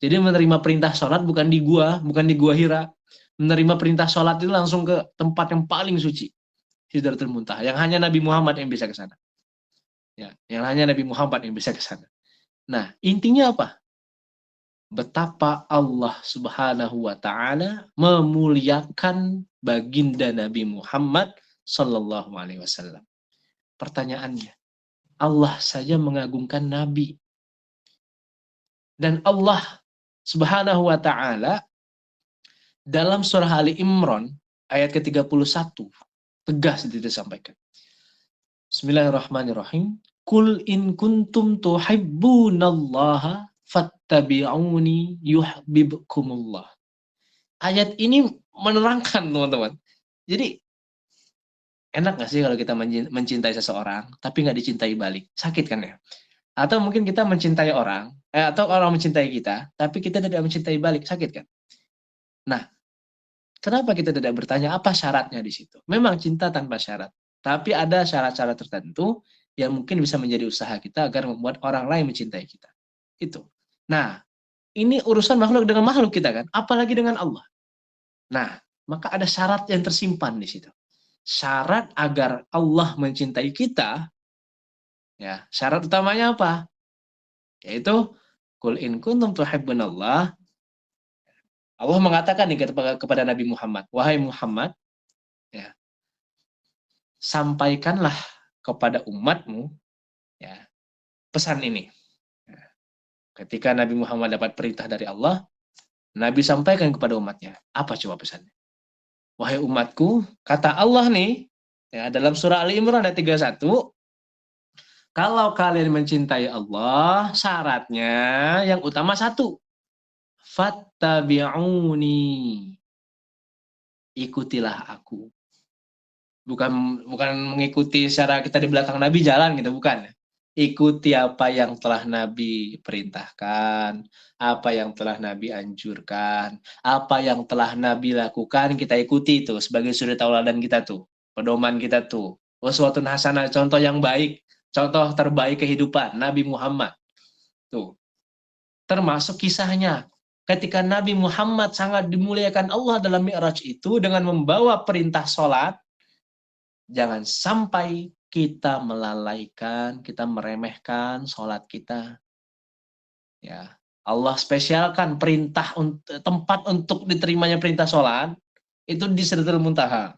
Speaker 2: Jadi menerima perintah sholat bukan di gua Hira, menerima perintah sholat itu langsung ke tempat yang paling suci, Sidratul Muntaha, yang hanya Nabi Muhammad yang bisa ke sana. Ya, yang hanya Nabi Muhammad yang bisa ke sana. Nah, intinya apa? Betapa Allah Subhanahu wa Ta'ala memuliakan baginda Nabi Muhammad Sallallahu Alaihi Wasallam. Pertanyaannya, Allah saja mengagungkan Nabi, dan Allah Subhanahu wa Ta'ala dalam surah Ali Imran ayat ke-31 tegas disampaikan. Bismillahirrahmanirrahim. Kul in kuntum tuhibbunallaha fattabi'uni yuhibbukumullah. Ayat ini menerangkan, teman-teman. Jadi enak nggak sih kalau kita mencintai seseorang tapi nggak dicintai balik? Sakit kan ya? Atau mungkin kita mencintai orang, atau orang mencintai kita, tapi kita tidak mencintai balik, sakit kan? Nah, kenapa kita tidak bertanya apa syaratnya di situ? Memang cinta tanpa syarat, tapi ada syarat-syarat tertentu yang mungkin bisa menjadi usaha kita agar membuat orang lain mencintai kita. Itu. Nah, ini urusan makhluk dengan makhluk kita kan, apalagi dengan Allah. Nah, maka ada syarat yang tersimpan di situ. Syarat agar Allah mencintai kita, ya, syarat utamanya apa? Yaitu qul in kuntum tuhibbunallah. Allah mengatakan nih kepada Nabi Muhammad, wahai Muhammad, ya, sampaikanlah kepada umatmu, ya, pesan ini. Ya, ketika Nabi Muhammad dapat perintah dari Allah, Nabi sampaikan kepada umatnya. Apa coba pesannya? Wahai umatku, kata Allah nih, ya, dalam surah Ali Imran ayat 31, kalau kalian mencintai Allah, syaratnya yang utama satu, fattabi'uni. Ikutilah aku. Bukan mengikuti secara kita di belakang Nabi jalan gitu, bukan. Ikuti apa yang telah Nabi perintahkan, apa yang telah Nabi anjurkan, apa yang telah Nabi lakukan, kita ikuti itu sebagai suri tauladan kita tuh, pedoman kita tuh. Uswatun hasanah, contoh yang baik, contoh terbaik kehidupan Nabi Muhammad. Tuh. Termasuk kisahnya ketika Nabi Muhammad sangat dimuliakan Allah dalam Mi'raj itu dengan membawa perintah sholat, jangan sampai kita melalaikan, kita meremehkan sholat kita. Ya, Allah spesialkan perintah tempat untuk diterimanya perintah sholat itu di Sidratul Muntaha.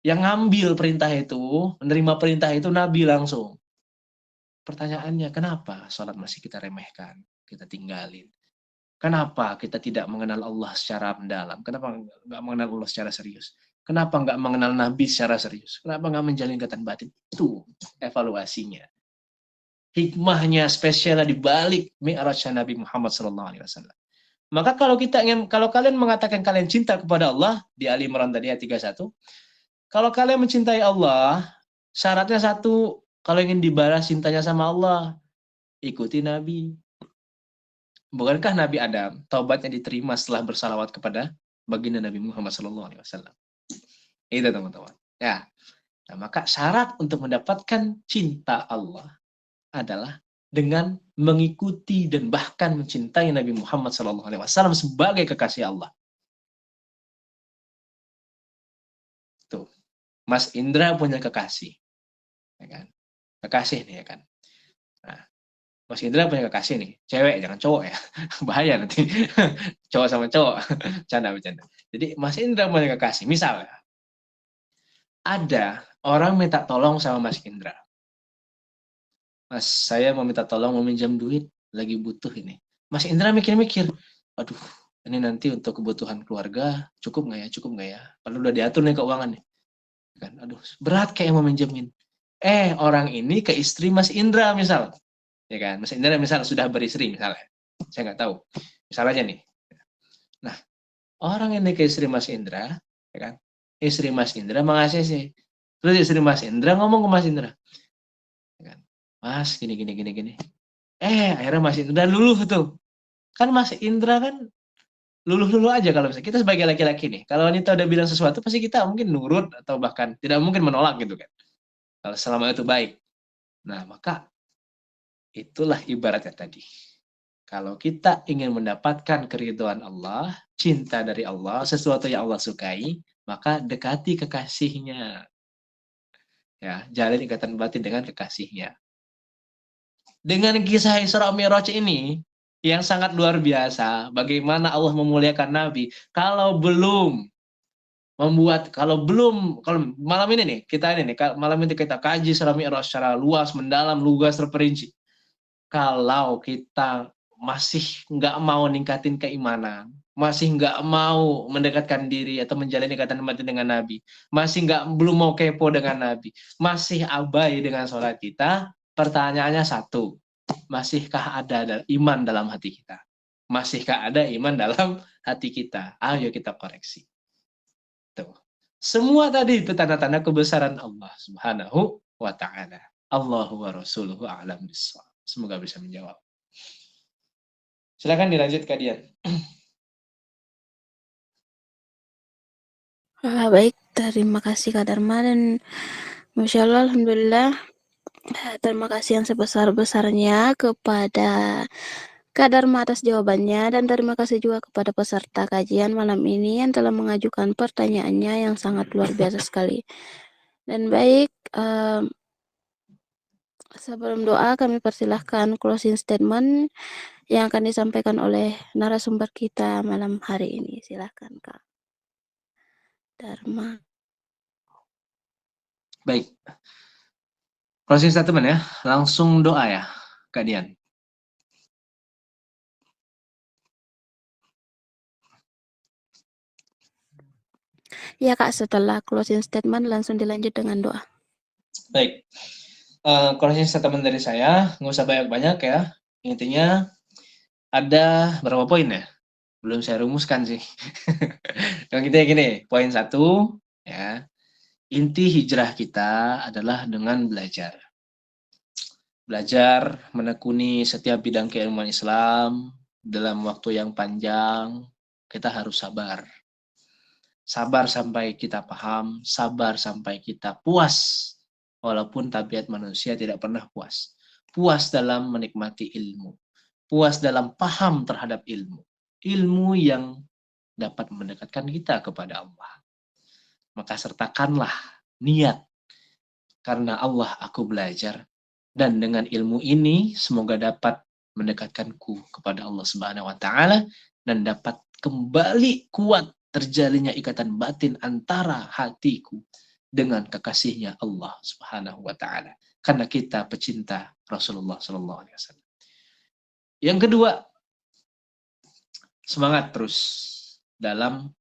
Speaker 2: Yang ngambil perintah itu, menerima perintah itu Nabi langsung. Pertanyaannya, kenapa sholat masih kita remehkan, kita tinggalin? Kenapa kita tidak mengenal Allah secara mendalam? Kenapa nggak mengenal Allah secara serius? Kenapa nggak mengenal Nabi secara serius? Kenapa nggak menjalin ikatan batin? Itu evaluasinya. Hikmahnya spesialnya di balik Mi'rajnya Nabi Muhammad SAW. Maka kalau kalian mengatakan kalian cinta kepada Allah di Ali Imran tadi ayat 31, kalau kalian mencintai Allah, syaratnya satu, kalau ingin dibalas cintanya sama Allah, ikuti Nabi. Bukankah Nabi Adam taubatnya diterima setelah bersalawat kepada baginda Nabi Muhammad SAW? Itu teman-teman. Ya. Nah, maka syarat untuk mendapatkan cinta Allah adalah dengan mengikuti dan bahkan mencintai Nabi Muhammad SAW sebagai kekasih Allah. Tuh, Mas Indra punya kekasih, ya kan? Kekasih nih, ya kan? Nah, Mas Indra punya kekasih nih, cewek jangan cowok ya, bahaya nanti. Cowok sama cowok, bercanda. Jadi Mas Indra punya kekasih, misal ada orang minta tolong sama Mas Indra. Mas, saya mau minta tolong, mau minjam duit, lagi butuh ini. Mas Indra mikir-mikir, aduh, ini nanti untuk kebutuhan keluarga, cukup nggak ya, Padahal udah diatur nih keuangannya. Kan, aduh, berat kayak mau minjemin. Orang ini ke istri Mas Indra misal. Ya kan, Mas Indra misal sudah beristri misalnya. Saya nggak tahu. Misal aja nih. Nah, orang ini ke istri Mas Indra, ya kan? Istri Mas Indra mengasih. Terus istri Mas Indra ngomong ke Mas Indra. Mas, gini. Akhirnya Mas Indra luluh tuh. Kan Mas Indra kan luluh-luluh aja kalau misalnya. Kita sebagai laki-laki nih, kalau wanita udah bilang sesuatu, pasti kita mungkin nurut atau bahkan tidak mungkin menolak gitu kan. Kalau selama itu baik. Nah, maka itulah ibaratnya tadi. Kalau kita ingin mendapatkan keridhaan Allah, cinta dari Allah, sesuatu yang Allah sukai, maka dekati kekasihnya. Ya, jalin ikatan batin dengan kekasihnya. Dengan kisah Isra Mi'raj ini yang sangat luar biasa, bagaimana Allah memuliakan Nabi, kalau malam ini nih, malam ini kita kaji Isra Mi'raj secara luas, mendalam, lugas, terperinci. Kalau kita masih nggak mau ningkatin keimanan, masih nggak mau mendekatkan diri atau menjalin ikatan batin dengan Nabi, belum mau kepo dengan Nabi, masih abai dengan sholat kita, pertanyaannya satu, masihkah ada iman dalam hati kita? Masihkah ada iman dalam hati kita? Ayo kita koreksi. Tuh. Semua tadi itu tanda-tanda kebesaran Allah Subhanahu wa ta'ala. Allahu wa rasuluhu a'lam bishawab. Semoga bisa menjawab. Silakan dilanjut Kak Dian.
Speaker 1: Baik, terima kasih Kak Dharma dan Masya Allah, Alhamdulillah. Terima kasih yang sebesar-besarnya kepada Kak Dharma atas jawabannya dan terima kasih juga kepada peserta kajian malam ini yang telah mengajukan pertanyaannya yang sangat luar biasa sekali. Dan baik, sebelum doa kami persilahkan closing statement yang akan disampaikan oleh narasumber kita malam hari ini. Silakan Kak Dharma.
Speaker 2: Baik. Closing statement ya. Langsung doa ya, Kak Dian.
Speaker 1: Ya Kak, setelah closing statement langsung dilanjut dengan doa.
Speaker 2: Baik. Closing statement dari saya, nggak usah banyak-banyak ya. Intinya ada berapa poin ya? Belum saya rumuskan sih. Yang intinya gini, poin 1 ya. Inti hijrah kita adalah dengan belajar. Belajar menekuni setiap bidang keilmuan Islam dalam waktu yang panjang. Kita harus sabar. Sabar sampai kita paham, sabar sampai kita puas. Walaupun tabiat manusia tidak pernah puas. Puas dalam menikmati ilmu. Puas dalam paham terhadap ilmu. Ilmu yang dapat mendekatkan kita kepada Allah. Maka sertakanlah niat. Karena Allah aku belajar. Dan dengan ilmu ini semoga dapat mendekatkanku kepada Allah Subhanahu wa taala dan dapat kembali kuat terjalinnya ikatan batin antara hatiku dengan kekasihnya Allah Subhanahu wa taala. Karena kita pecinta Rasulullah sallallahu alaihi wasallam. Yang kedua, semangat terus dalam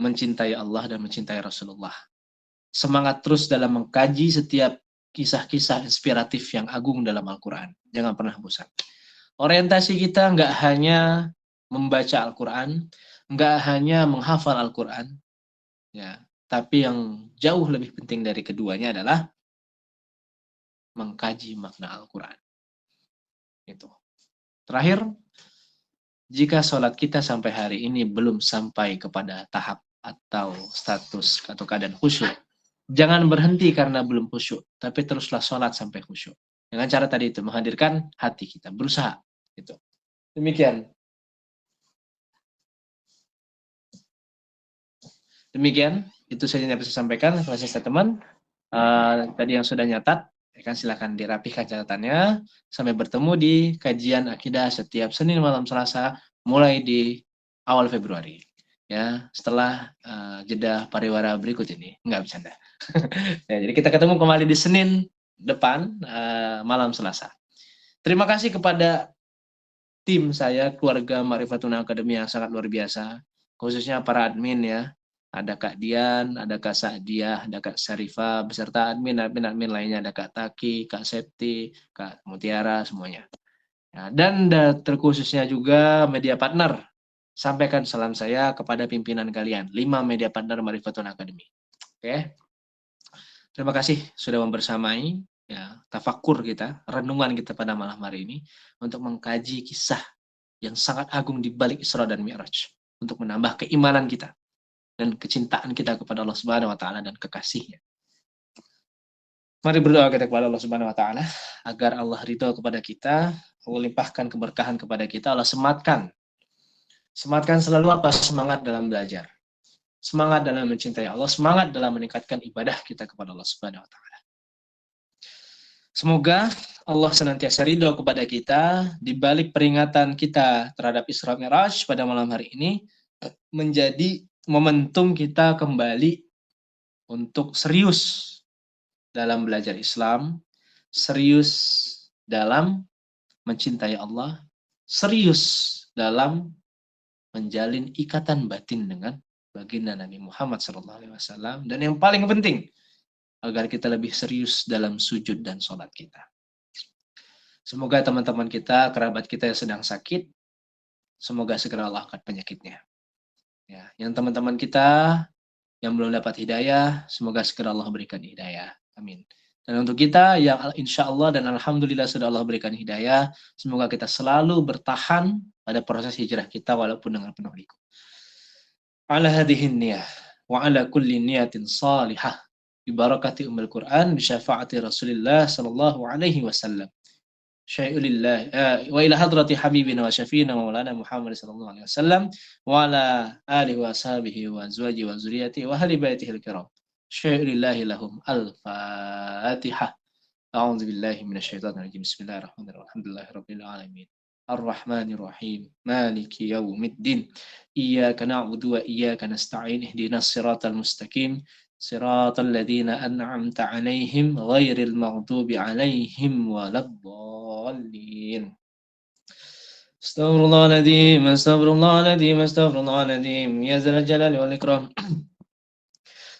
Speaker 2: mencintai Allah dan mencintai Rasulullah. Semangat terus dalam mengkaji setiap kisah-kisah inspiratif yang agung dalam Al-Quran. Jangan pernah bosan. Orientasi kita nggak hanya membaca Al-Quran, nggak hanya menghafal Al-Quran, ya, tapi yang jauh lebih penting dari keduanya adalah mengkaji makna Al-Quran. Itu. Terakhir, jika sholat kita sampai hari ini belum sampai kepada tahap atau status atau keadaan khusyuk, jangan berhenti karena belum khusyuk, tapi teruslah sholat sampai khusyuk. Dengan cara tadi itu, menghadirkan hati kita, berusaha. Gitu. Demikian. Demikian, itu saja yang bisa saya sampaikan. Terima kasih teman. Tadi yang sudah nyatat, kan silakan dirapihkan catatannya. Sampai bertemu di kajian akidah setiap Senin malam Selasa, mulai di awal Februari. Ya, setelah jeda pariwara berikut ini. Enggak bercanda. Ya, jadi kita ketemu kembali di Senin depan malam Selasa. Terima kasih kepada tim saya, keluarga Ma'rifatun Academy yang sangat luar biasa, khususnya para admin ya. Ada Kak Dian, ada Kak Sa'diah, ada Kak Syarifah, beserta admin lainnya, ada Kak Taki, Kak Septi, Kak Mutiara, semuanya. Ya, dan terkhususnya juga media partner. Sampaikan salam saya kepada pimpinan kalian, 5 media partner Ma'rifatun Academy. Oke. Terima kasih sudah membersamai ya, tafakur kita, renungan kita pada malam hari ini untuk mengkaji kisah yang sangat agung di balik Isra dan Mi'raj untuk menambah keimanan kita dan kecintaan kita kepada Allah Subhanahu wa taala dan kekasihnya. Mari berdoa kita kepada Allah Subhanahu wa taala agar Allah ridho kepada kita, Allah limpahkan keberkahan kepada kita, Allah sematkan selalu apa? Semangat dalam belajar. Semangat dalam mencintai Allah, semangat dalam meningkatkan ibadah kita kepada Allah Subhanahu wa taala. Semoga Allah senantiasa ridho kepada kita di balik peringatan kita terhadap Isra Mi'raj pada malam hari ini menjadi momentum kita kembali untuk serius dalam belajar Islam, serius dalam mencintai Allah, serius dalam menjalin ikatan batin dengan baginda Nabi Muhammad SAW, dan yang paling penting agar kita lebih serius dalam sujud dan sholat kita. Semoga teman-teman kita, kerabat kita yang sedang sakit, semoga segera Allah angkat penyakitnya. Ya, yang teman-teman kita yang belum dapat hidayah, semoga segera Allah berikan hidayah. Amin. Dan untuk kita yang insya Allah dan alhamdulillah sudah Allah berikan hidayah, semoga kita selalu bertahan pada proses hijrah kita walaupun dengan penuh liku. Ala hadhihi niyah wa ala kulli niyatin salihah bi barakati ummul Quran bi syafaati Rasulillah sallallahu alaihi wasallam. Syai'ulillah wa ila hadrati habibina wa syafiina maulana Muhammad sallallahu alaihi wasallam wa ala alihi wa sahbihi wa azwaji wa zuriyati wa ahli baitihi al-kiram. Syai'ulillahi lahum al-Fatihah. أعوذ بالله من الشيطان الرجيم بسم الله الرحمن الرحيم الحمد لله رب العالمين الرحمن الرحيم مالك يوم الدين إياك نعبد وإياك نستعين اهدنا الصراط المستقيم صراط الذين أنعمت عليهم غير المغضوب عليهم ولا الضالين استغفر الله العظيم استغفر الله العظيم استغفر الله العظيم يا ذا الجلال والإكرام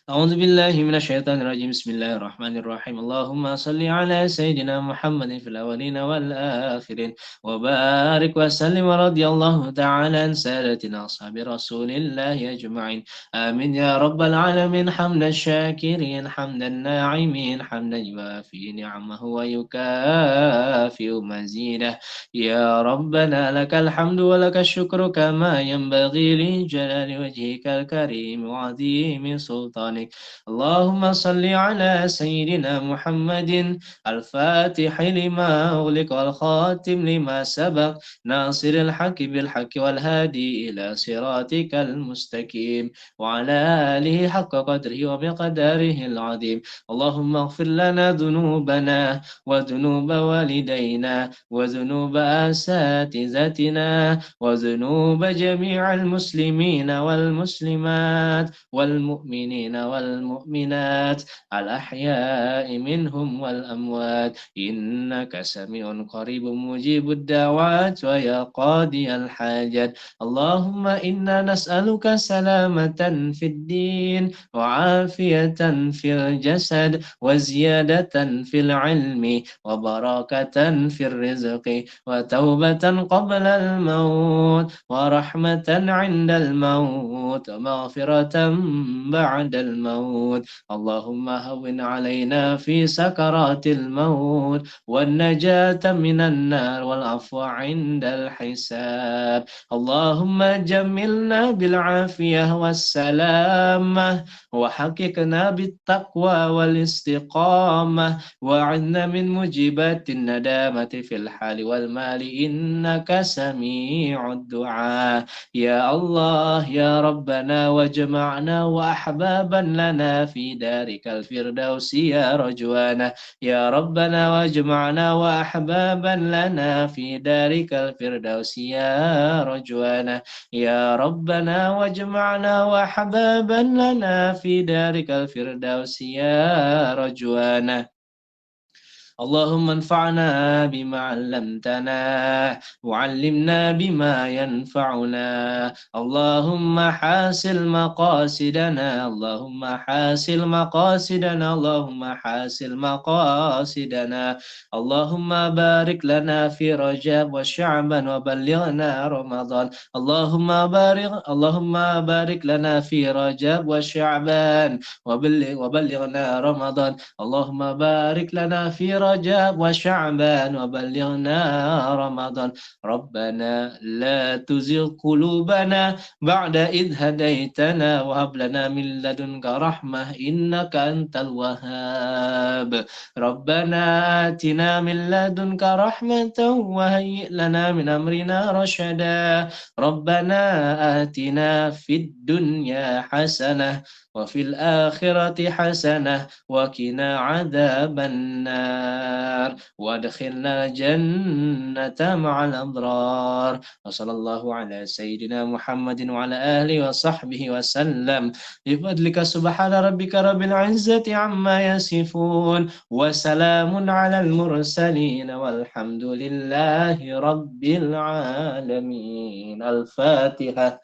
Speaker 2: أعوذ بالله من الشيطان الرجيم بسم الله الرحمن الرحيم اللهم صل على سيدنا محمد في الأولين والآخرين وبارك وسلم ورضي الله تعالى عن سادتنا أصحاب رسول الله أجمعين آمين يا رب العالمين حمد الشاكرين حمد الناعمين حمدا يوافي نعمه ويكافئ مزيده يا ربنا لك الحمد ولك الشكر كما ينبغي لجلال وجهك الكريم وعظيم سلطانك اللهم صل على سيدنا محمد الفاتح لما أغلق والخاتم لما سبق ناصر الحق بالحق والهادي إلى صراطك المستقيم وعلى آله حق قدره ومقداره العظيم اللهم اغفر لنا ذنوبنا وذنوب والدينا وذنوب أساتذتنا وذنوب جميع المسلمين والمسلمات والمؤمنين والمؤمنات الأحياء منهم والأموات إنك سميع قريب مجيب الدعوات ويا قاضي الحاجات اللهم إنا نسألك سلامة في الدين وعافية في الجسد وزيادة في العلم وبركة في الرزق وتوبة قبل الموت ورحمة عند الموت ومغفرة بعد الموت اللهم هون علينا في سكرات الموت والنجاة من النار والعفو عند الحساب اللهم جملنا بالعافية والسلامة وحققنا بالتقوى والاستقامة وعنا من موجبات الندامة في الحال والمال إنك سميع الدعاء يا الله يا ربنا وجمعنا وأحبابا لنا في دارك الفردوس يا رجوانا يا ربنا وجمعنا وأحبابا لنا في دارك الفردوس يا رجوانا يا ربنا وجمعنا وأحبابا لنا في دارك الفردوس يا رجوانا اللهم انفعنا بما علمتنا وعلمنا بما ينفعنا اللهم حاسن مقاصدنا اللهم حاسن مقاصدنا اللهم حاسن مقاصدنا اللهم بارك لنا في رجب وشعبان وبلغنا رمضان اللهم بارك لنا في رجب وشعبان وبلغنا رمضان اللهم بارك لنا في رجب وشعبان وبلغنا رمضان ربنا لا تزغ قلوبنا بعد إذ هديتنا وهب لنا من لدنك رحمة إنك أنت الوهاب ربنا آتنا من لدنك رحمة وهيئ لنا من أمرنا رشدا ربنا آتنا في الدنيا حسنة وفي الآخرة حسنة وقنا عذاب النار وادخلنا الجنة مع الأبرار وصلى الله على سيدنا محمد وعلى آله وصحبه وسلم بفضلك سبحان ربك رب العزة عما يصفون وسلام على المرسلين والحمد لله رب العالمين الفاتحة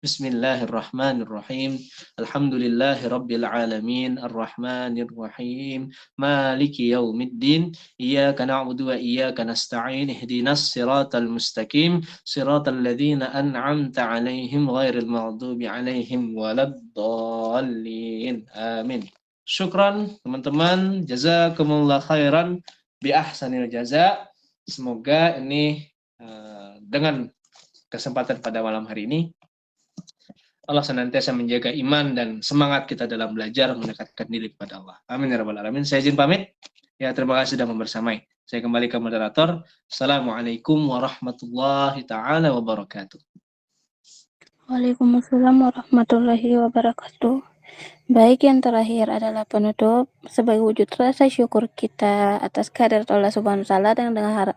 Speaker 2: بسم الله الرحمن الرحيم الحمد لله رب العالمين الرحمن الرحيم مالك يوم الدين إياك نعبد وإياك نستعين اهدنا الصراط المستقيم صراط الذين أنعمت عليهم غير المغضوب عليهم ولا الضالين آمين Syukran teman-teman, jazakumullah khairan bi ahsanil jaza. Semoga ini dengan kesempatan pada malam hari ini Allah senantiasa menjaga iman dan semangat kita dalam belajar mendekatkan diri kepada Allah. Amin ya rabbal alamin. Saya izin pamit. Ya, terima kasih sudah membersamai. Saya kembali ke moderator. Assalamualaikum warahmatullahi taala wabarakatuh.
Speaker 1: Waalaikumsalam warahmatullahi wabarakatuh. Baik, yang terakhir adalah penutup sebagai wujud rasa syukur kita atas kehadirat Allah Subhanahu wa taala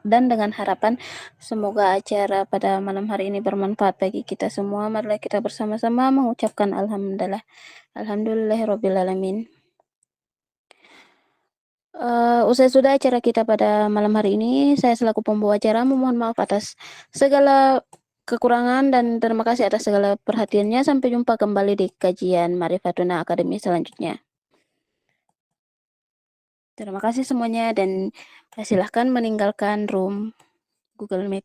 Speaker 1: dan dengan harapan semoga acara pada malam hari ini bermanfaat bagi kita semua. Marilah kita bersama-sama mengucapkan alhamdulillah. Alhamdulillahirabbil alamin. Usai sudah acara kita pada malam hari ini, saya selaku pembawa acara memohon maaf atas segala kekurangan dan terima kasih atas segala perhatiannya. Sampai jumpa kembali di kajian Marifatuna Academy selanjutnya. Terima kasih semuanya dan silahkan meninggalkan room Google Meet.